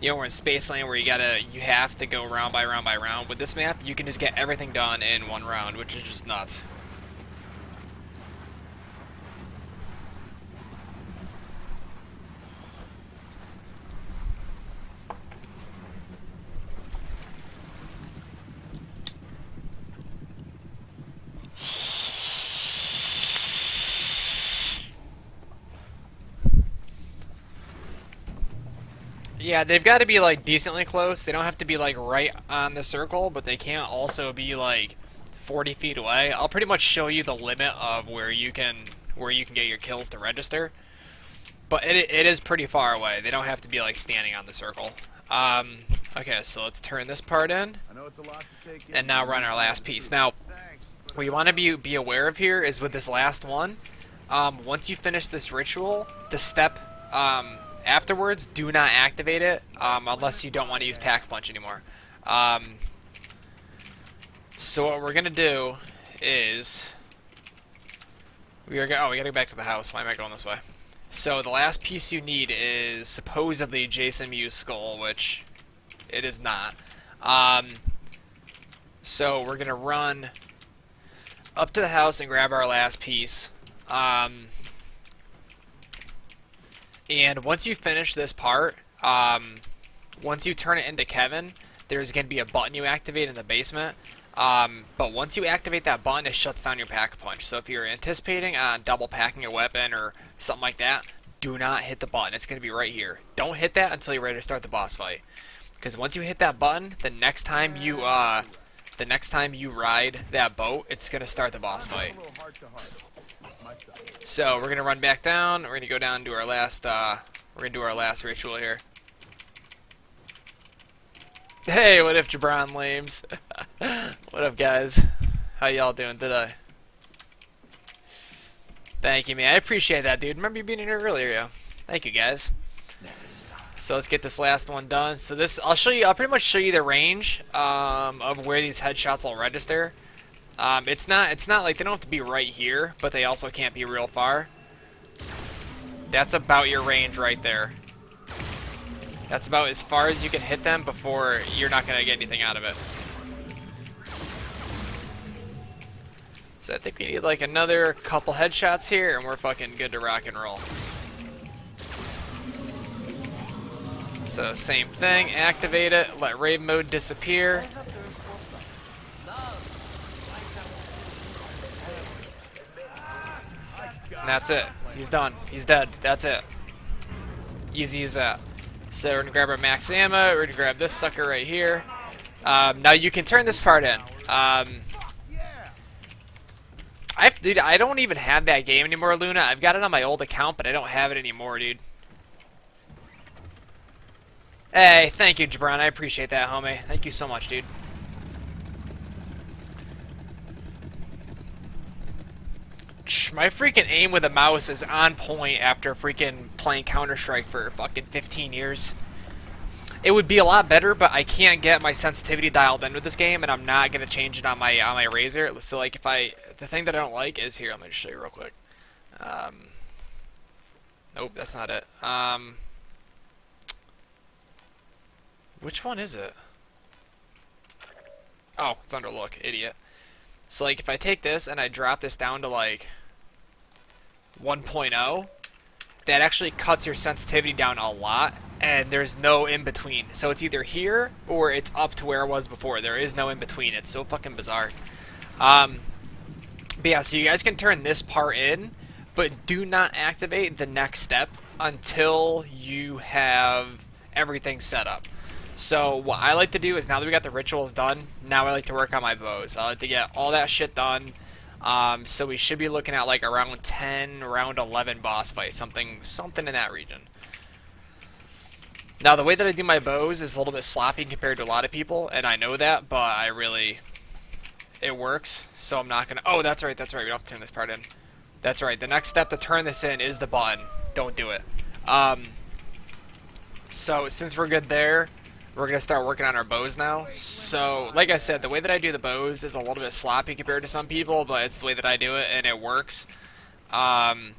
You know, we're in Spaceland where you have to go round by round by round. With this map, you can just get everything done in one round, which is just nuts. Yeah, they've got to be like decently close. They don't have to be like right on the circle, but they can't also be like 40 feet away. I'll pretty much show you the limit of where you can get your kills to register. But it is pretty far away. They don't have to be like standing on the circle. Okay, so let's turn this part in, I know it's a lot to take in. and now run our last piece. Now, what you want to be aware of here is with this last one, once you finish this ritual, the step afterwards, do not activate it unless you don't want to use Pack-a-Punch anymore. So what we're gonna do is we gotta go back to the house. Why am I going this way? So the last piece you need is supposedly Jason Mew's skull, which it is not. So we're gonna run up to the house and grab our last piece. And once you finish this part, once you turn it into Kevin, there's going to be a button you activate in the basement. But once you activate that button, it shuts down your Pack-a-Punch. So if you're anticipating on double packing a weapon or something like that, do not hit the button. It's going to be right here. Don't hit that until you're ready to start the boss fight. Because once you hit that button, the next time you ride that boat, it's going to start the boss fight. So we're gonna run back down. We're gonna go down to our last. We're gonna do our last ritual here. Hey, what up, Jabron Lames? What up, guys? How y'all doing today? Thank you, man. I appreciate that, dude. Remember you being here earlier, yeah. Thank you, guys. So let's get this last one done. So this, I'll show you. I'll pretty much show you the range of where these headshots will register. It's not like they don't have to be right here, but they also can't be real far. That's about your range right there. That's about as far as you can hit them before you're not gonna get anything out of it. So I think we need like another couple headshots here, and we're fucking good to rock and roll. So same thing, activate it, let rave mode disappear. And that's it. He's done. He's dead. That's it. Easy as that. So we're gonna grab our max ammo, we're gonna grab this sucker right here. Now you can turn this part in. Dude, I don't even have that game anymore, Luna. I've got it on my old account, but I don't have it anymore, dude. Hey, thank you, Jabron. I appreciate that, homie. Thank you so much, dude. My freaking aim with a mouse is on point after freaking playing Counter-Strike for fucking 15 years. It would be a lot better, but I can't get my sensitivity dialed in with this game, and I'm not gonna change it on my Razer. So like, the thing that I don't like is here. Let me just show you real quick. Nope, that's not it. Which one is it? Oh, it's under look, idiot. So like, if I take this and I drop this down to like 1.0, that actually cuts your sensitivity down a lot, and there's no in between. So it's either here or it's up to where it was before. There is no in between. It's so fucking bizarre. But yeah, so you guys can turn this part in, but do not activate the next step until you have everything set up. So what I like to do is, now that we got the rituals done, now I like to work on my bows. I like to get all that shit done. So we should be looking at like around 10, around 11 boss fights, something in that region. Now the way that I do my bows is a little bit sloppy compared to a lot of people, and I know that, but it works. So I'm not gonna. Oh, that's right. We don't have to turn this part in. That's right. The next step to turn this in is the button. Don't do it. So since we're good there, we're going to start working on our bows now. So, like I said, the way that I do the bows is a little bit sloppy compared to some people, but it's the way that I do it, and it works. And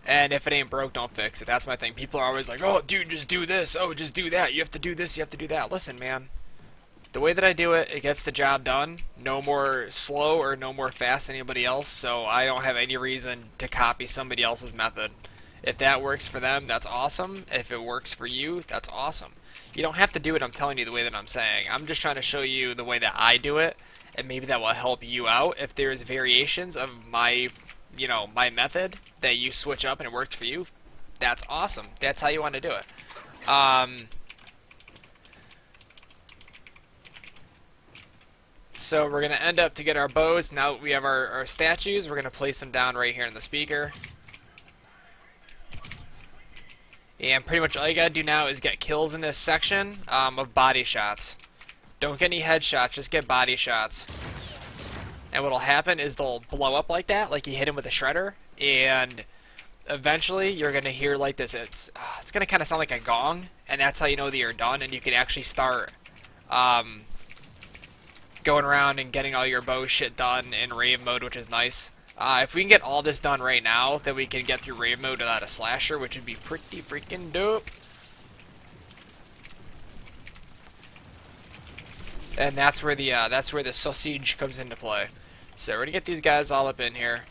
if it ain't broke, don't fix it. That's my thing. People are always like, oh, dude, just do this. Oh, just do that. You have to do this. You have to do that. Listen, man. The way that I do it, it gets the job done. No more slow or no more fast than anybody else, so I don't have any reason to copy somebody else's method. If that works for them, that's awesome. If it works for you, that's awesome. You don't have to do it, I'm telling you, the way that I'm saying. I'm just trying to show you the way that I do it, and maybe that will help you out. If there's variations of my method that you switch up and it worked for you, that's awesome. That's how you want to do it. So we're going to end up to get our bows. Now that we have our statues, we're going to place them down right here in the speaker. And pretty much all you gotta do now is get kills in this section of body shots. Don't get any headshots, just get body shots. And what'll happen is they'll blow up like that, like you hit him with a shredder, and eventually you're gonna hear like this. It's gonna kind of sound like a gong, and that's how you know that you're done, and you can actually start going around and getting all your bow shit done in rave mode, which is nice. If we can get all this done right now, then we can get through rave mode without a slasher, which would be pretty freaking dope. And that's where the sausage comes into play. So we're gonna get these guys all up in here.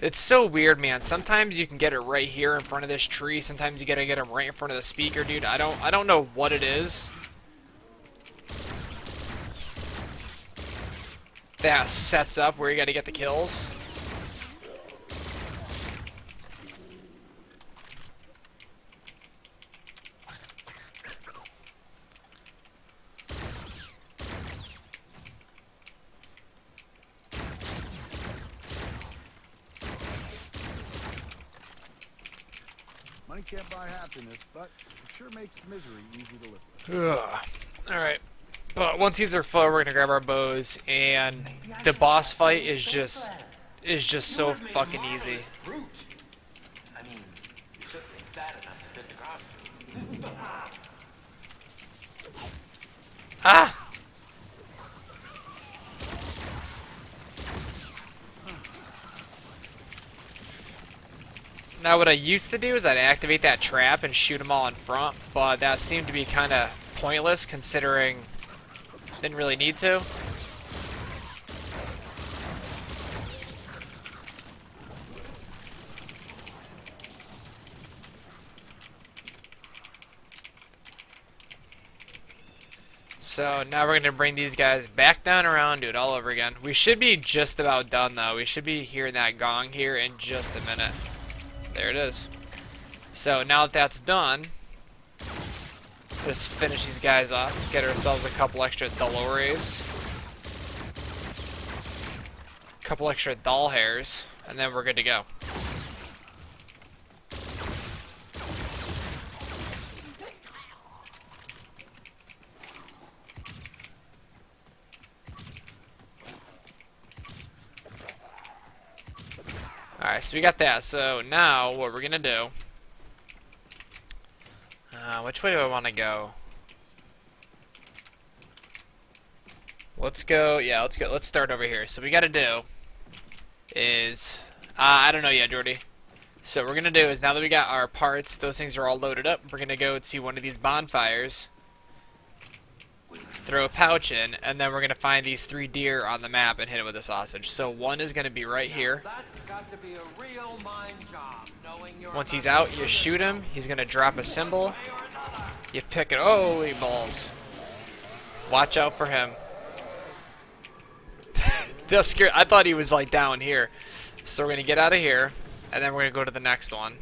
It's so weird, man. Sometimes you can get it right here in front of this tree. Sometimes you gotta get them right in front of the speaker, dude. I don't know what it is that sets up where you gotta get the kills. Money can't buy happiness, but it sure makes misery easy to live with. Ugh. Alright. But once these are full, we're gonna grab our bows, and the boss fight is just so fucking easy. Brute. I mean, you're certainly fat enough to fit the costume. Ah! Now what I used to do is I'd activate that trap and shoot them all in front, but that seemed to be kind of pointless considering didn't really need to. So now we're going to bring these guys back down around, do it all over again. We should be just about done though. We should be hearing that gong here in just a minute. There it is. So now that that's done, just finish these guys off, get ourselves a couple extra Dolores, a couple extra doll hairs, and then we're good to go. Alright, so we got that. So now what we're gonna do, which way do I want to go? Let's go, yeah, let's go. Let's start over here. So what we got to do is, I don't know yet, Jordy. So what we're going to do is, now that we got our parts, those things are all loaded up, we're going to go to one of these bonfires, throw a pouch in, and then we're going to find these 3 deer on the map and hit it with a sausage. So one is going to be right here. That's got to be a real mind job, knowing you're Once he's out, you shoot him. He's going to drop a symbol. You pick it. Holy balls. Watch out for him. That's scary. I thought he was like down here. So we're going to get out of here, and then we're going to go to the next one.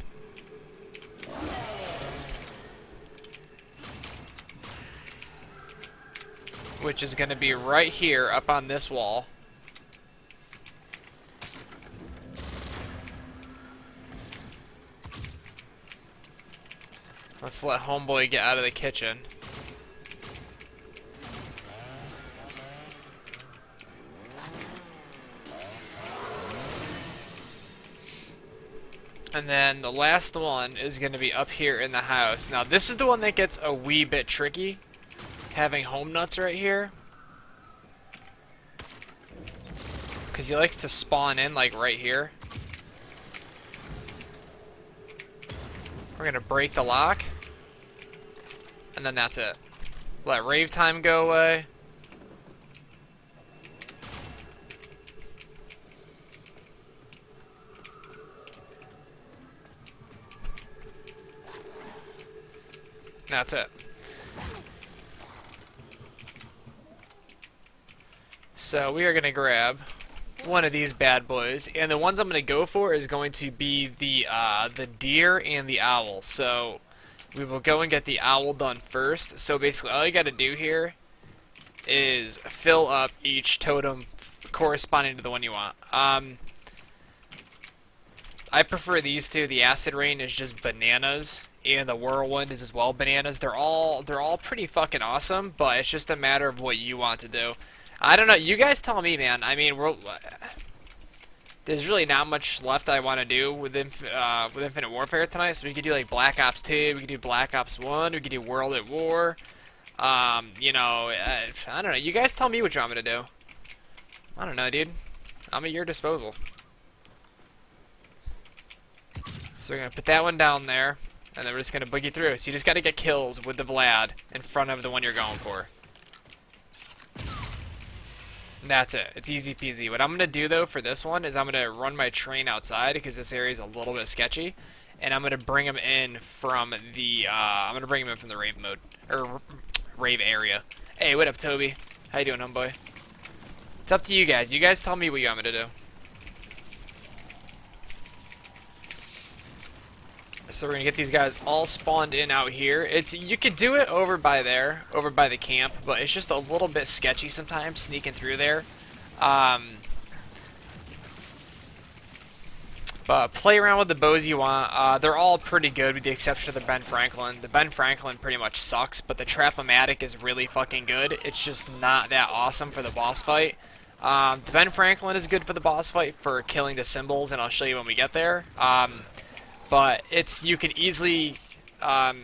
Which is going to be right here up on this wall. Let's let homeboy get out of the kitchen. And then the last one is going to be up here in the house. Now this is the one that gets a wee bit tricky, having home nuts right here. Because he likes to spawn in like right here. We're going to break the lock. And then that's it. Let rave time go away. That's it. So we are going to grab one of these bad boys, and the ones I'm going to go for is going to be the deer and the owl. So we will go and get the owl done first. So basically all you got to do here is fill up each totem corresponding to the one you want. I prefer these two. The acid rain is just bananas, and the whirlwind is as well bananas. They're all pretty fucking awesome, but it's just a matter of what you want to do. I don't know. You guys tell me, man. I mean, there's really not much left I want to do with Infinite Warfare tonight. So we could do like Black Ops 2, we could do Black Ops 1, we could do World at War. You know, I don't know. You guys tell me what you want me to do. I don't know, dude. I'm at your disposal. So we're gonna put that one down there, and then we're just gonna boogie through. So you just gotta get kills with the Vlad in front of the one you're going for. And that's it. It's easy peasy. What I'm gonna do though for this one is I'm gonna run my train outside because this area is a little bit sketchy, and I'm gonna bring him in from the rave mode or rave area. Hey, what up, Toby? How you doing, homeboy? It's up to you guys. You guys tell me what you want me to do. So we're gonna get these guys all spawned in out here. You could do it over by there, over by the camp, but it's just a little bit sketchy sometimes sneaking through there. But But play around with the bows you want. They're all pretty good with the exception of the Ben Franklin. The Ben Franklin pretty much sucks, but the Trap-O-Matic is really fucking good. It's just not that awesome for the boss fight. The Ben Franklin is good for the boss fight for killing the symbols, and I'll show you when we get there. But you can easily have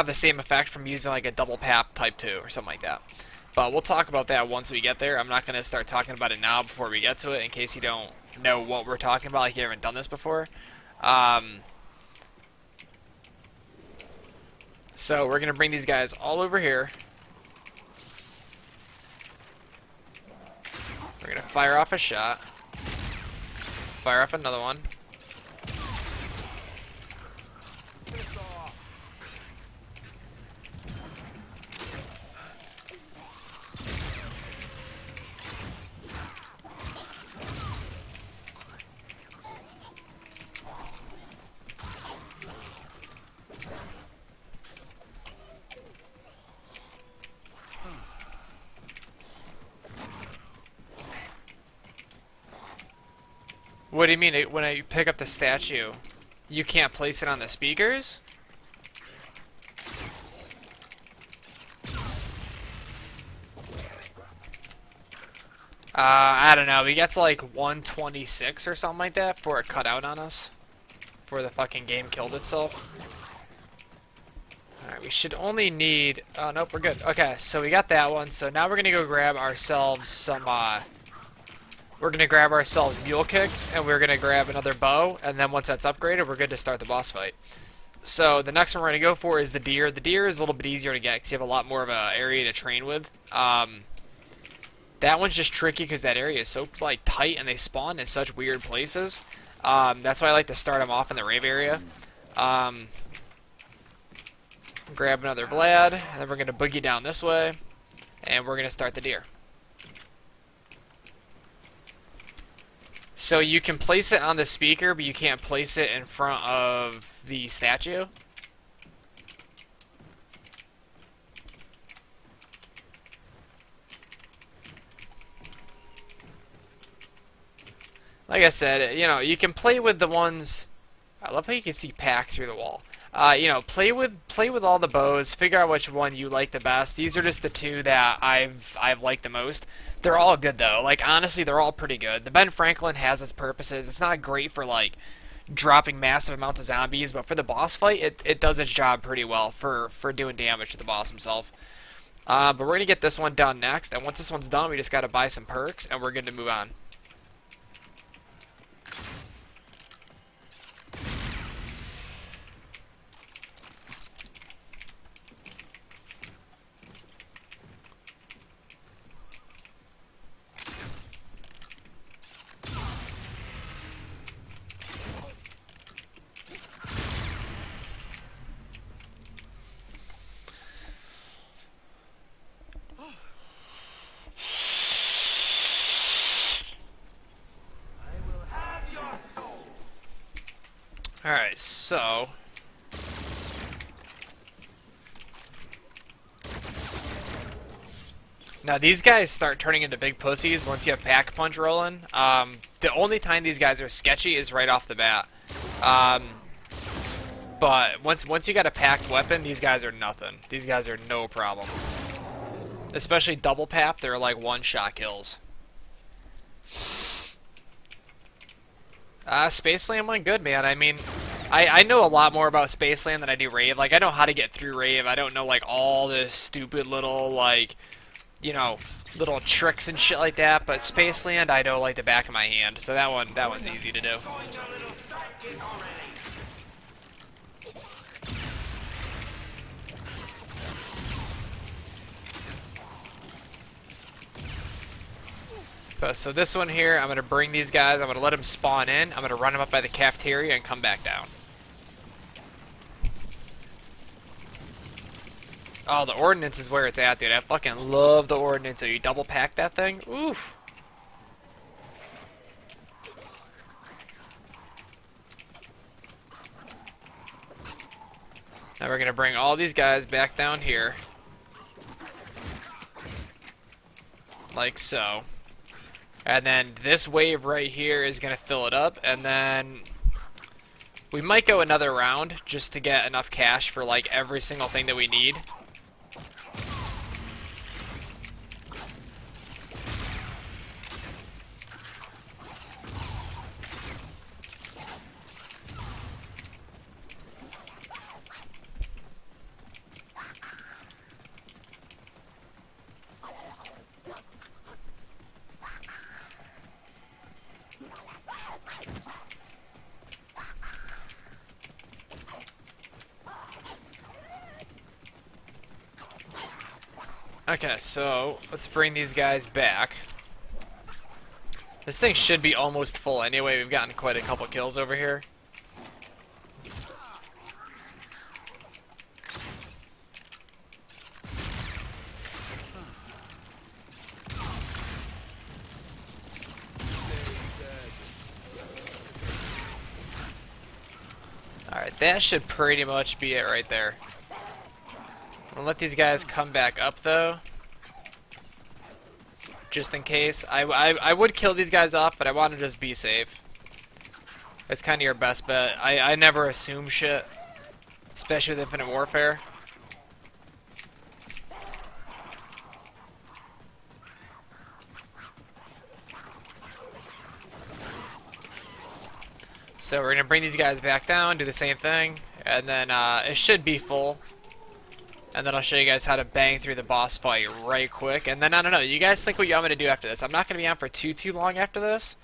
the same effect from using like a double pap type 2 or something like that. But we'll talk about that once we get there. I'm not going to start talking about it now before we get to it in case you don't know what we're talking about, like you haven't done this before. So we're going to bring these guys all over here. We're going to fire off a shot. Fire off another one. What do you mean, when I pick up the statue, you can't place it on the speakers? I don't know, we get to like 126 or something like that before it cut out on us. Before the fucking game killed itself. Alright, we should only need... Oh, nope, we're good. Okay, so we got that one. So now we're gonna go grab ourselves some, we're going to grab ourselves Mule Kick, and we're going to grab another bow, and then once that's upgraded, we're good to start the boss fight. So the next one we're going to go for is the deer. The deer is a little bit easier to get because you have a lot more of an area to train with. That one's just tricky because that area is so like tight, and they spawn in such weird places. That's why I like to start them off in the rave area. Grab another Vlad, and then we're going to boogie down this way, and we're going to start the deer. So you can place it on the speaker, but you can't place it in front of the statue. Like I said, you know, you can play with the ones... I love how you can see Pack through the wall. You know, play with all the bows, figure out which one you like the best. These are just the two that I've liked the most. They're all good though. Like honestly, they're all pretty good. The Ben Franklin has its purposes. It's not great for like dropping massive amounts of zombies, but for the boss fight, it does its job pretty well for doing damage to the boss himself. But we're gonna get this one done next, and once this one's done, we just gotta buy some perks, and we're good to move on. Alright, so... Now these guys start turning into big pussies once you have Pack Punch rolling. The only time these guys are sketchy is right off the bat. But once you got a packed weapon, these guys are nothing. These guys are no problem. Especially double pap, they're like one-shot kills. Spaceland went good, man. I mean, I know a lot more about Spaceland than I do Rave. Like, I know how to get through Rave. I don't know, like, all the stupid little, like, you know, little tricks and shit like that. But Spaceland, I know like the back of my hand. So that one's easy to do. So this one here, I'm going to bring these guys, I'm going to let them spawn in, I'm going to run them up by the cafeteria and come back down. Oh, the ordnance is where it's at, dude. I fucking love the ordnance. So you double pack that thing? Oof. Now we're going to bring all these guys back down here. Like so. And then this wave right here is going to fill it up, and then we might go another round just to get enough cash for like every single thing that we need. Okay, so let's bring these guys back. This thing should be almost full anyway. We've gotten quite a couple kills over here. Alright, that should pretty much be it right there. I'm gonna let these guys come back up though, just in case. I would kill these guys off, but I want to just be safe. It's kind of your best bet. I never assume shit, especially with Infinite Warfare. So we're gonna bring these guys back down, do the same thing, and then it should be full. And then I'll show you guys how to bang through the boss fight right quick. And then, I don't know, you guys think what you want me to do after this. I'm not going to be on for too long after this.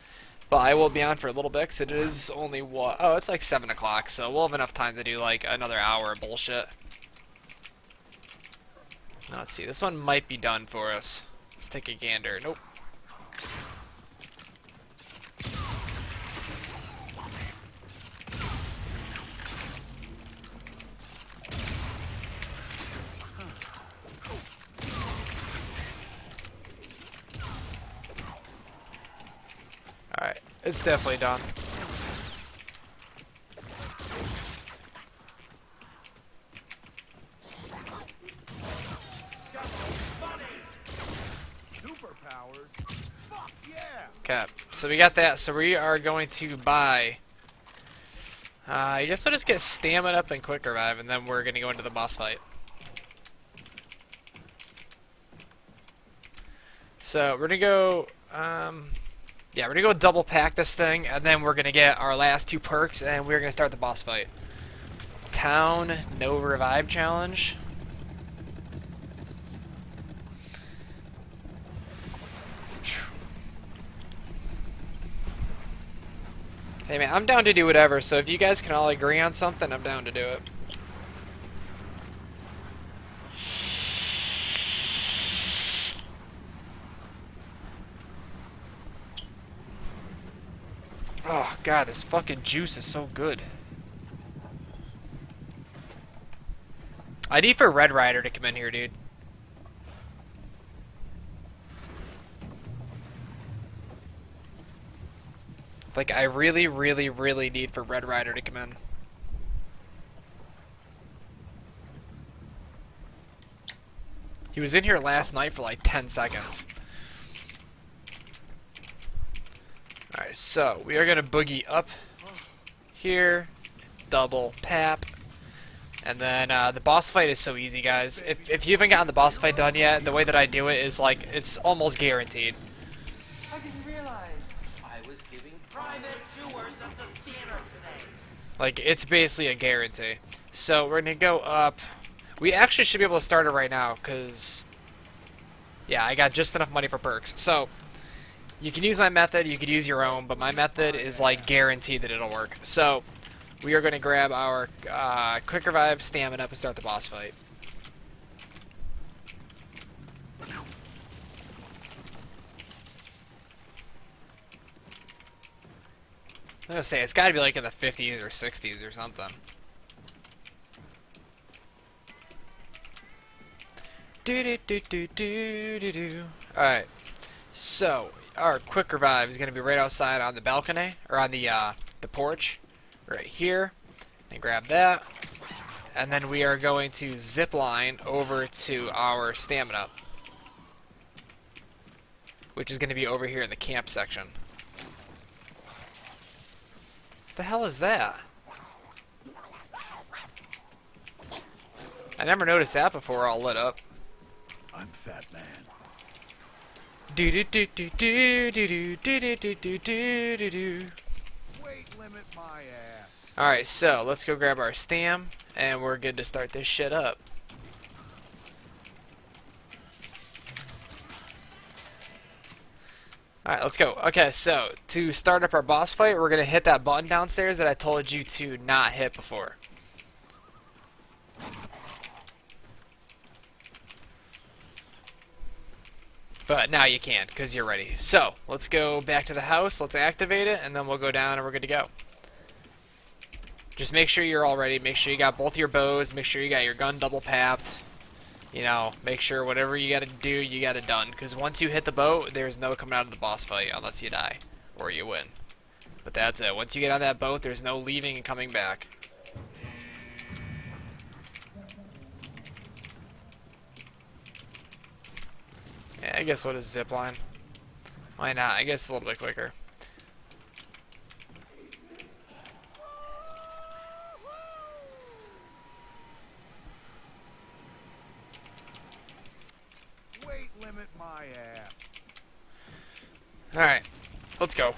But I will be on for a little bit, because it is only, what? Oh, it's like 7 o'clock. So we'll have enough time to do, like, another hour of bullshit. Now, let's see. This one might be done for us. Let's take a gander. Nope. Alright, it's definitely done. Superpowers? Fuck yeah! Okay, so we got that. So we are going to buy... I guess we'll just get stamina up and quick revive, and then we're going to go into the boss fight. So we're going to go... yeah, we're going to go double pack this thing, and then we're going to get our last 2 perks, and we're going to start the boss fight. Town No Revive Challenge. Hey man, I'm down to do whatever, so if you guys can all agree on something, I'm down to do it. Oh god, this fucking juice is so good. I need for Red Rider to come in here, dude. Like, I really need for Red Rider to come in. He was in here last night for like 10 seconds. Alright, so we are going to boogie up here, double pap, and then the boss fight is so easy, guys. If you haven't gotten the boss fight done yet, the way that I do it is like, it's almost guaranteed. I didn't realize I was giving private tours of the theater today. Like, it's basically a guarantee. So we're going to go up. We actually should be able to start it right now, because, yeah, I got just enough money for perks. So, you can use my method, you could use your own, but my method is, like, guaranteed that it'll work. So, we are going to grab our quick revive, stamina up, and start the boss fight. I'm going to say, it's got to be, like, in the 50s or 60s or something. Alright, so our quick revive is going to be right outside on the balcony, or on the porch, right here, and grab that, and then we are going to zip line over to our stamina. which is going to be over here in the camp section. What the hell is that? I never noticed that before all lit up. I'm Fat Man. Do do do do do do do do do do do do do. Weight limit my ass. Alright, so let's go grab our stam, and we're good to start this shit up. Alright, let's go. Okay, so to start up our boss fight, we're going to hit that button downstairs that I told you to not hit before. But now you can, because you're ready. So, let's go back to the house, let's activate it, and then we'll go down and we're good to go. Just make sure you're all ready, make sure you got both your bows, make sure you got your gun double papped. You know, make sure whatever you gotta do, you got it done. Because once you hit the boat, there's no coming out of the boss fight unless you die. Or you win. But that's it. Once you get on that boat, there's no leaving and coming back. Yeah, I guess what is zipline? Why not? I guess it's a little bit quicker. Weight limit my ass. Alright, let's go.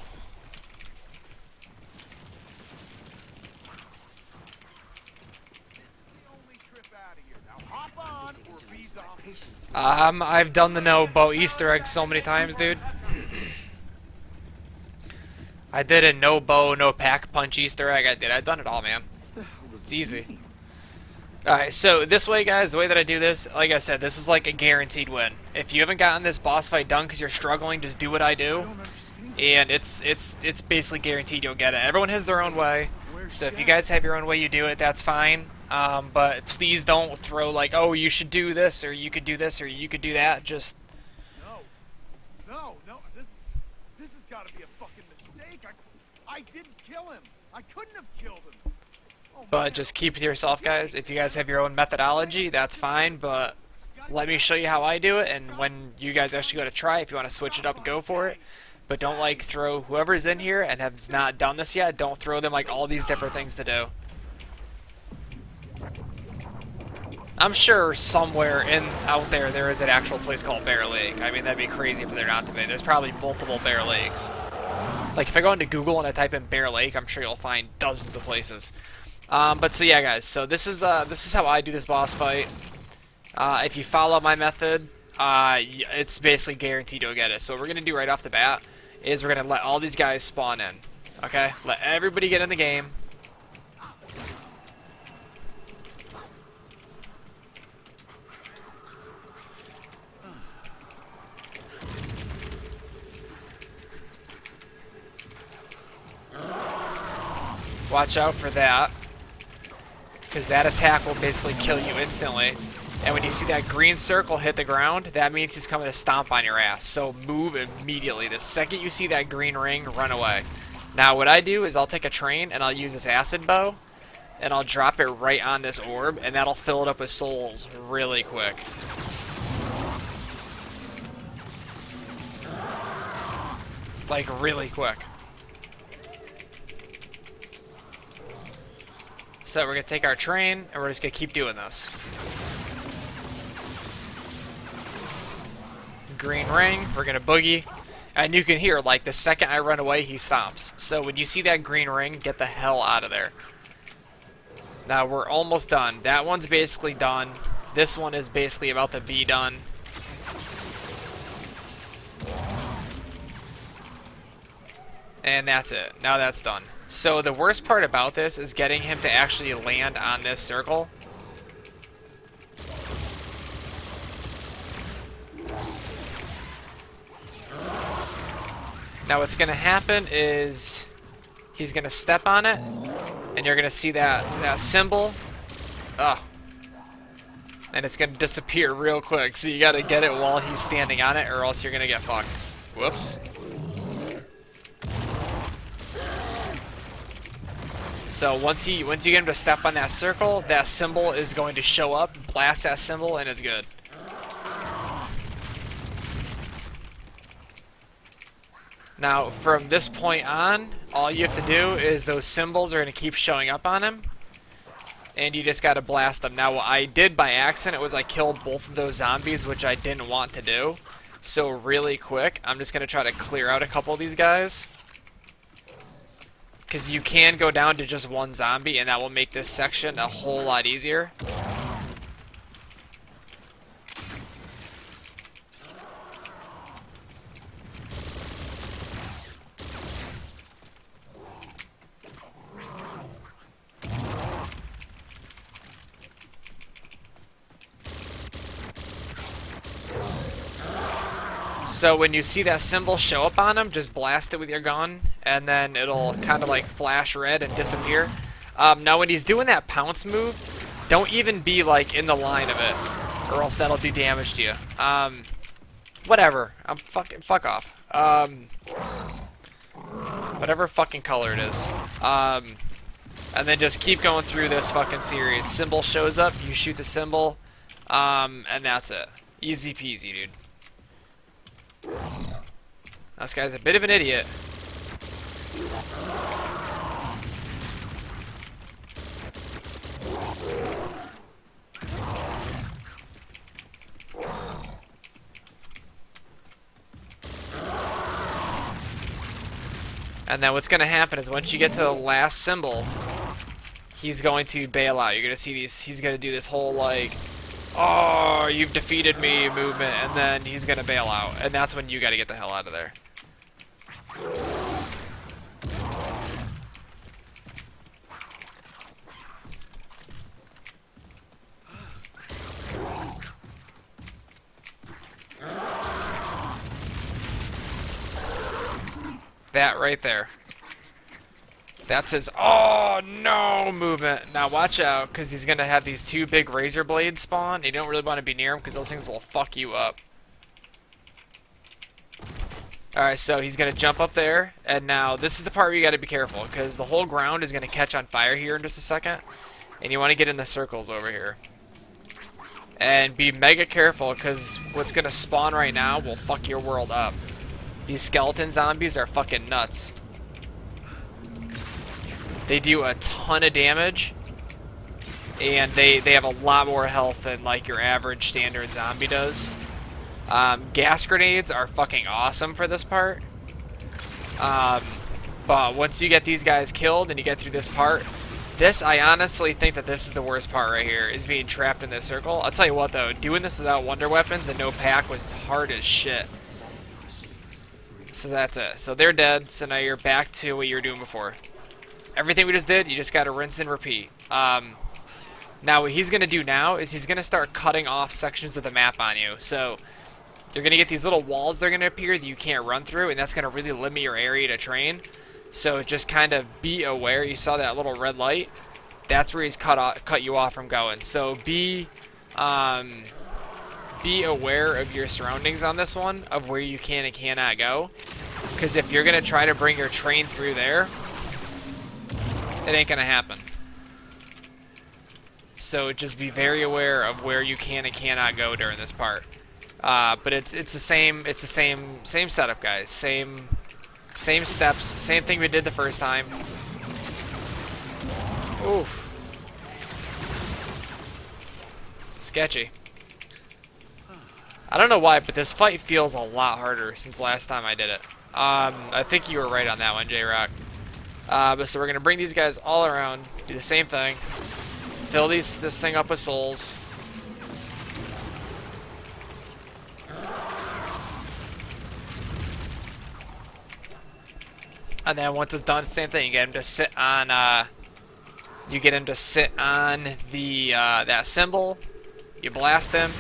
The only trip out of here. Now hop on or be zombies. I've done the no boat Easter egg so many times, dude. I did a no bow, no pack punch Easter egg. I've done it all, man. It's easy. Alright, so this way, guys, the way that I do this, like I said, this is like a guaranteed win. If you haven't gotten this boss fight done because you're struggling, just do what I do. And it's basically guaranteed you'll get it. Everyone has their own way. So if you guys have your own way you do it, that's fine. But please don't throw like, oh, you should do this, or you could do this, or you could do that. Just No. This has got to be a fucking mistake. I didn't kill him. I couldn't have killed him. Oh, but man. just keep it to yourself, guys. If you guys have your own methodology, that's fine. But let me show you how I do it, and when you guys actually go to try, if you want to switch it up, go for it. But don't like throw whoever's in here and has not done this yet. Don't throw them like all these different things to do. I'm sure somewhere out there is an actual place called Bear Lake. I mean, that'd be crazy for there not to be. There's probably multiple Bear Lakes. Like, if I go into Google and I type in Bear Lake, I'm sure you'll find dozens of places. But so yeah, guys. So this is how I do this boss fight. If you follow my method, it's basically guaranteed you'll get it. So what we're gonna do right off the bat is we're gonna let all these guys spawn in. Okay, let everybody get in the game. Watch out for that, because that attack will basically kill you instantly. And when you see that green circle hit the ground, that means he's coming to stomp on your ass. So move immediately. The second you see that green ring, run away. Now what I do is I'll take a train and I'll use this acid bow, and I'll drop it right on this orb, and that'll fill it up with souls really quick. Like, really quick. So we're going to take our train, and we're just going to keep doing this. Green ring, we're going to boogie. And you can hear, like, the second I run away, he stops. So when you see that green ring, get the hell out of there. Now, we're almost done. That one's basically done. This one is basically about to be done. And that's it. Now that's done. So the worst part about this is getting him to actually land on this circle. Now what's going to happen is he's going to step on it, and you're going to see that symbol. Ugh. And it's going to disappear real quick. So you got to get it while he's standing on it, or else you're going to get fucked. Whoops. So once you get him to step on that circle, that symbol is going to show up, blast that symbol, and it's good. Now, from this point on, all you have to do is those symbols are going to keep showing up on him, and you just got to blast them. Now, what I did by accident was I killed both of those zombies, which I didn't want to do. So really quick, I'm just going to try to clear out a couple of these guys. Because you can go down to just one zombie, and that will make this section a whole lot easier. So when you see that symbol show up on him, just blast it with your gun, and then it'll kind of like flash red and disappear. Now when he's doing that pounce move, don't even be like in the line of it, or else that'll do damage to you. Whatever. Fuck off. Whatever fucking color it is. And then just keep going through this fucking series. Symbol shows up, you shoot the symbol, and that's it. Easy peasy, dude. This guy's a bit of an idiot. And then what's going to happen is once you get to the last symbol, he's going to bail out. You're going to see these, he's going to do this whole like, oh, you've defeated me movement, and then he's going to bail out. And that's when you got to get the hell out of there. That right there. That's his oh no movement. Now watch out, because he's going to have these two big razor blades spawn. You don't really want to be near him because those things will fuck you up. Alright, so he's going to jump up there, and now this is the part where you got to be careful, because the whole ground is going to catch on fire here in just a second, and you want to get in the circles over here. And be mega careful, because what's going to spawn right now will fuck your world up. These skeleton zombies are fucking nuts. They do a ton of damage, and they have a lot more health than like your average standard zombie does. Gas grenades are fucking awesome for this part. But once you get these guys killed and you get through this part, I honestly think that this is the worst part right here, is being trapped in this circle. I'll tell you what though, doing this without wonder weapons and no pack was hard as shit. So that's it. So they're dead, so now you're back to what you were doing before. Everything we just did, you just gotta rinse and repeat. Now what he's gonna do now is he's gonna start cutting off sections of the map on you. So you're gonna get these little walls that are gonna appear that you can't run through, and that's gonna really limit your area to train. So just kind of be aware. You saw that little red light? That's where he's cut you off from going. So be aware of your surroundings on this one, of where you can and cannot go. Because if you're gonna try to bring your train through there, it ain't gonna happen. So just be very aware of where you can and cannot go during this part. But it's the same setup, guys. Same steps, same thing we did the first time. Oof. Sketchy. I don't know why, but this fight feels a lot harder since last time I did it. I think you were right on that one, J-Rock. But so we're gonna bring these guys all around, do the same thing, fill this thing up with souls. And then once it's done, same thing. You get him to sit on. You get him to sit on the that symbol. You blast him.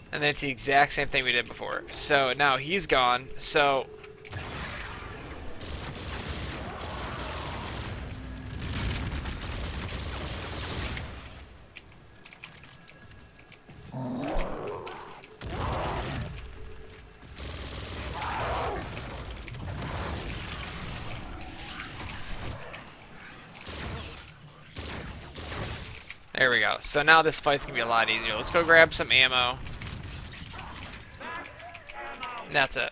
And then it's the exact same thing we did before. So now he's gone. So there There we go. So now this fight's gonna be a lot easier. Let's go grab some ammo. And that's it.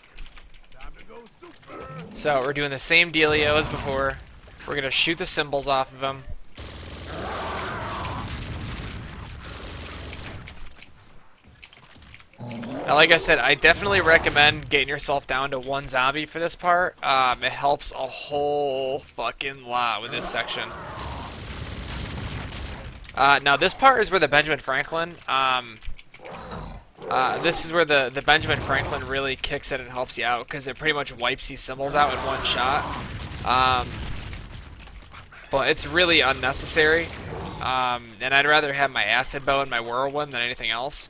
So we're doing the same dealio as before. We're gonna shoot the symbols off of him. Now, like I said, I definitely recommend getting yourself down to 1 zombie for this part. It helps a whole fucking lot with this section. Now, this part is where the Benjamin Franklin, this is where the Benjamin Franklin really kicks in and helps you out, because it pretty much wipes these symbols out in one shot. But it's really unnecessary. And I'd rather have my acid bow and my whirlwind than anything else.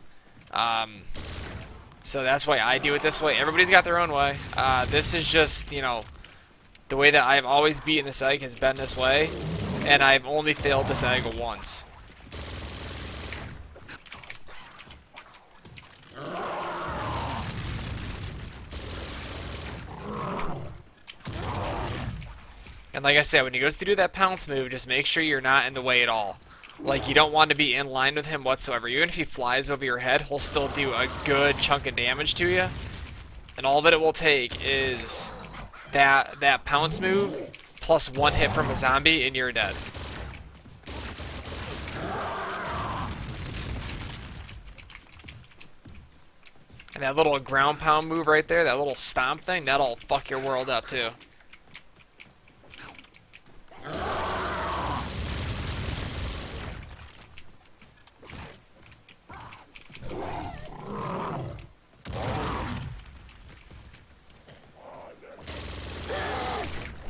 So that's why I do it this way. Everybody's got their own way. This is just, you know, the way that I've always beaten this egg has been this way, and I've only failed this egg once. And like I said, when he goes to do that pounce move, just make sure you're not in the way at all. Like, you don't want to be in line with him whatsoever. Even if he flies over your head, he'll still do a good chunk of damage to you. And all that it will take is that pounce move plus 1 hit from a zombie and you're dead. And that little ground pound move right there, that little stomp thing, that'll fuck your world up too.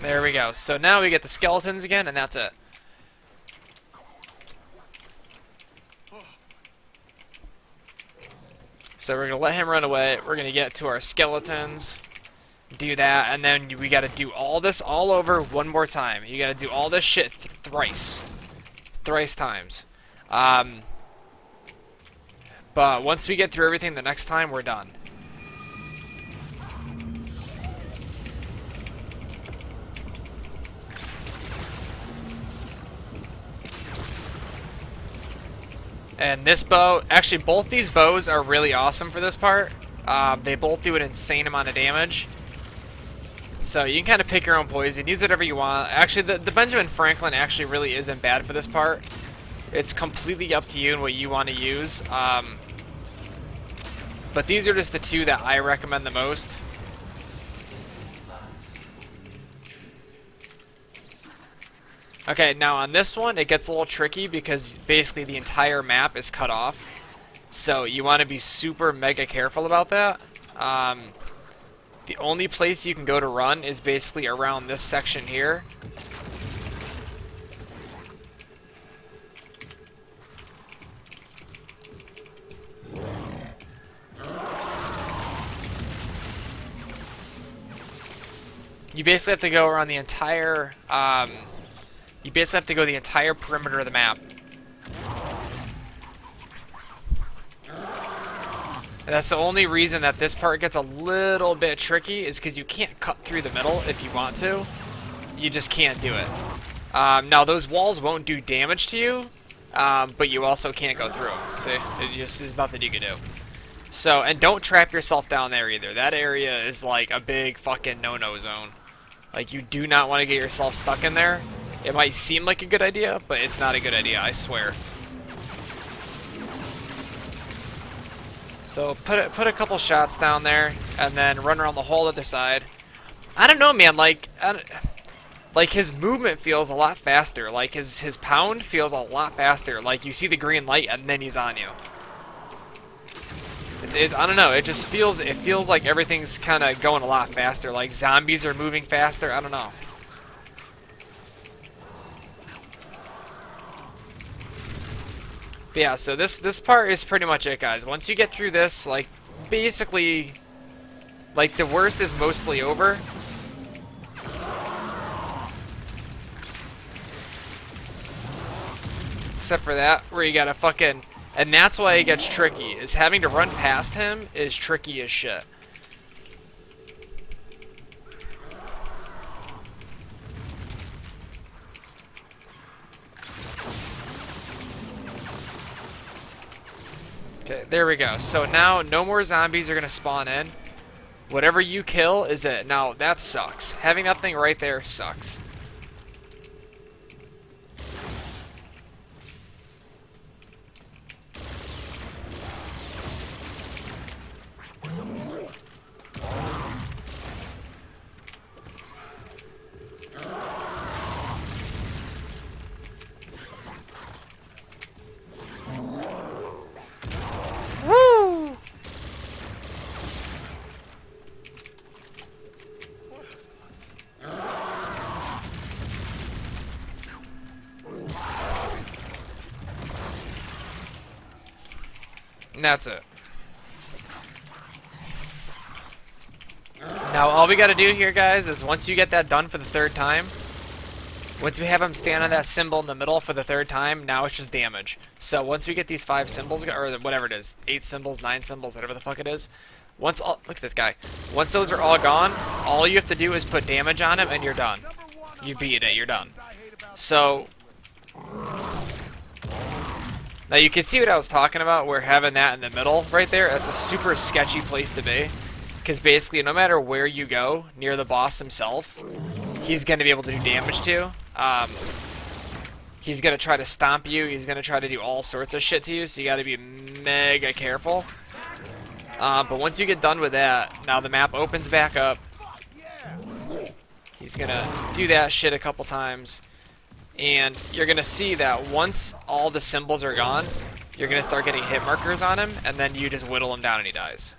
There we go. So now we get the skeletons again, and that's it. So we're going to let him run away. We're going to get to our skeletons, do that, and then we got to do all this all over one more time. You got to do all this shit thrice. Thrice times. But once we get through everything the next time, we're done. And this bow, actually both these bows are really awesome for this part. They both do an insane amount of damage. So you can kind of pick your own poison, use whatever you want. Actually, the Benjamin Franklin actually really isn't bad for this part. It's completely up to you and what you want to use. But these are just the two that I recommend the most. Okay, now on this one, it gets a little tricky because basically the entire map is cut off. So you want to be super mega careful about that. The only place you can go to run is basically around this section here. You basically have to go around the entire, you basically have to go the entire perimeter of the map. And that's the only reason that this part gets a little bit tricky is because you can't cut through the middle if you want to. You just can't do it. Now, those walls won't do damage to you, but you also can't go through them. See? It just is nothing you can do. So, and don't trap yourself down there either. That area is like a big fucking no-no zone. Like, you do not want to get yourself stuck in there. It might seem like a good idea, but it's not a good idea, I swear. So put a couple shots down there, and then run around the whole other side. I don't know, man. Like his movement feels a lot faster. Like his pound feels a lot faster. Like you see the green light, and then he's on you. I don't know. It feels like everything's kind of going a lot faster. Like zombies are moving faster. I don't know. But yeah, so this part is pretty much it, guys. Once you get through this, like, basically, like, the worst is mostly over. Except for that, where you gotta fucking... And that's why it gets tricky, is having to run past him is tricky as shit. there we go. So now no more zombies are going to spawn in. Whatever you kill is it. Now, that sucks. Having that thing right there sucks. Woo! And that's it. Now all we gotta do here, guys, is once you get that done for the third time, once we have him stand on that symbol in the middle for the third time, now it's just damage. So once we get these 5 symbols, or whatever it is, 8 symbols, 9 symbols, whatever the fuck it is, once all, look at this guy. Once those are all gone, all you have to do is put damage on him and you're done. You beat it, you're done. So, now you can see what I was talking about, where having that in the middle right there, that's a super sketchy place to be. Because basically, no matter where you go, near the boss himself, he's going to be able to do damage to. He's going to try to stomp you, he's going to try to do all sorts of shit to you, so you got to be mega careful. But once you get done with that, now the map opens back up. He's going to do that shit a couple times. And you're going to see that once all the symbols are gone, you're going to start getting hit markers on him, and then you just whittle him down and he dies.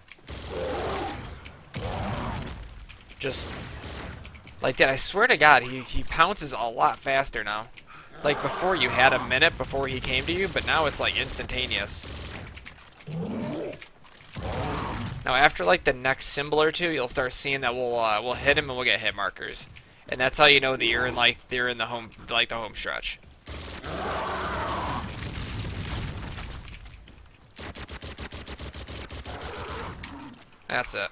Just like that. I swear to God, he pounces a lot faster now. Like before you had a minute before he came to you, but now it's like instantaneous. Now after like the next symbol or two, you'll start seeing that we'll hit him and we'll get hit markers. And that's how you know that you're in the home stretch. That's it.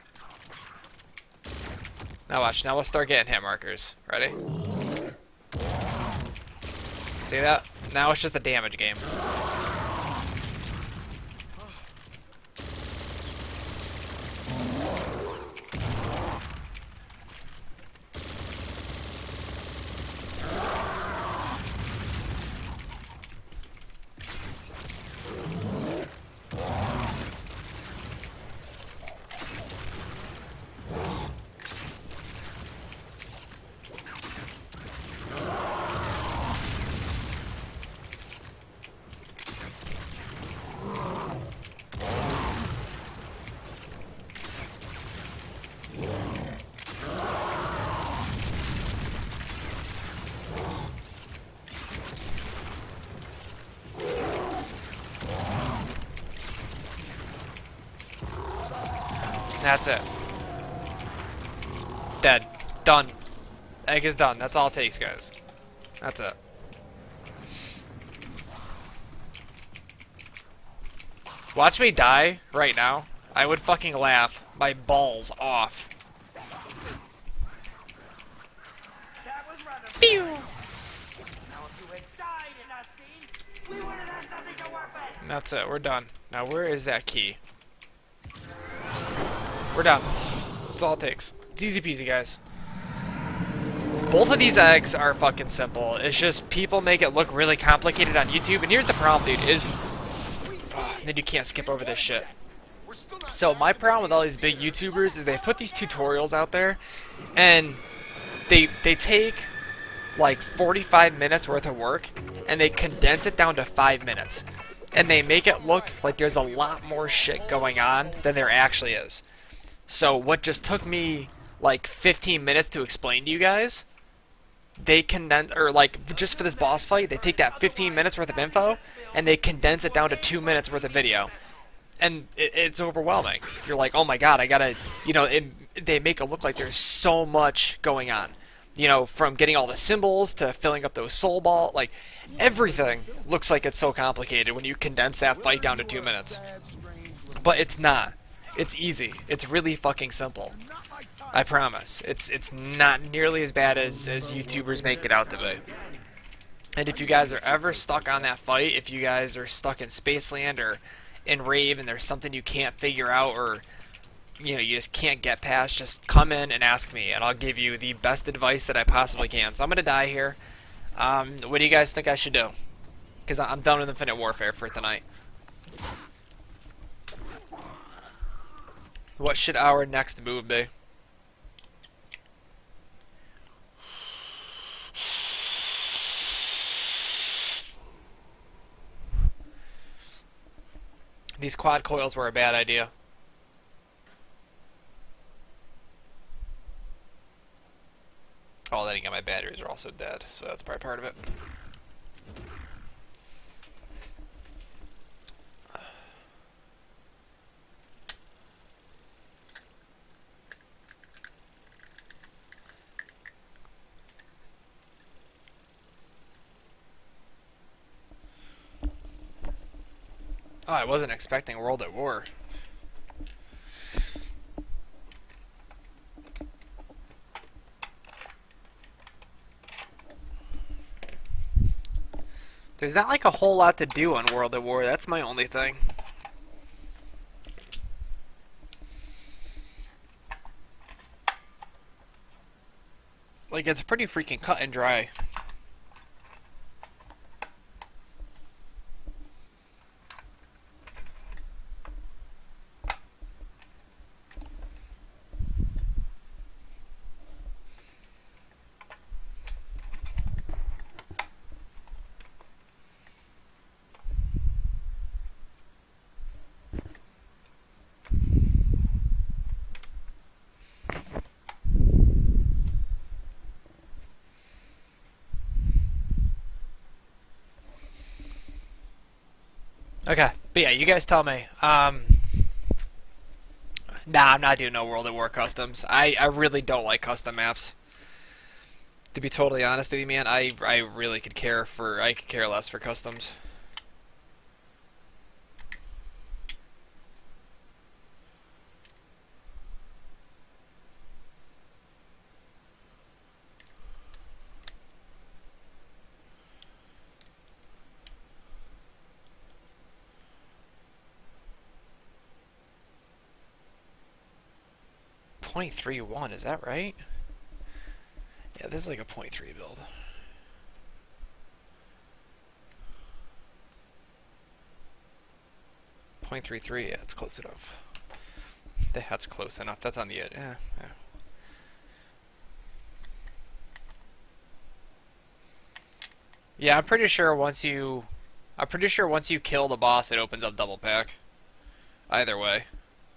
Now watch, now we'll start getting hit markers. Ready? See that? Now it's just a damage game. That's it. Dead. Done. Egg is done. That's all it takes, guys. That's it. Watch me die right now. I would fucking laugh my balls off. Pew! And that's it. We're done. Now where is that key? We're done. That's all it takes. It's easy peasy, guys. Both of these eggs are fucking simple. It's just people make it look really complicated on YouTube. And here's the problem, dude, is... then you can't skip over this shit. So my problem with all these big YouTubers is they put these tutorials out there, and they take like 45 minutes worth of work, and they condense it down to 5 minutes. And they make it look like there's a lot more shit going on than there actually is. So what just took me like 15 minutes to explain to you guys, they condense, or like just for this boss fight, they take that 15 minutes worth of info and they condense it down to 2 minutes worth of video. And it's overwhelming. You're like, oh my god, I gotta, you know, they make it look like there's so much going on. You know, from getting all the symbols to filling up those soul ball, like everything looks like it's so complicated when you condense that fight down to 2 minutes. But it's not. It's easy. It's really fucking simple. I promise. It's not nearly as bad as YouTubers make it out to be. And if you guys are ever stuck on that fight, if you guys are stuck in Spaceland or in Rave and there's something you can't figure out or you know you just can't get past, just come in and ask me, and I'll give you the best advice that I possibly can. So I'm gonna die here. What do you guys think I should do? Because I'm done with Infinite Warfare for tonight. What should our next move be? These quad coils were a bad idea. Oh, then again, my batteries are also dead, so that's probably part of it. Oh, I wasn't expecting World at War. There's not like a whole lot to do on World at War, that's my only thing. Like, it's pretty freaking cut and dry. Okay, but yeah, you guys tell me. Nah, I'm not doing no World at War customs. I really don't like custom maps. To be totally honest with you, man, I really could care less for customs. .31, is that right? Yeah, this is like a .3 build. .33, yeah, it's close enough. That's close enough. That's on the edge. Yeah, yeah. Yeah, I'm pretty sure once you kill the boss, it opens up double pack. Either way.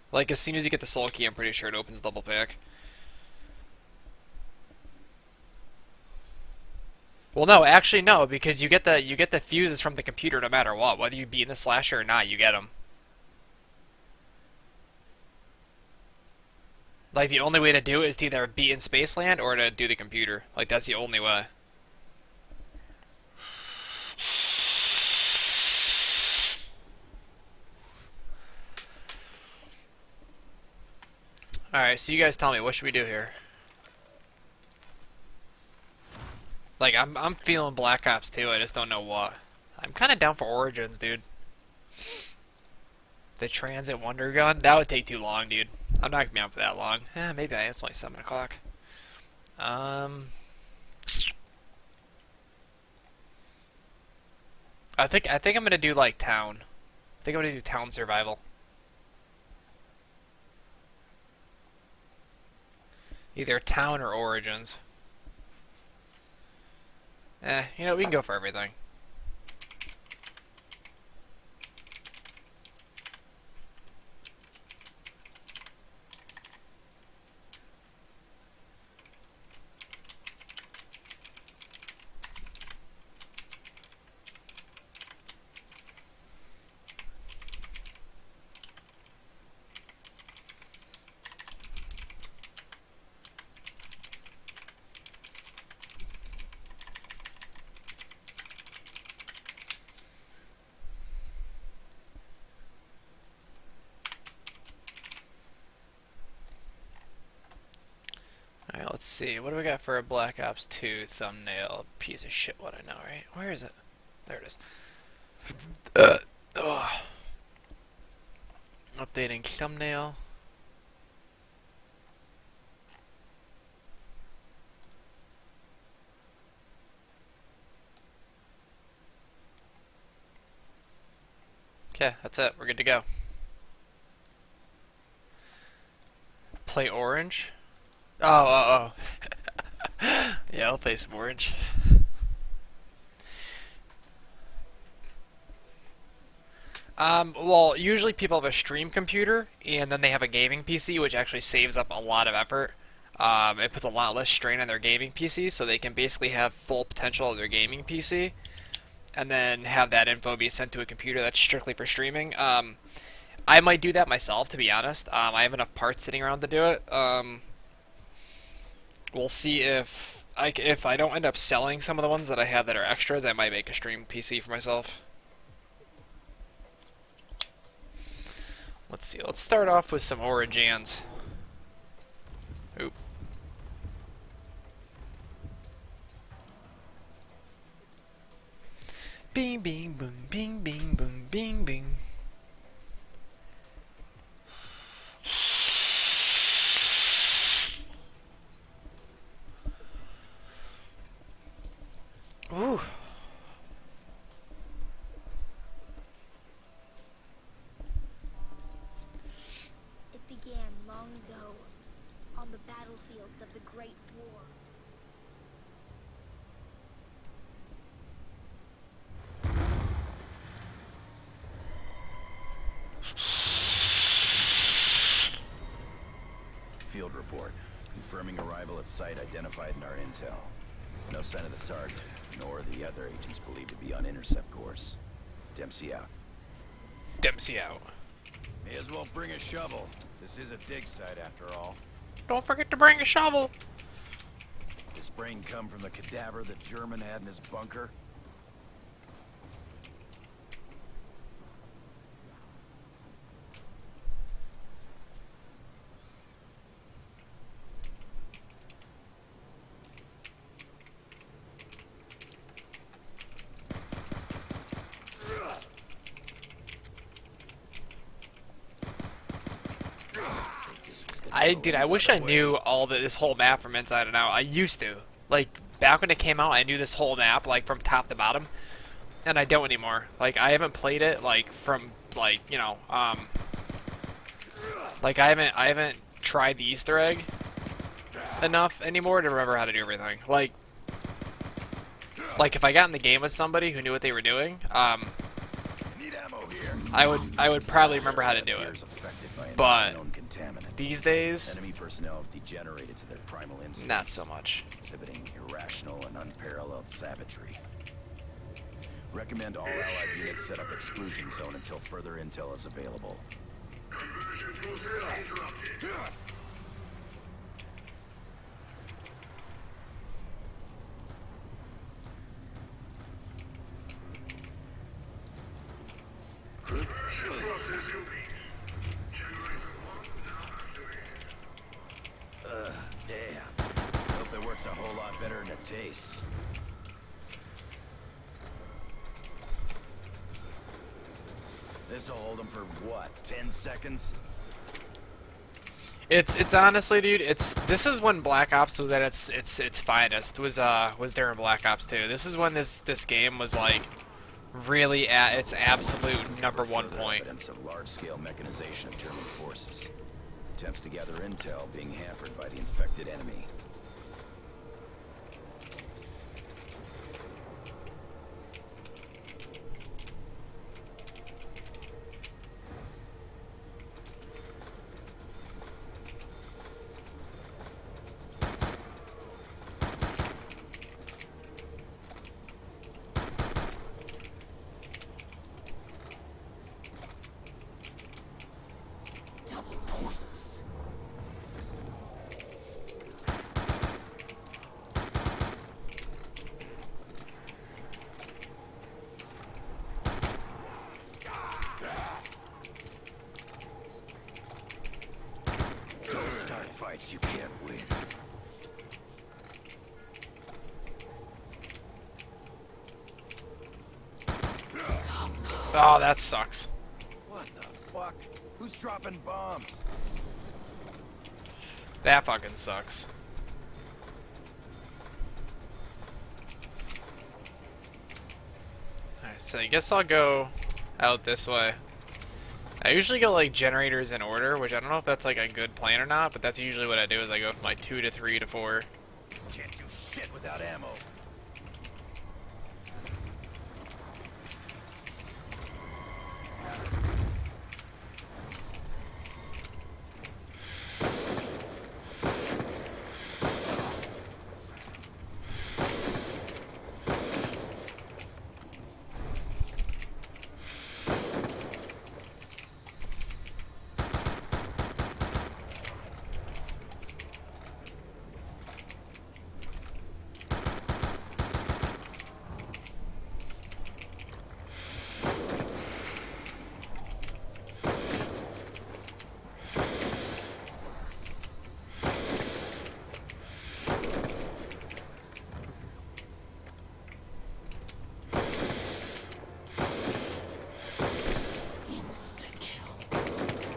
Like, as soon as you get the soul key, I'm pretty sure it opens double pack. Well, no, actually no, because you get the fuses from the computer no matter what. Whether you beat in the slasher or not, you get them. Like, the only way to do it is to either beat in Spaceland or to do the computer. Like, that's the only way. Alright, so you guys tell me, what should we do here? Like, I'm feeling Black Ops 2, I just don't know what. I'm kind of down for Origins, dude. The Transit Wonder Gun? That would take too long, dude. I'm not gonna be on for that long. Eh, maybe I am. It's only 7 o'clock. I think I'm gonna do, like, Town. I think I'm gonna do Town Survival. Either Town or Origins. You know, we can go for everything. Alright, let's see. What do we got for a Black Ops 2 thumbnail? Piece of shit, what I know, right? Where is it? There it is. Ugh. Updating thumbnail. Okay, that's it. We're good to go. Play orange? Oh. Yeah, I'll play some orange. Well, usually people have a stream computer, and then they have a gaming PC, which actually saves up a lot of effort. It puts a lot less strain on their gaming PC, so they can basically have full potential of their gaming PC, and then have that info be sent to a computer that's strictly for streaming. I might do that myself, to be honest. I have enough parts sitting around to do it. We'll see if I don't end up selling some of the ones that I have that are extras, I might make a stream PC for myself. Let's see. Let's start off with some Origins. Oop. Bing, bing, boom, bing, bing, boom, bing, bing. Ooh. It began long ago, on the battlefields of the Great War. Field report. Confirming arrival at site identified in our intel. No sign of the target, nor the other agents believed to be on intercept course. Dempsey out. Dempsey out. May as well bring a shovel. This is a dig site after all. Don't forget to bring a shovel. This brain come from the cadaver that German had in his bunker? I wish I knew this whole map from inside and out. I used to. Like, back when it came out, I knew this whole map, like, from top to bottom. And I don't anymore. Like, I haven't played it, like, from, like, you know, like, I haven't tried the Easter egg enough anymore to remember how to do everything. Like, if I got in the game with somebody who knew what they were doing, I would probably remember how to do it. But these days, enemy personnel have degenerated to their primal instincts, not so much. exhibiting irrational and unparalleled savagery. Recommend all allied units set up exclusion zone until further intel is available. Damn. Hope it works a whole lot better than it tastes. This'll hold them for what, 10 seconds? It's honestly, dude. This is when Black Ops was at its finest. Was during Black Ops 2. This is when this game was like really at its absolute #1 point. Evidence of large-scale mechanization of German forces. Attempts to gather intel being hampered by the infected enemy. Don't start fights you can't win. Oh, that sucks. What the fuck? Who Who's dropping bombs? That fucking sucks. Alright, so I guess I'll go out this way. I usually go like generators in order, which I don't know if that's like a good plan or not, but that's usually what I do is I go from like 2 to 3 to 4. Can't do shit without ammo.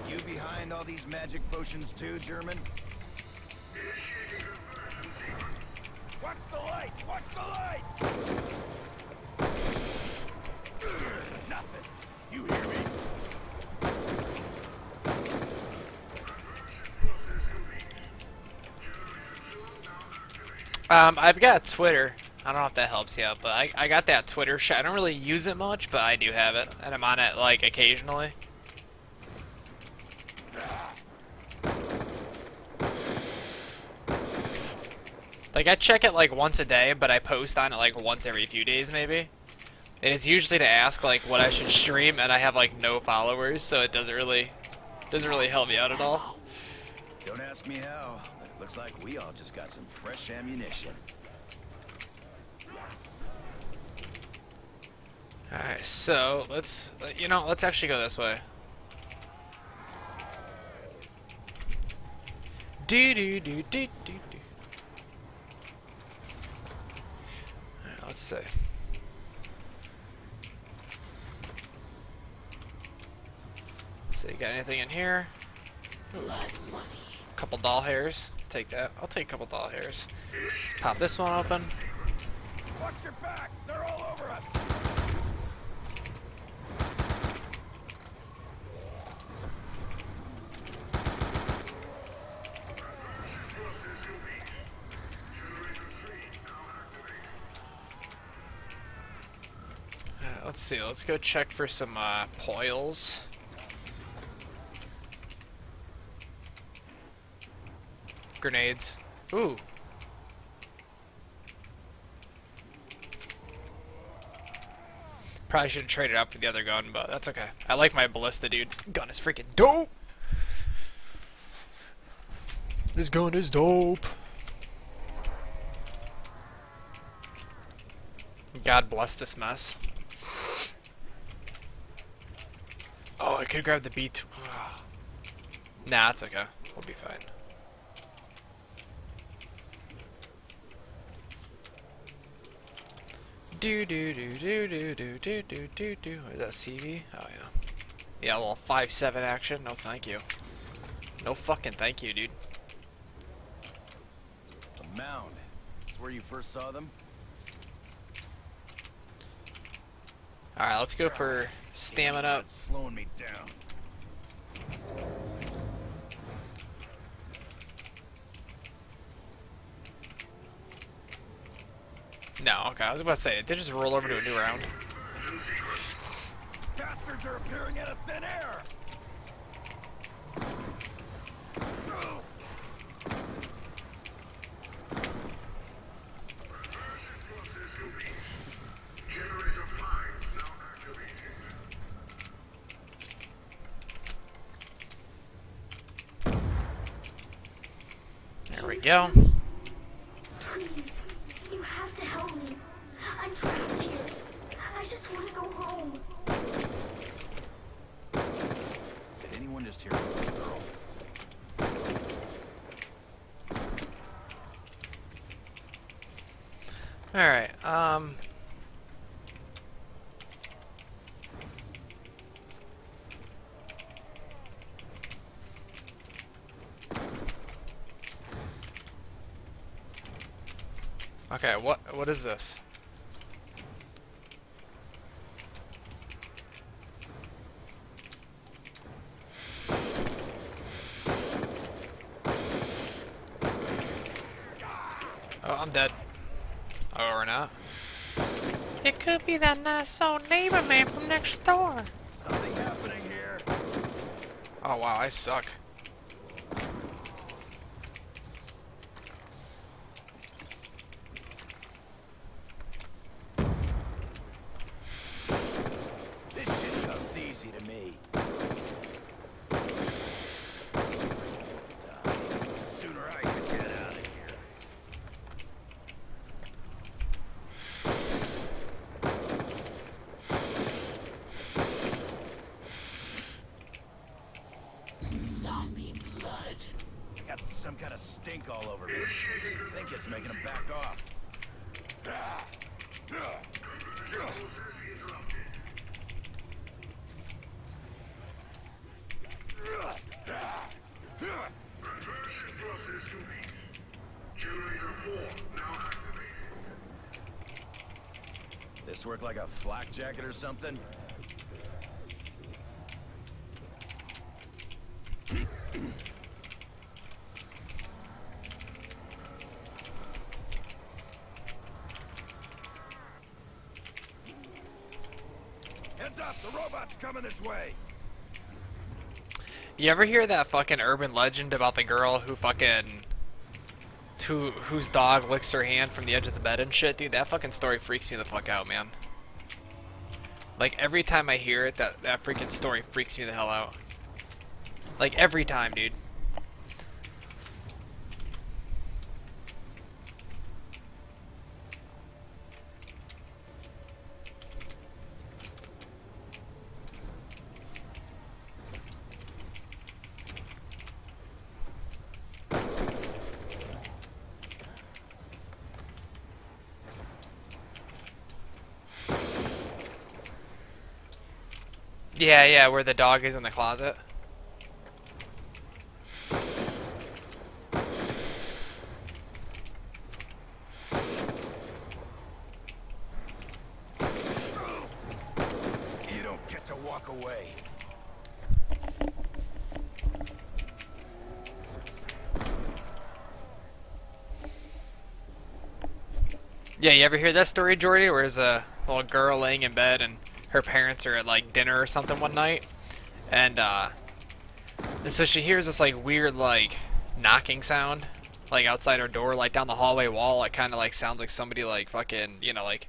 You behind all these magic potions too, German? Watch the light! Watch the light! Nothing. You hear me? I've got Twitter. I don't know if that helps you out, but I got that Twitter shit. I don't really use it much, but I do have it, and I'm on it like occasionally. Like I check it like once a day, but I post on it like once every few days maybe. And it's usually to ask like what I should stream, and I have like no followers, so it doesn't really help me out at all. Don't ask me how, but it looks like we all just got some fresh ammunition. Alright, so let's actually go this way. Do do do do do do. Alright, let's see. Let's see, got anything in here? Couple doll hairs. Take that. I'll take a couple doll hairs. Let's pop this one open. Watch your backs! They're all over us! Let's see. Let's go check for some poils. Grenades. Ooh. Probably should have traded up for the other gun, but that's okay. I like my ballista, dude. Gun is freaking dope. This gun is dope. God bless this mess. Oh, I could grab the B2. Nah, it's okay. We'll be fine. Do do do do do do do do do do. Is that CV? Oh yeah. Yeah, a little 5.7 action. No, thank you. No fucking thank you, dude. A mound. That's where you first saw them? All right, let's go for stamina. That's slowing me down. No, okay. I was about to say, did just roll over to a new round. Bastards are appearing out of thin air! There we go. Please, you have to help me. I'm trapped here. I just want to go home. Did anyone just hear from the girl? Alright, Okay, what is this? Oh, I'm dead. Oh, or not. It could be that nice old neighbor man from next door. Something happening here. Oh wow, I suck. This shit comes easy to me. The sooner I can get out of here. Zombie blood. I got some kind of stink all over me. I think it's making them back off. This work like a flak jacket or something? Heads up, the robot's coming this way. You ever hear that fucking urban legend about the girl who fucking whose dog licks her hand from the edge of the bed and shit? Dude, that fucking story freaks me the fuck out, man. Like every time I hear it, that freaking story freaks me the hell out. Like every time, dude. Yeah, yeah, where the dog is in the closet. You don't get to walk away. Yeah, you ever hear that story, Jordy? Where there's a little girl laying in bed and her parents are at like dinner or something one night, and so she hears this like weird like knocking sound, like outside her door, like down the hallway wall. It kind of like sounds like somebody like fucking, you know, like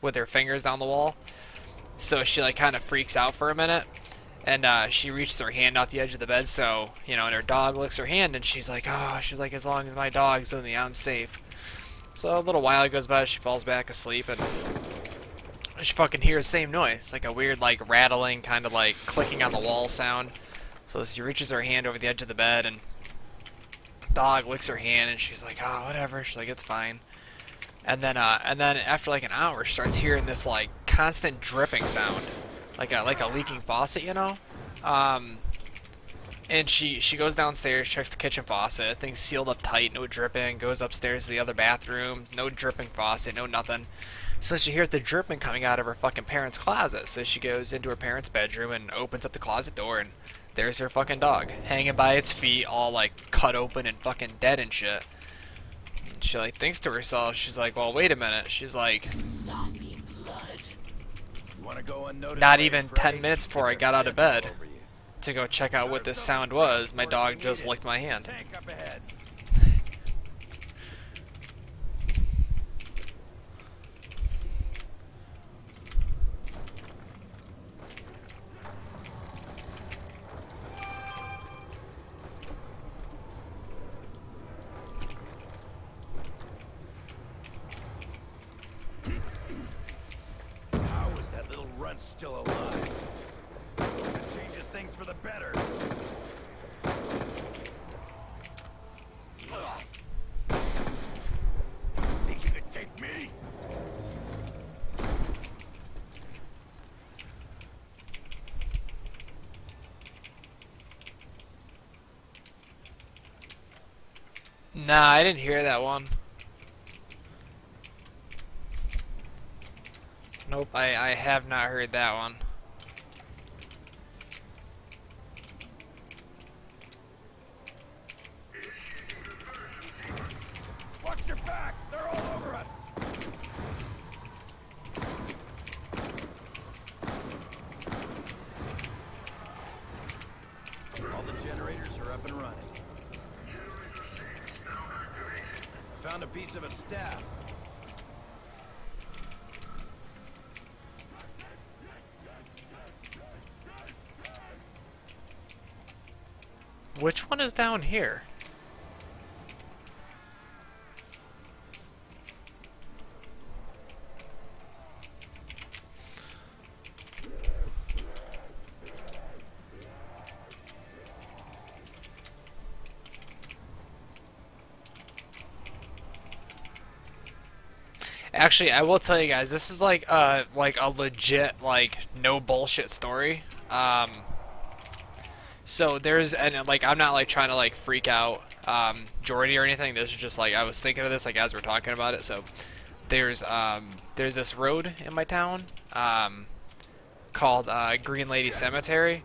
with their fingers down the wall. So she like kind of freaks out for a minute, and she reaches her hand out the edge of the bed. So you know, and her dog licks her hand, and she's like, oh, she's like, as long as my dog's with me, I'm safe. So a little while goes by, she falls back asleep, and she fucking hears the same noise, like a weird like rattling, kind of like clicking on the wall sound. So she reaches her hand over the edge of the bed, and dog licks her hand, and she's like, oh, whatever. She's like, it's fine. And then after like an hour, she starts hearing this like constant dripping sound, like a leaking faucet, you know. And she goes downstairs, checks the kitchen faucet. Thing's sealed up tight, no dripping. Goes upstairs to the other bathroom, no dripping faucet, no nothing. So she hears the dripping coming out of her fucking parents' closet. So she goes into her parents' bedroom and opens up the closet door, and there's her fucking dog hanging by its feet, all like cut open and fucking dead and shit. And she like thinks to herself, she's like, well, wait a minute. She's like, Zombie blood. You want to go unnoticed? not while even you 10 pray? minutes before I Think got there's out of shit bed all over you. to go check out what this sound was, my dog just licked my hand. Tank up ahead. How is that little runt still alive? It changes things for the better. Think you could take me? Nah, I didn't hear that one. Nope, I have not heard that one. Watch your backs! They're all over us! All the generators are up and running. Found a piece of its staff. Which one is down here? Actually, I will tell you guys, this is like a legit no bullshit story. So there's, and like I'm not like trying to like freak out Jordy or anything. This is just like I was thinking of this like as we're talking about it. So there's this road in my town called Green Lady Cemetery,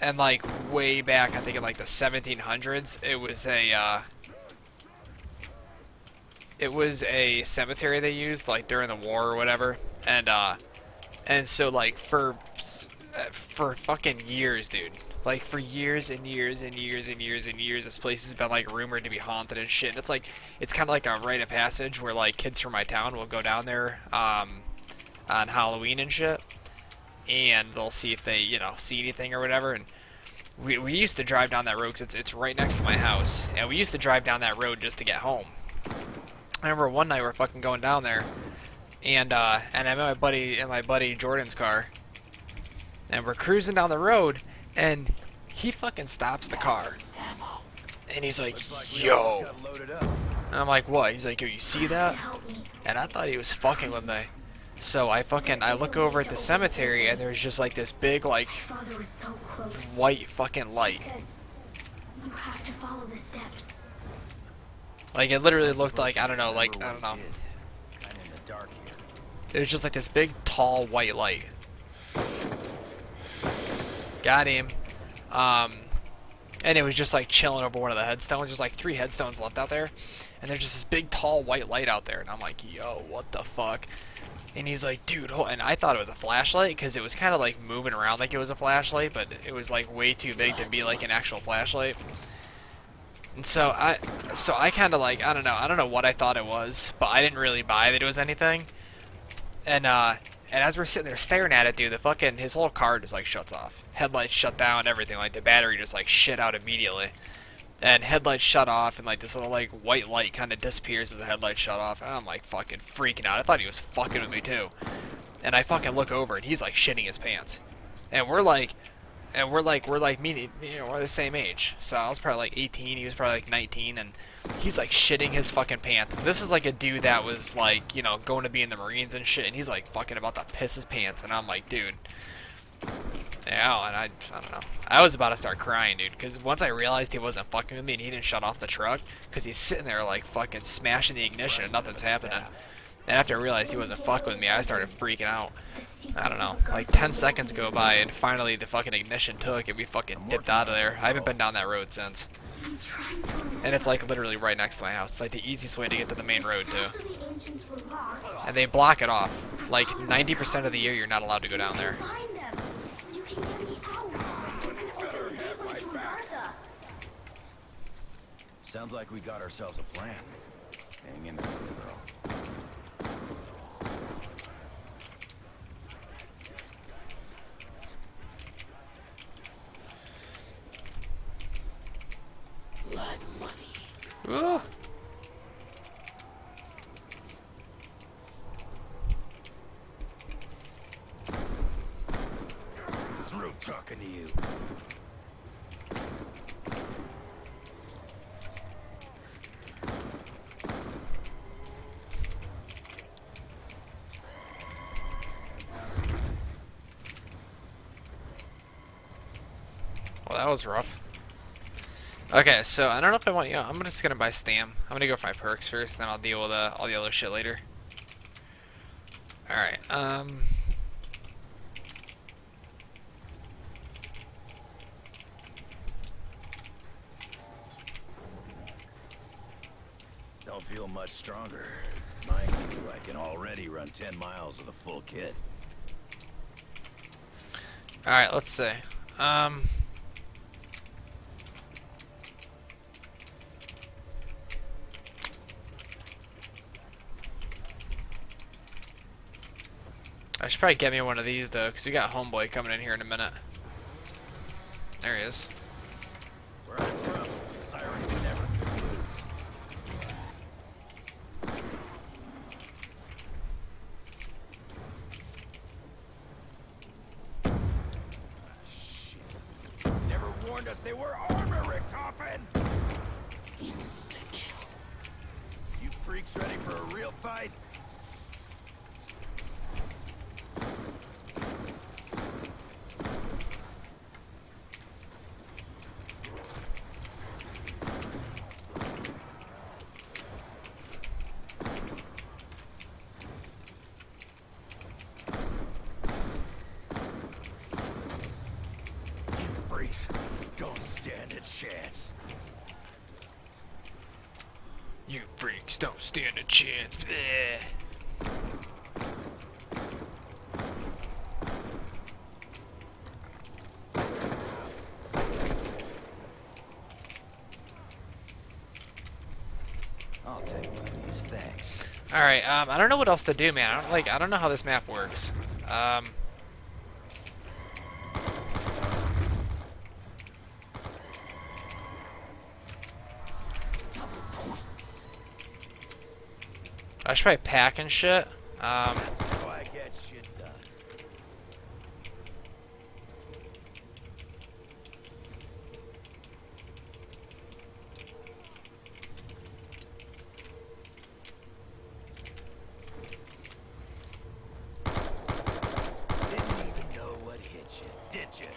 and like way back, I think in like the 1700s, it was a cemetery they used like during the war or whatever, and so like for fucking years, dude. Like for years and years and years and years and years, this place has been like rumored to be haunted and shit. And it's kind of like a rite of passage where like kids from my town will go down there on Halloween and shit, and they'll see if they see anything or whatever. And we used to drive down that road because it's right next to my house, and we used to drive down that road just to get home. I remember one night we're fucking going down there, and I met my buddy Jordan's car, and we're cruising down the road. And he fucking stops the car, and he's like, "Yo," and I'm like, "What?" He's like, "Yo, you see that?" And I thought he was fucking with me. So I look over at the cemetery, and there's just like this big like Father was so close. white fucking light. He said, "You have to follow the steps." Like it literally looked like I don't know. Kind of in the dark here. It was just like this big tall white light. Got him. And it was just like chilling over one of the headstones. There's like 3 headstones left out there, and there's just this big tall white light out there. And I'm like, yo, what the fuck? And he's like, dude, and I thought it was a flashlight because it was kind of like moving around like it was a flashlight, but it was like way too big to be like an actual flashlight. And so I kind of like I don't know what I thought it was, but I didn't really buy that it was anything. And as we're sitting there staring at it, dude, his whole car just like shuts off. Headlights shut down, everything. Like the battery just like shit out immediately. And headlights shut off, and like this little like white light kind of disappears as the headlights shut off. And I'm like fucking freaking out. I thought he was fucking with me too. And I fucking look over, and he's like shitting his pants. And we're like we're the same age. So I was probably like 18, he was probably like 19, and he's like shitting his fucking pants. This is like a dude that was like, going to be in the Marines and shit, and he's like fucking about to piss his pants, and I'm like, dude. Yeah, and I don't know. I was about to start crying, dude, because once I realized he wasn't fucking with me and he didn't shut off the truck, because he's sitting there like fucking smashing the ignition and nothing's happening. And after I realized he wasn't fucking with me, I started freaking out. I don't know, like 10 seconds go by, and finally the fucking ignition took, and we fucking dipped out of there. I haven't been down that road since. I'm trying to remember. And it's like literally right next to my house. It's like the easiest way to get to the main road, Most too. of the ancients were lost. And they block it off. Like 90% of the year, you're not allowed to go down there. Find them. You can get me out. You can open the gateway to Agartha. Sounds like we got ourselves a plan. Hang in there, girl. Blood money. Ooh. Through talking to you. Well, that was rough. Okay, so I don't know if I want, I'm just gonna buy stam. I'm gonna go for my perks first, then I'll deal with all the other shit later. Alright, Don't feel much stronger. Mind you, I can already run 10 miles with a full kit. alright, let's see. I should probably get me one of these though, because we got Homeboy coming in here in a minute. There he is. Where I'm from, sirens never could lose. Shit. Never warned us they were armor, Richtofen! Insta-kill. You freaks ready for a real fight? You freaks don't stand a chance. You freaks don't stand a chance. Bleh. I'll take one of these, thanks. Alright, I don't know what else to do, man. I don't know how this map works. Double points. I should probably pack and shit. That's how I get shit done. Didn't even know what hit you, did you?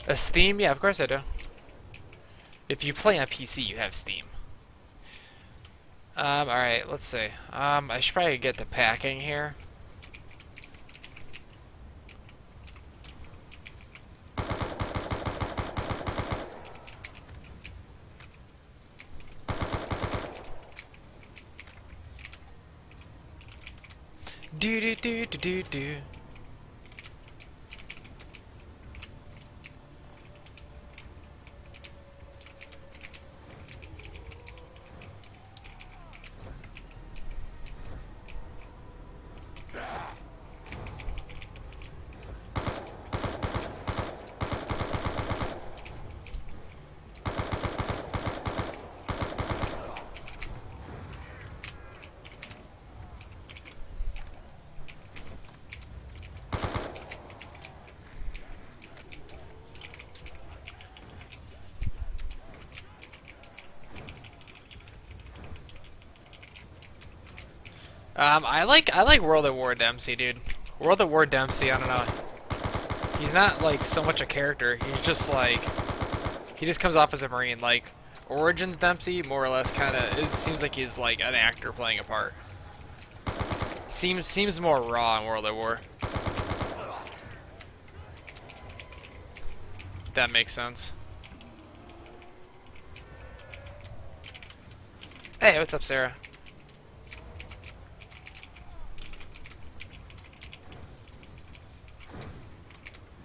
A Steam? Yeah, of course I do. If you play on PC, you have Steam. Alright, let's see. I should probably get the packing here. Do do do do do do. I like World at War Dempsey, dude. World at War Dempsey, I don't know. He's not like so much a character. He's just like he just comes off as a Marine. Like Origins Dempsey, more or less, kind of. It seems like he's like an actor playing a part. Seems more raw in World at War. If that makes sense. Hey, what's up, Sarah?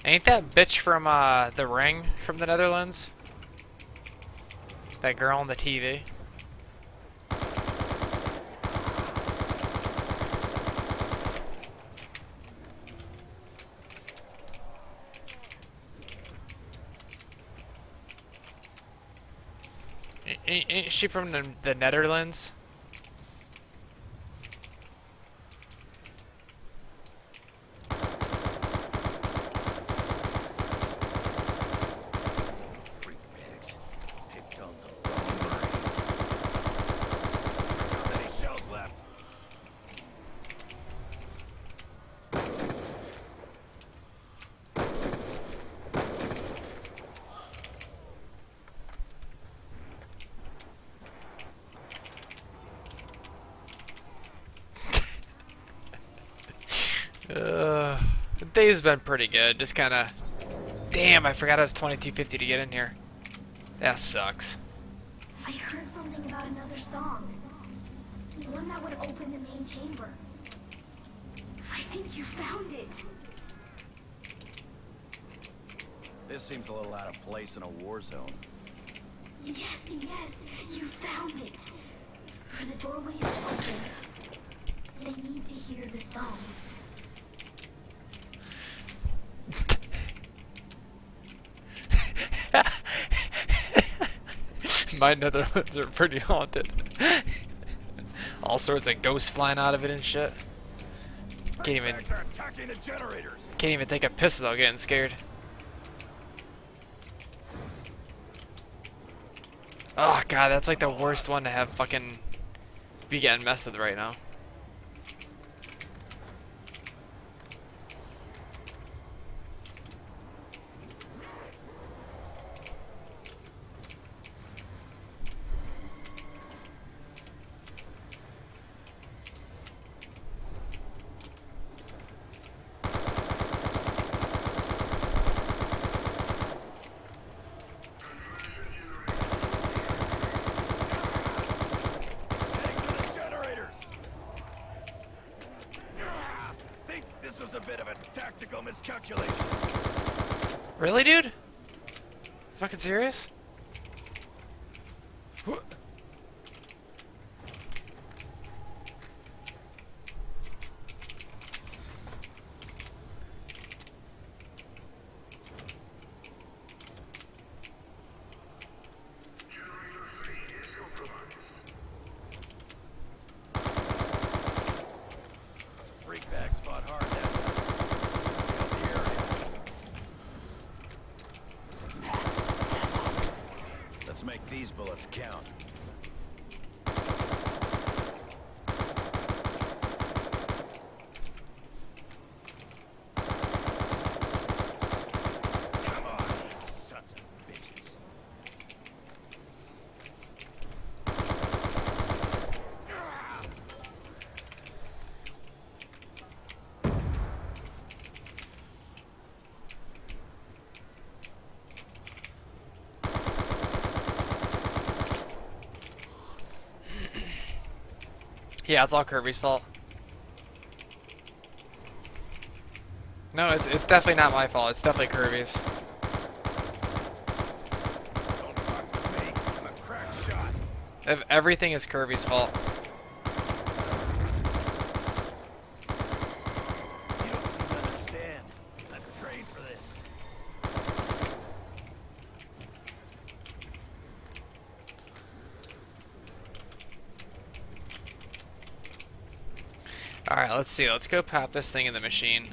Ain't that bitch from The Ring from the Netherlands? That girl on the TV. Ain't she from the Netherlands? Freak bags. Picked on the wrong Marine. How many shells left? day's been pretty good. Just kind of... Damn, I forgot I was 2250 to get in here. That sucks. I heard something about another song. One that would open the main chamber. I think you found it. This seems a little out of place in a war zone. Yes, yes, you found it. For the doorways to open, they need to hear the songs. My Netherlands are pretty haunted. All sorts of ghosts flying out of it and shit. Can't even Are attacking the generators. can't even take a piss without getting scared. Oh god, that's like the worst one to have fucking be getting messed with right now. A bit of a tactical miscalculation. Really, dude? Fucking serious? Wh- Freak bag spot hard now. Let's make these bullets count. Come on, you sons of bitches. Yeah, it's all Kirby's fault. No, it's definitely not my fault. It's definitely Kirby's. Don't fuck with me. I'm a crack shot. Everything is Kirby's fault. You don't seem to understand. I'm trained for this. Alright, let's see. Let's go pop this thing in the machine.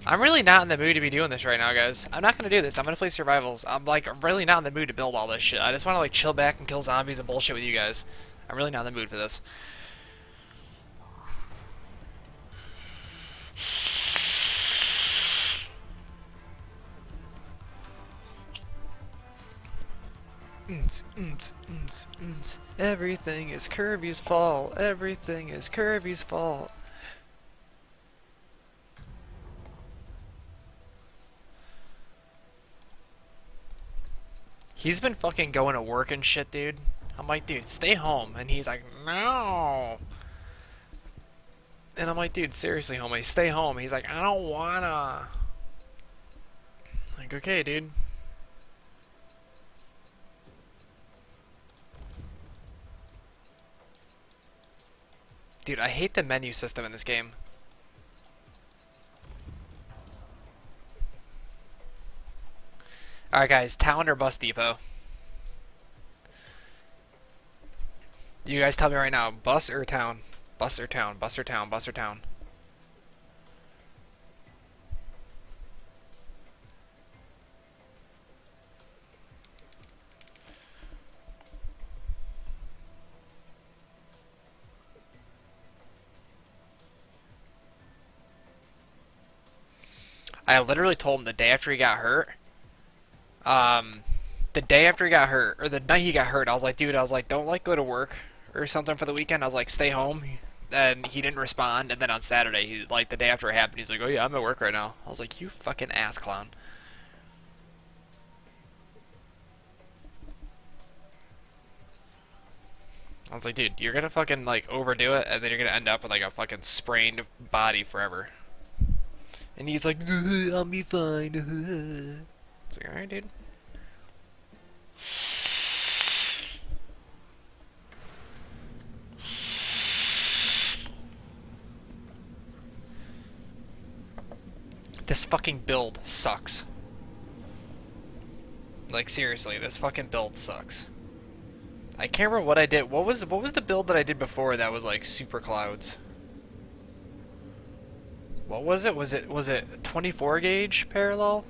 I'm really not in the mood to be doing this right now, guys. I'm not going to do this. I'm going to play survivals. I'm really not in the mood to build all this shit. I just want to like chill back and kill zombies and bullshit with you guys. I'm really not in the mood for this. Everything is Kirby's fault. Everything is Kirby's fault. He's been fucking going to work and shit, dude. I'm like, dude, stay home. And he's like, no. And I'm like, dude, seriously, homie, stay home. He's like, I don't wanna. Like, okay, dude. Dude, I hate the menu system in this game. Alright guys, town or bus depot? You guys tell me right now, bus or town? Bus or town? Bus or town? Bus or town? I literally told him the day after he got hurt. The day after he got hurt, or the night he got hurt, I was like, dude, I was like, don't like go to work or something for the weekend. I was like, stay home. and he didn't respond. And then on Saturday, he like the day after it happened, he's like, "Oh yeah, I'm at work right now." I was like, "You fucking ass clown." I was like, "Dude, you're gonna fucking like overdo it, and then you're gonna end up with like a fucking sprained body forever." And he's like, "I'll be fine." It's like, all right, dude. This fucking build sucks. Like seriously, this fucking build sucks. I can't remember what I did. What was the build that I did before that was like super clouds? What was it? Was it 24 gauge parallel?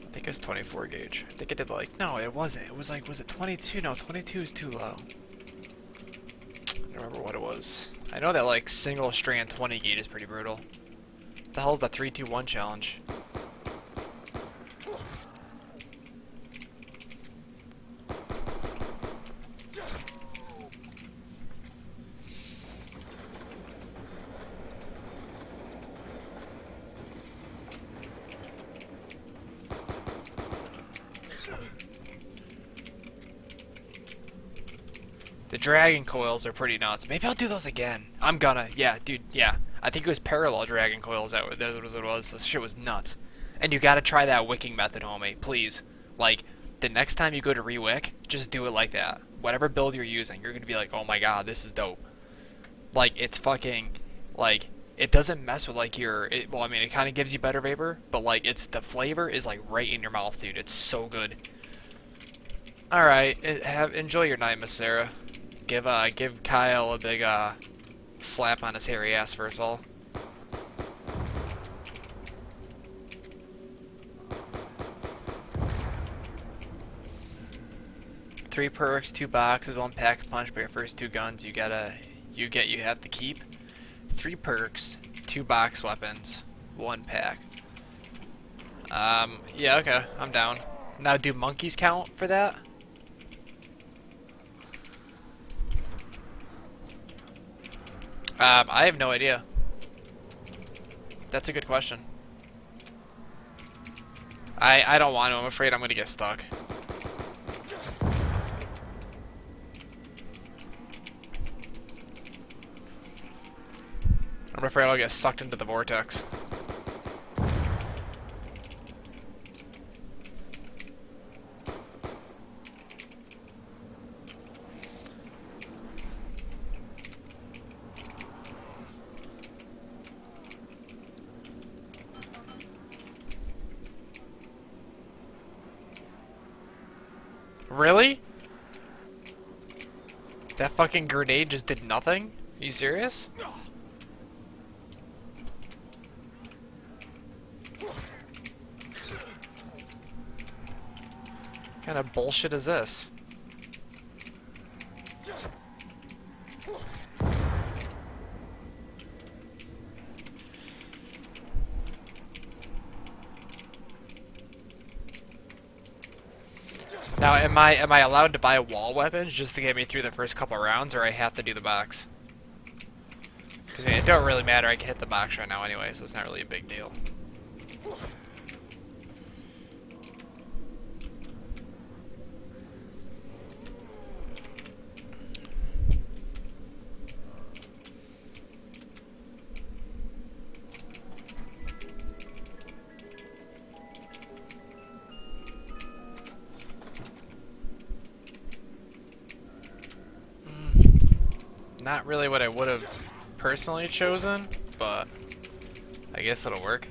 I think it was 24 gauge. I think it did like no, it wasn't. It was like was it 22? No, 22 is too low. I don't remember what it was. I know that like single strand 20 gauge is pretty brutal. What the hell's the 3-2-1 challenge? The dragon coils are pretty nuts. Maybe I'll do those again. I'm gonna. Yeah, dude, yeah. I think it was parallel dragon coils. That was what it was. This shit was nuts. And you gotta try that wicking method, homie. Please. Like, the next time you go to re-wick, just do it like that. Whatever build you're using, you're gonna be like, oh my god, this is dope. Like, it's fucking, like, it doesn't mess with, like, your, well, I mean, it kind of gives you better vapor, but, like, it's, the flavor is, like, right in your mouth, dude. It's so good. Alright, enjoy your night, Miss Sarah. Give Kyle a big, slap on his hairy ass first of all. Three perks, 2 boxes, 1 pack punch, but your first 2 guns you have to keep. 3 perks, 2 box weapons, 1 pack. Yeah, okay, I'm down. Now, do monkeys count for that? I have no idea. That's a good question. I don't want to. I'm afraid I'm gonna get stuck. I'm afraid I'll get sucked into the vortex. Really? That fucking grenade just did nothing? Are you serious? What kind of bullshit is this? Now, am I allowed to buy wall weapons just to get me through the first couple rounds, or I have to do the box? Because it don't really matter. I can hit the box right now anyway, so it's not really a big deal. Not really what I would have personally chosen, but I guess it'll work.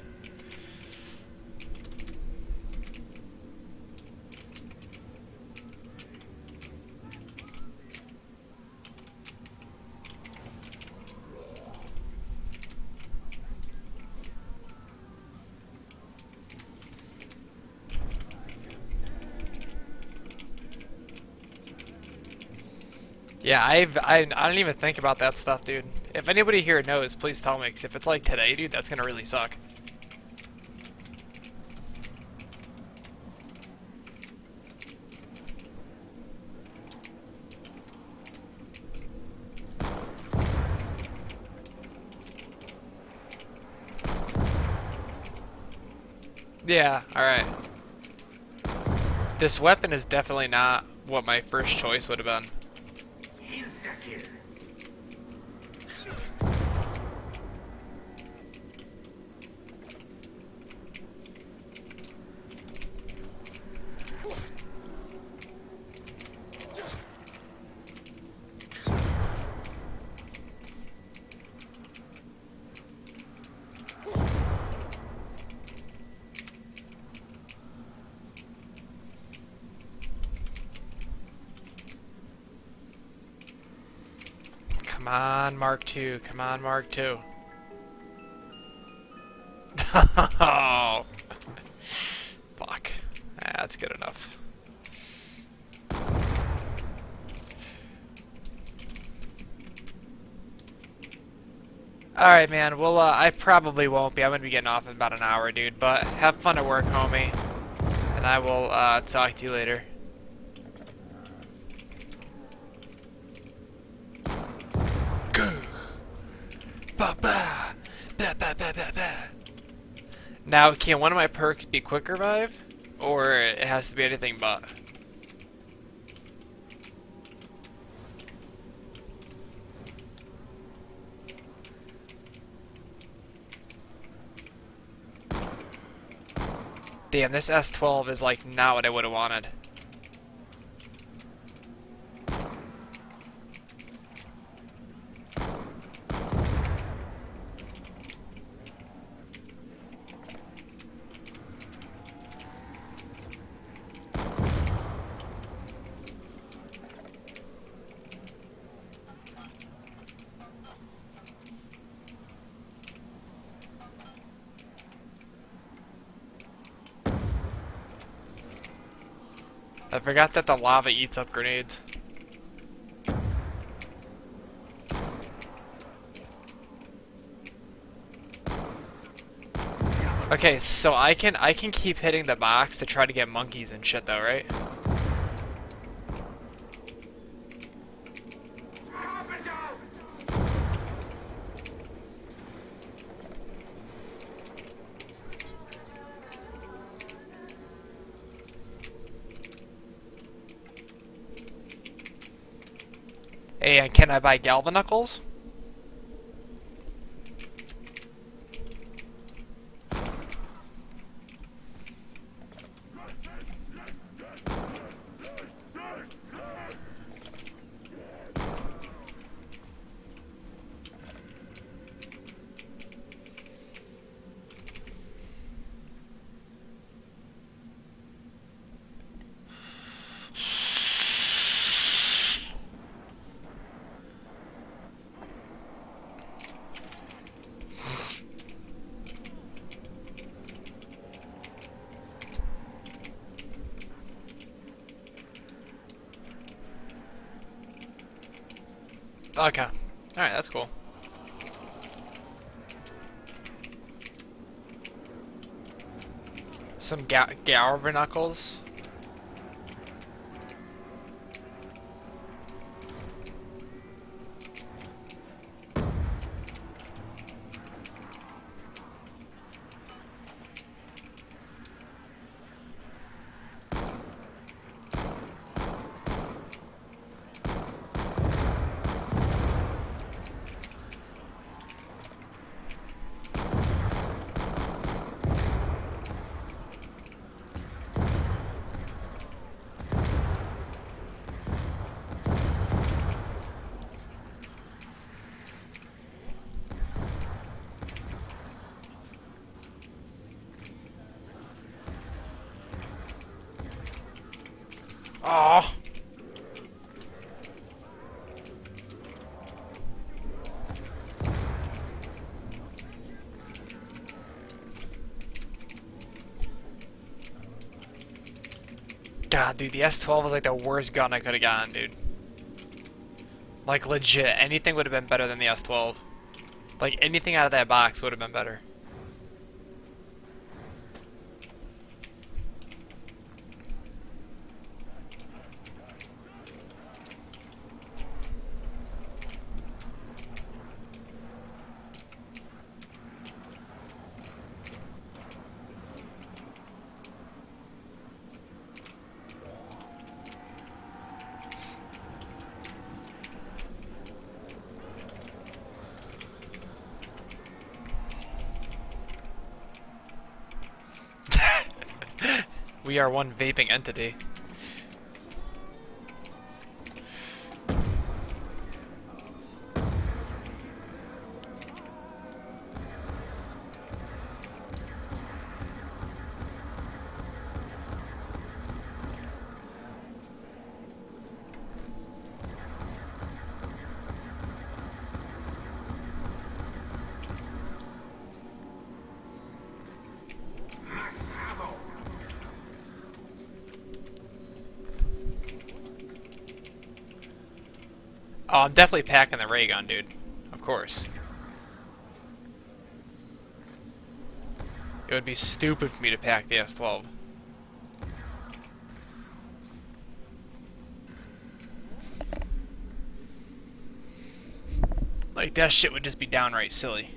Yeah, I don't even think about that stuff, dude. If anybody here knows, please tell me, because if it's like today, dude, that's gonna really suck. Yeah, alright. This weapon is definitely not what my first choice would have been. Insta-kill. Come on, Mark II. Come on, Mark II. Oh, fuck. That's good enough. Alright, man. Well, I probably won't be. I'm gonna be getting off in about an hour, dude. But have fun at work, homie. And I will talk to you later. Ba ba ba ba ba ba ba. Now, can one of my perks be quick revive, or it has to be anything but? Damn, this S12 is like not what I would have wanted. I forgot that the lava eats up grenades. Okay, so I can keep hitting the box to try to get monkeys and shit though, right? Hey, and can I buy Galvanuckles? Okay. Alright, that's cool. Some Galvanuckles. Oh. God, dude, the S12 was like the worst gun I could have gotten, dude. Like, legit. Anything would have been better than the S12. Like, anything out of that box would have been better. we are one vaping entity. Oh, I'm definitely packing the ray gun, dude. Of course. It would be stupid for me to pack the S12. Like, that shit would just be downright silly.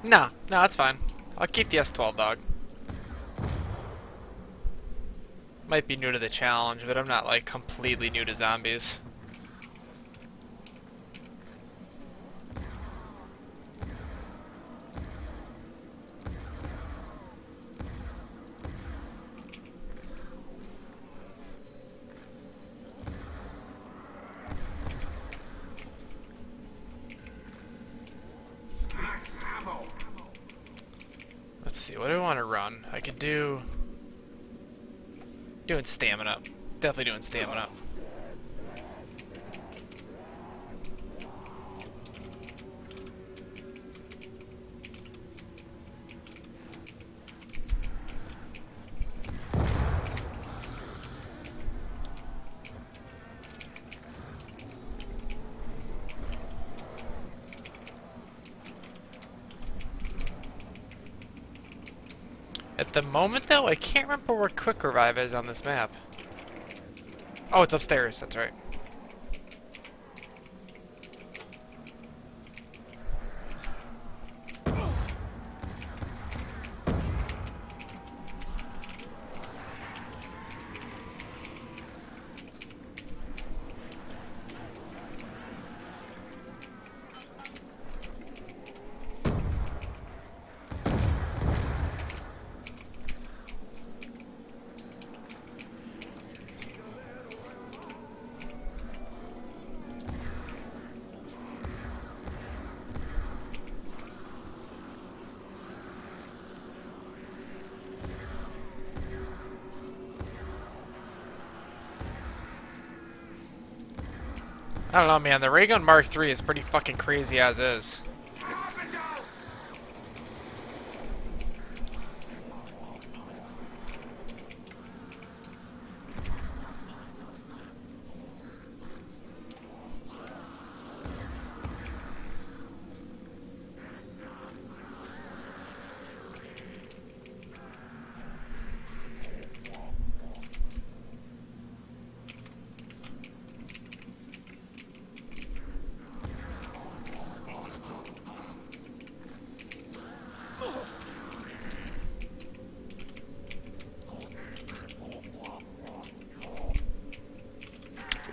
No, that's fine. I'll keep the S12, dog. Might be new to the challenge, but I'm not, like, completely new to zombies. Let's see, what do I want to run? I could do... Doing stamina. Definitely doing stamina. At the moment, though, I can't remember where Quick Revive is on this map. Oh, it's upstairs, that's right. I don't know, man. The Ray Gun Mark III is pretty fucking crazy as is.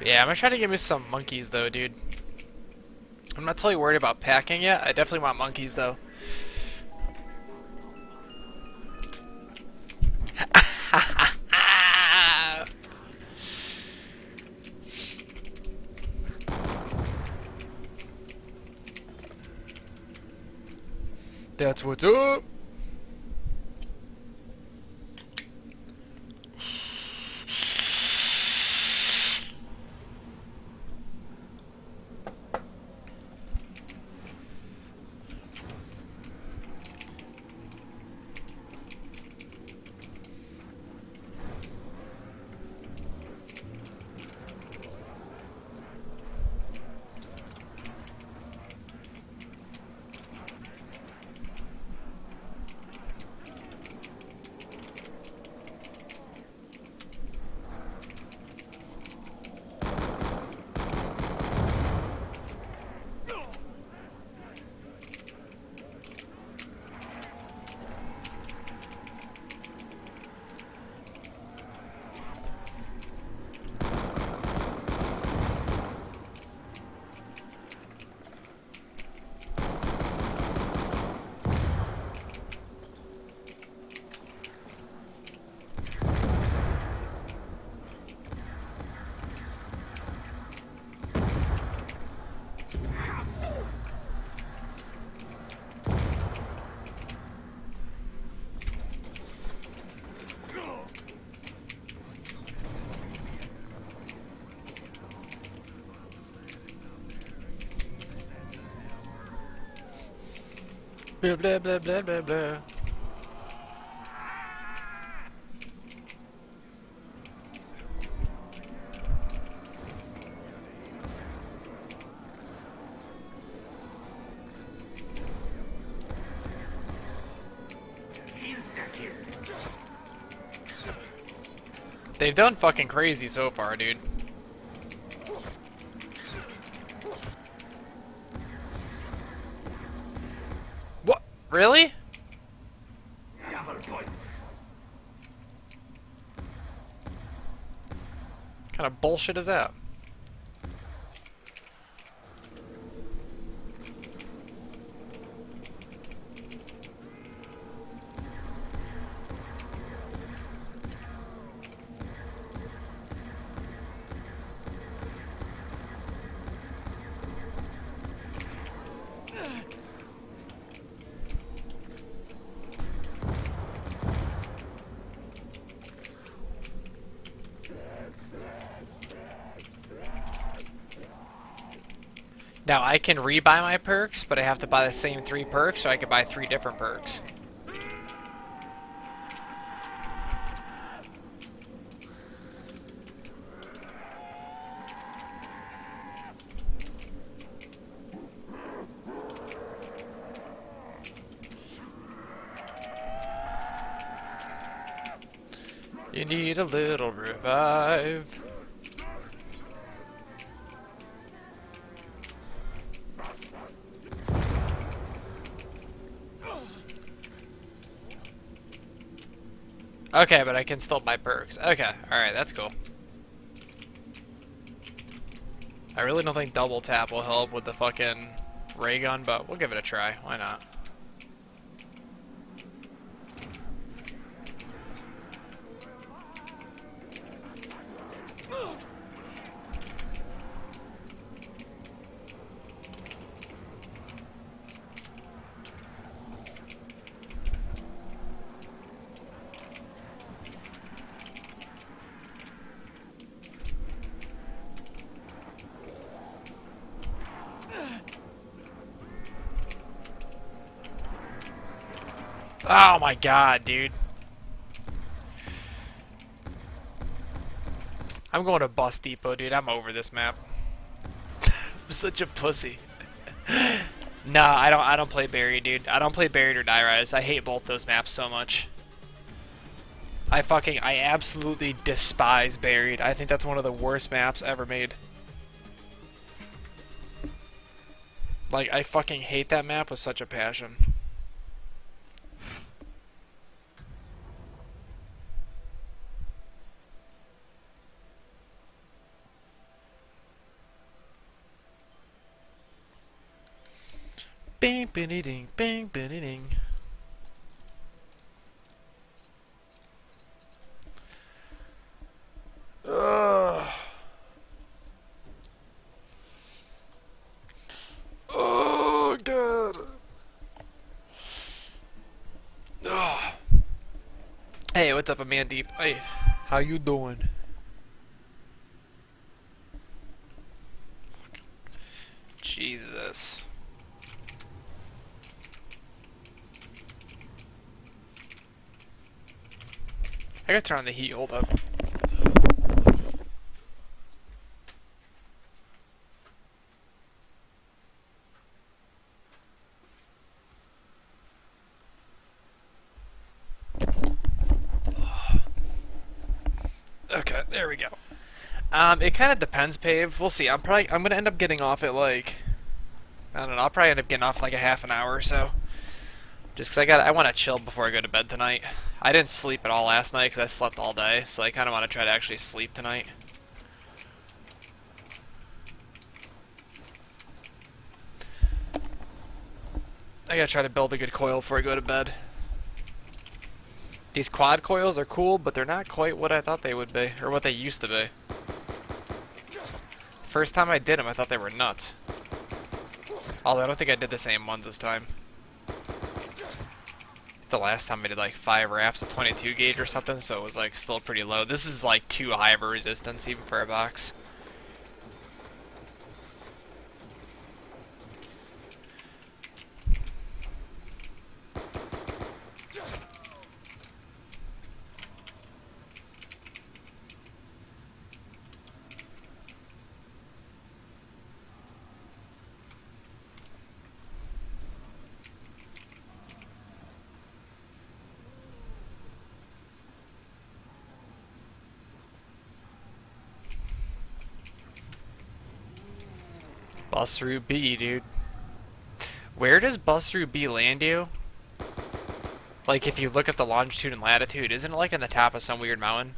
Yeah, I'm gonna try to give me some monkeys though, dude. I'm not totally worried about packing yet. I definitely want monkeys though. That's what's up. Blah blah blah blah blah blah. They've done fucking crazy so far, dude. What? Really? Double points. What kind of bullshit is that? Now, I can rebuy my perks, but I have to buy the same 3 perks, so I could buy 3 different perks. You need a little revive. Okay, but I can still buy perks. Okay, alright, that's cool. I really don't think double tap will help with the fucking ray gun, but we'll give it a try. Why not? Oh my god, dude. I'm going to Bus Depot, dude. I'm over this map. I'm such a pussy. Nah, I don't play Buried, dude. I don't play Buried or Die Rise. I hate both those maps so much. I absolutely despise Buried. I think that's one of the worst maps ever made. Like, I fucking hate that map with such a passion. Bing, bing, ding, bing, bing, ding. Ugh. Oh god. Hey, what's up, Amandeep? Hey, how you doing? Jesus. I gotta turn on the heat, hold up. Okay, there we go. It kind of depends, Pave. We'll see. I'm gonna end up getting off at like, I don't know. I'll probably end up getting off like a half an hour or so. Just 'cause I want to chill before I go to bed tonight. I didn't sleep at all last night 'cause I slept all day, so I kind of want to try to actually sleep tonight. I gotta try to build a good coil before I go to bed. These quad coils are cool, but they're not quite what I thought they would be, or what they used to be. First time I did them, I thought they were nuts. Although I don't think I did the same ones this time. The last time I did like 5 wraps of 22 gauge or something, so it was like still pretty low. This is like too high of a resistance even for a box. Bus through B, dude. Where does bus through B land you? Like, if you look at the longitude and latitude, isn't it like in the top of some weird mountain?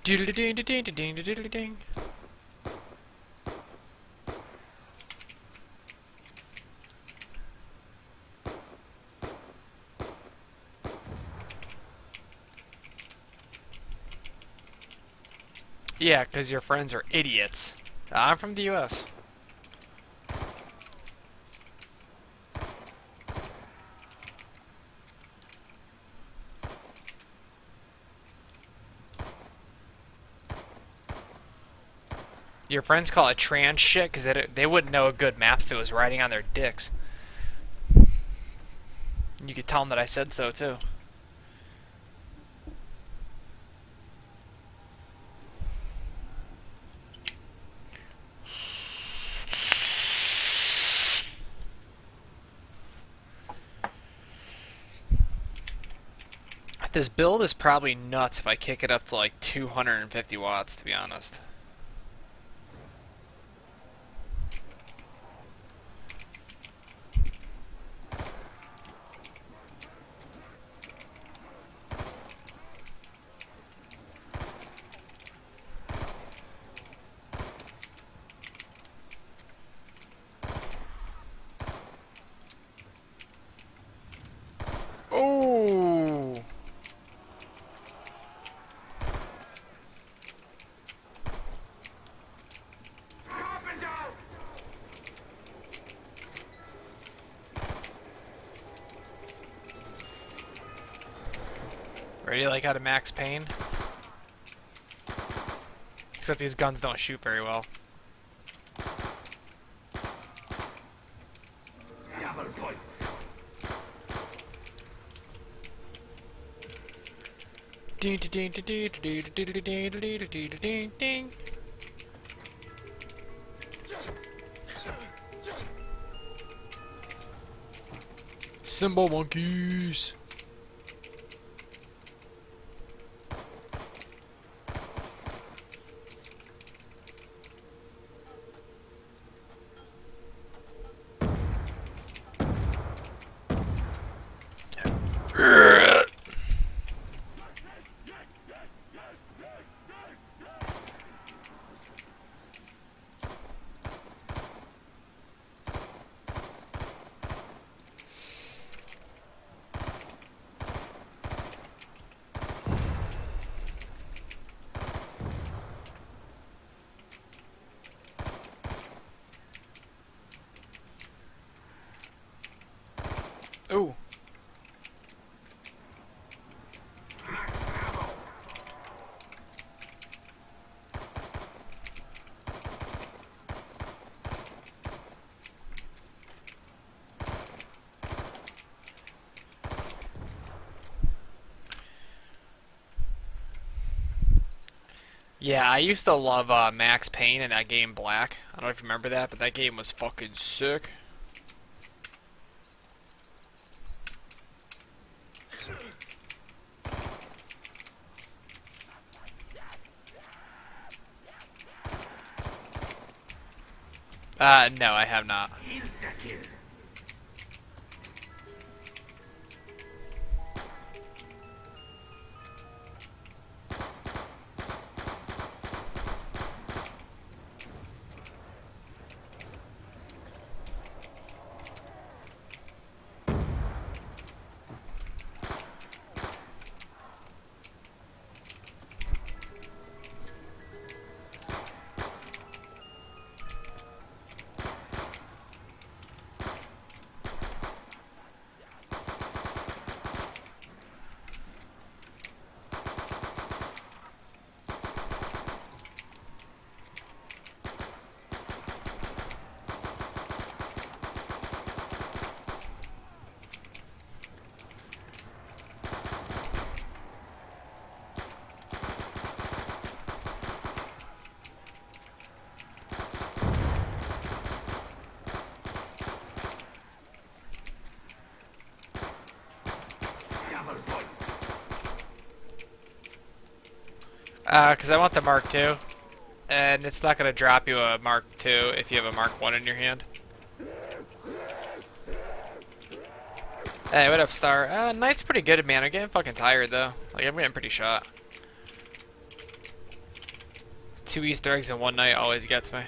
Doodle-ding-ding-ding-ding-ding-ding-ding. Yeah, because your friends are idiots. I'm from the US. Your friends call it trans shit because they wouldn't know a good map if it was riding on their dicks. You could tell them that I said so too. This build is probably nuts if I kick it up to like 250 watts, to be honest. Oh! Ready like out of max pain? Except these guns don't shoot very well. Double points. Ding ding ding ding ding ding ding ding ding ding ding. Cymbal monkeys. Yeah, I used to love Max Payne in that game Black. I don't know if you remember that, but that game was fucking sick. No, I have not. Because I want the Mark II, and it's not going to drop you a Mark II if you have a Mark 1 in your hand. Hey, what up, Star? Night's pretty good, man. I'm getting fucking tired, though. Like, I'm getting pretty shot. 2 Easter eggs in one night always gets me.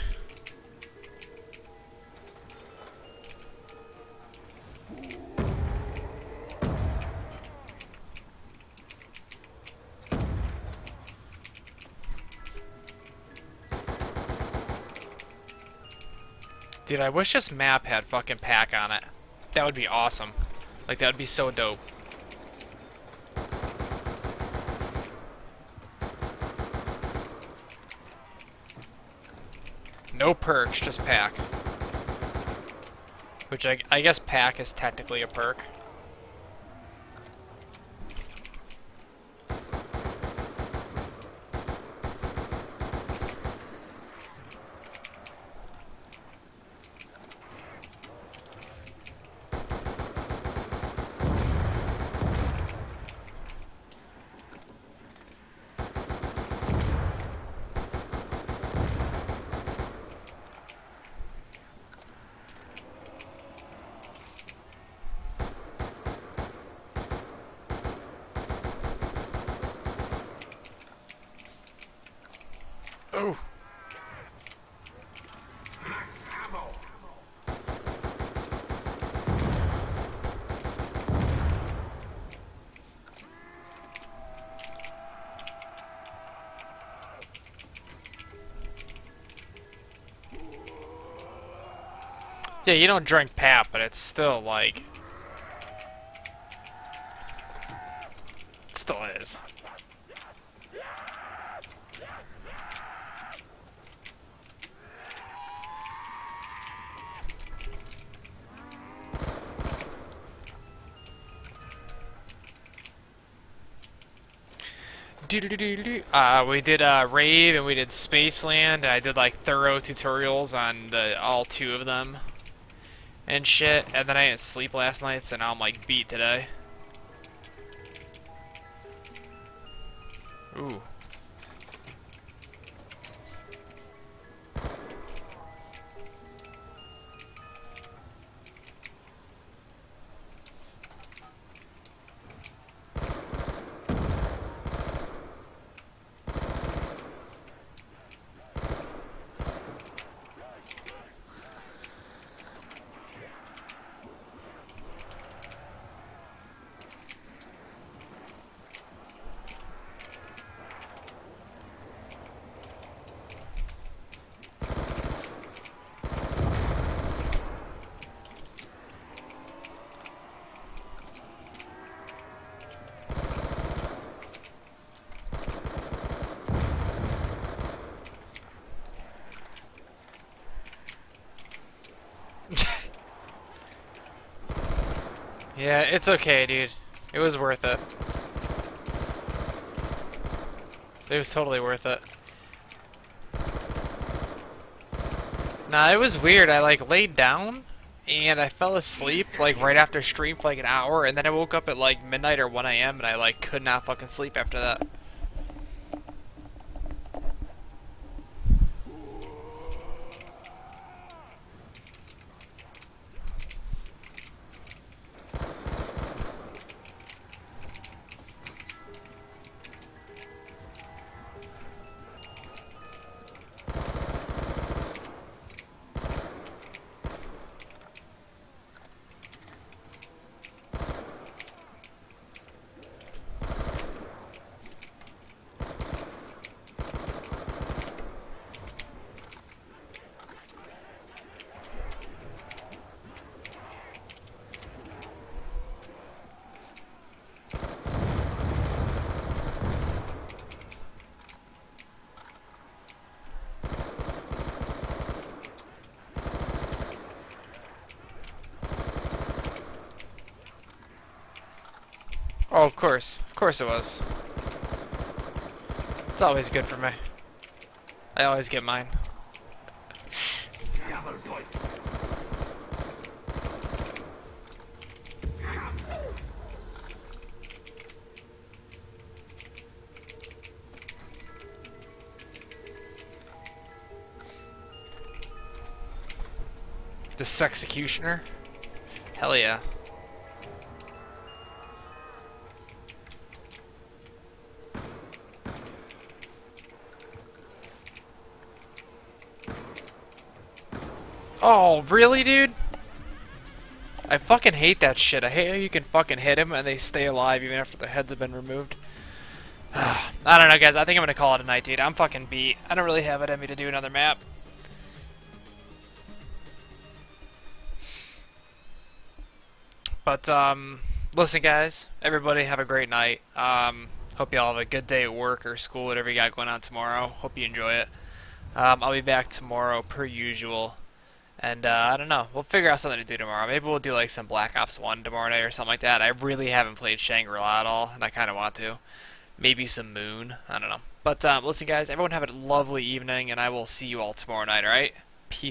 Dude, I wish this map had fucking pack on it. That would be awesome. Like, that would be so dope. No perks, just pack. Which I guess pack is technically a perk. Oh. Yeah, you don't drink pap, but it's still like... It still is. We did Rave and we did Spaceland. I did like thorough tutorials on all 2 of them and shit. And then I didn't sleep last night, so now I'm like beat today. Ooh. Yeah, it's okay, dude. It was worth it. It was totally worth it. Nah, it was weird. I like laid down and I fell asleep like right after stream for like an hour, and then I woke up at like midnight or 1 a.m. and I like could not fucking sleep after that. Oh, of course it was. It's always good for me. I always get mine. Double points. The Sexecutioner? Hell yeah. Oh, really, dude? I fucking hate that shit. I hate how you can fucking hit them and they stay alive even after their heads have been removed. I don't know, guys. I think I'm gonna call it a night, dude. I'm fucking beat. I don't really have it in me to do another map. But, listen, guys. Everybody have a great night. Hope you all have a good day at work or school, whatever you got going on tomorrow. Hope you enjoy it. I'll be back tomorrow, per usual. And, I don't know. We'll figure out something to do tomorrow. Maybe we'll do, like, some Black Ops 1 tomorrow night or something like that. I really haven't played Shangri-La at all, and I kind of want to. Maybe some Moon. I don't know. But, listen, guys. Everyone have a lovely evening, and I will see you all tomorrow night, alright? Peace.